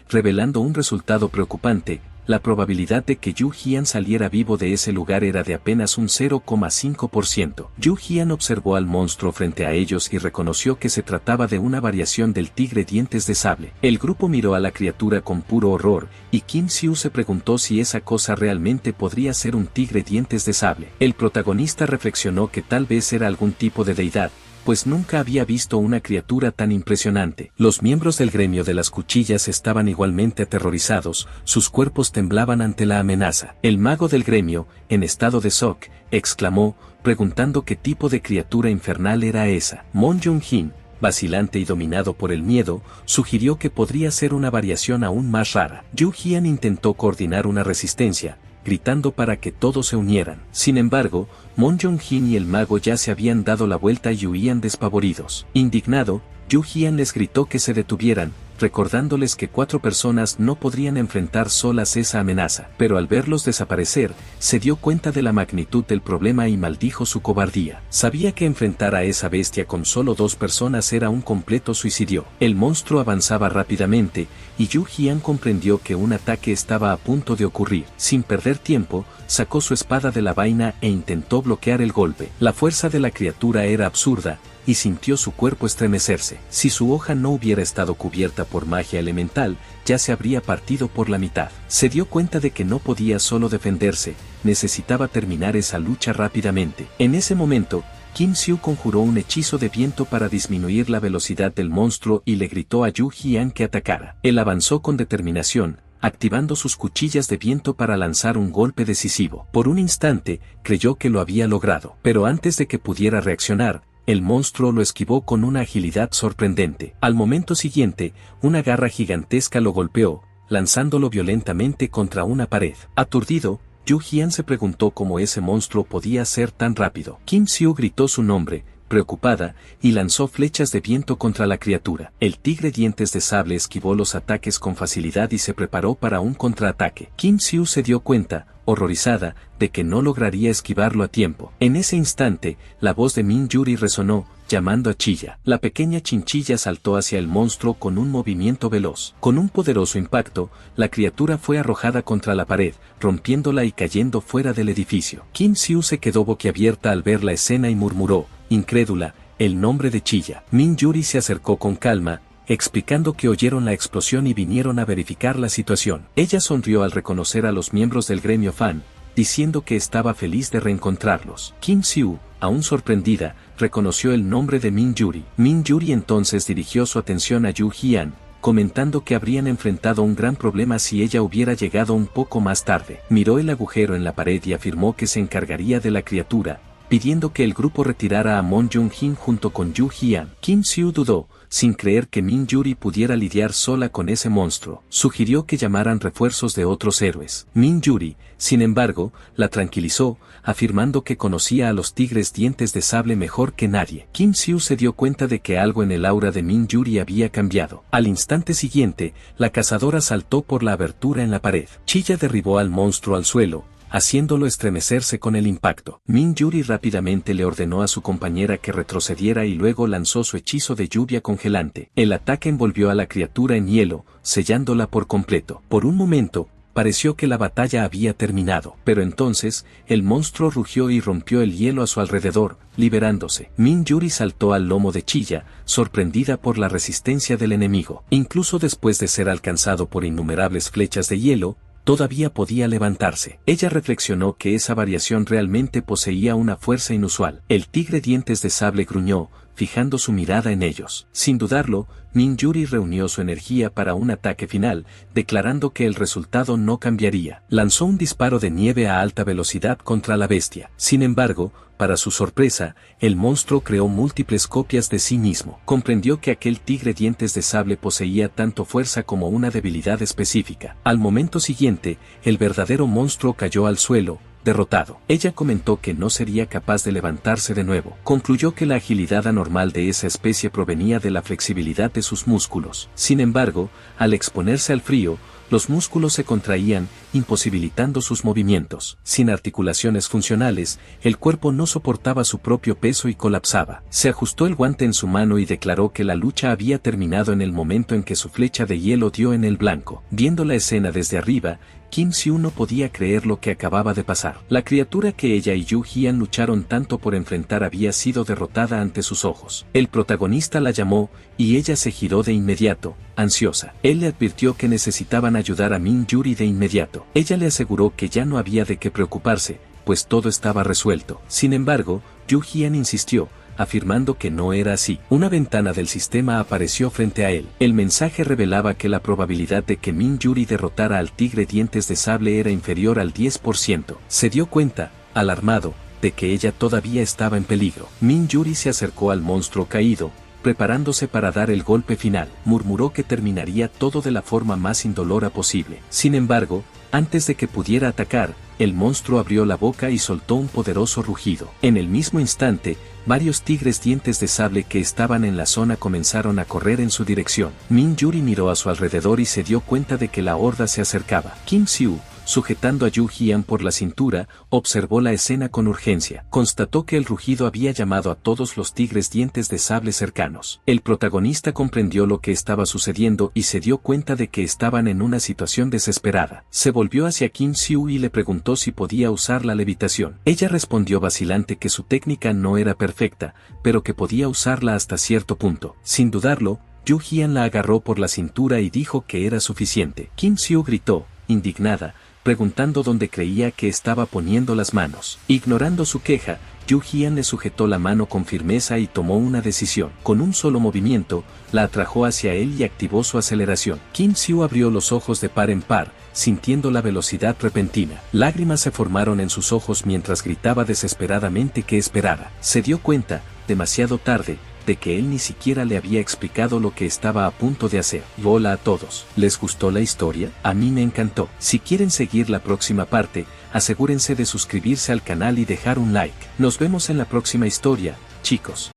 Speaker 1: revelando un resultado preocupante. La probabilidad de que Yu Jian saliera vivo de ese lugar era de apenas un 0,5%. Yu Jian observó al monstruo frente a ellos y reconoció que se trataba de una variación del tigre dientes de sable. El grupo miró a la criatura con puro horror, y Qin Xiu se preguntó si esa cosa realmente podría ser un tigre dientes de sable. El protagonista reflexionó que tal vez era algún tipo de deidad, pues nunca había visto una criatura tan impresionante. Los miembros del gremio de las cuchillas estaban igualmente aterrorizados, sus cuerpos temblaban ante la amenaza. El mago del gremio, en estado de shock, exclamó, preguntando qué tipo de criatura infernal era esa. Mon Yunjin, vacilante y dominado por el miedo, sugirió que podría ser una variación aún más rara. Yu Jian intentó coordinar una resistencia, gritando para que todos se unieran. Sin embargo, Mon Yongjin y el mago ya se habían dado la vuelta y huían despavoridos. Indignado, Yu Jian les gritó que se detuvieran, recordándoles que 4 personas no podrían enfrentar solas esa amenaza. Pero al verlos desaparecer, se dio cuenta de la magnitud del problema y maldijo su cobardía. Sabía que enfrentar a esa bestia con solo 2 personas era un completo suicidio. El monstruo avanzaba rápidamente, y Yu Jian comprendió que un ataque estaba a punto de ocurrir. Sin perder tiempo, sacó su espada de la vaina e intentó bloquear el golpe. La fuerza de la criatura era absurda, y sintió su cuerpo estremecerse. Si su hoja no hubiera estado cubierta por magia elemental, ya se habría partido por la mitad. Se dio cuenta de que no podía solo defenderse, necesitaba terminar esa lucha rápidamente. En ese momento, Qin Xiu conjuró un hechizo de viento para disminuir la velocidad del monstruo y le gritó a Yu Jian que atacara. Él avanzó con determinación, activando sus cuchillas de viento para lanzar un golpe decisivo. Por un instante, creyó que lo había logrado, pero antes de que pudiera reaccionar, el monstruo lo esquivó con una agilidad sorprendente. Al momento siguiente, una garra gigantesca lo golpeó, lanzándolo violentamente contra una pared. Aturdido, Yu Jian se preguntó cómo ese monstruo podía ser tan rápido. Qin Xiu gritó su nombre, preocupada, y lanzó flechas de viento contra la criatura. El tigre dientes de sable esquivó los ataques con facilidad y se preparó para un contraataque. Qin Xiu se dio cuenta, horrorizada, de que no lograría esquivarlo a tiempo. En ese instante, la voz de Min Yuri resonó, llamando a Chilla. La pequeña chinchilla saltó hacia el monstruo con un movimiento veloz. Con un poderoso impacto, la criatura fue arrojada contra la pared, rompiéndola y cayendo fuera del edificio. Qin Xiu se quedó boquiabierta al ver la escena y murmuró, incrédula, el nombre de Chilla. Min Yuri se acercó con calma, explicando que oyeron la explosión y vinieron a verificar la situación. Ella sonrió al reconocer a los miembros del gremio Fan, diciendo que estaba feliz de reencontrarlos. Qin Xiu, aún sorprendida, reconoció el nombre de Min Yuri. Min Yuri entonces dirigió su atención a Yu Jian, comentando que habrían enfrentado un gran problema si ella hubiera llegado un poco más tarde. Miró el agujero en la pared y afirmó que se encargaría de la criatura, pidiendo que el grupo retirara a Mon Yunjin junto con Yu Jian. Qin Xiu dudó, sin creer que Min Yuri pudiera lidiar sola con ese monstruo. Sugirió que llamaran refuerzos de otros héroes. Min Yuri, sin embargo, la tranquilizó, afirmando que conocía a los tigres dientes de sable mejor que nadie. Qin Xiu se dio cuenta de que algo en el aura de Min Yuri había cambiado. Al instante siguiente, la cazadora saltó por la abertura en la pared. Chilla derribó al monstruo al suelo, haciéndolo estremecerse con el impacto. Min Yuri rápidamente le ordenó a su compañera que retrocediera y luego lanzó su hechizo de lluvia congelante. El ataque envolvió a la criatura en hielo, sellándola por completo. Por un momento, pareció que la batalla había terminado, pero entonces, el monstruo rugió y rompió el hielo a su alrededor, liberándose. Min Yuri saltó al lomo de Chilla, sorprendida por la resistencia del enemigo. Incluso después de ser alcanzado por innumerables flechas de hielo, todavía podía levantarse. Ella reflexionó que esa variación realmente poseía una fuerza inusual. El tigre dientes de sable gruñó, fijando su mirada en ellos. Sin dudarlo, Min Yuri reunió su energía para un ataque final, declarando que el resultado no cambiaría. Lanzó un disparo de nieve a alta velocidad contra la bestia. Sin embargo, para su sorpresa, el monstruo creó múltiples copias de sí mismo. Comprendió que aquel tigre dientes de sable poseía tanto fuerza como una debilidad específica. Al momento siguiente, el verdadero monstruo cayó al suelo, derrotado. Ella comentó que no sería capaz de levantarse de nuevo. Concluyó que la agilidad anormal de esa especie provenía de la flexibilidad de sus músculos. Sin embargo, al exponerse al frío, los músculos se contraían, imposibilitando sus movimientos. Sin articulaciones funcionales, el cuerpo no soportaba su propio peso y colapsaba. Se ajustó el guante en su mano y declaró que la lucha había terminado en el momento en que su flecha de hielo dio en el blanco. Viendo la escena desde arriba, Kim Siu no podía creer lo que acababa de pasar. La criatura que ella y Yu Jian lucharon tanto por enfrentar había sido derrotada ante sus ojos. El protagonista la llamó, y ella se giró de inmediato, ansiosa. Él le advirtió que necesitaban ayudar a Min Yuri de inmediato. Ella le aseguró que ya no había de qué preocuparse, pues todo estaba resuelto. Sin embargo, Yu Jian insistió, afirmando que no era así. Una ventana del sistema apareció frente a él. El mensaje revelaba que la probabilidad de que Min Yuri derrotara al tigre dientes de sable era inferior al 10%. Se dio cuenta, alarmado, de que ella todavía estaba en peligro. Min Yuri se acercó al monstruo caído, preparándose para dar el golpe final. Murmuró que terminaría todo de la forma más indolora posible. Sin embargo, antes de que pudiera atacar, el monstruo abrió la boca y soltó un poderoso rugido. En el mismo instante, varios tigres dientes de sable que estaban en la zona comenzaron a correr en su dirección. Min Yuri miró a su alrededor y se dio cuenta de que la horda se acercaba. Kim Siu, sujetando a Yu Jian por la cintura, observó la escena con urgencia. Constató que el rugido había llamado a todos los tigres dientes de sable cercanos. El protagonista comprendió lo que estaba sucediendo y se dio cuenta de que estaban en una situación desesperada. Se volvió hacia Kim Siu y le preguntó si podía usar la levitación. Ella respondió vacilante que su técnica no era perfecta, pero que podía usarla hasta cierto punto. Sin dudarlo, Yu Jian la agarró por la cintura y dijo que era suficiente. Kim Siu gritó, indignada, preguntando dónde creía que estaba poniendo las manos. Ignorando su queja, Yu Jian le sujetó la mano con firmeza y tomó una decisión. Con un solo movimiento, la atrajo hacia él y activó su aceleración. Kim Siu abrió los ojos de par en par, sintiendo la velocidad repentina. Lágrimas se formaron en sus ojos mientras gritaba desesperadamente que esperara. Se dio cuenta, demasiado tarde, de que él ni siquiera le había explicado lo que estaba a punto de hacer. Y hola a todos. ¿Les gustó la historia? A mí me encantó. Si quieren seguir la próxima parte, asegúrense de suscribirse al canal y dejar un like. Nos vemos en la próxima historia, chicos.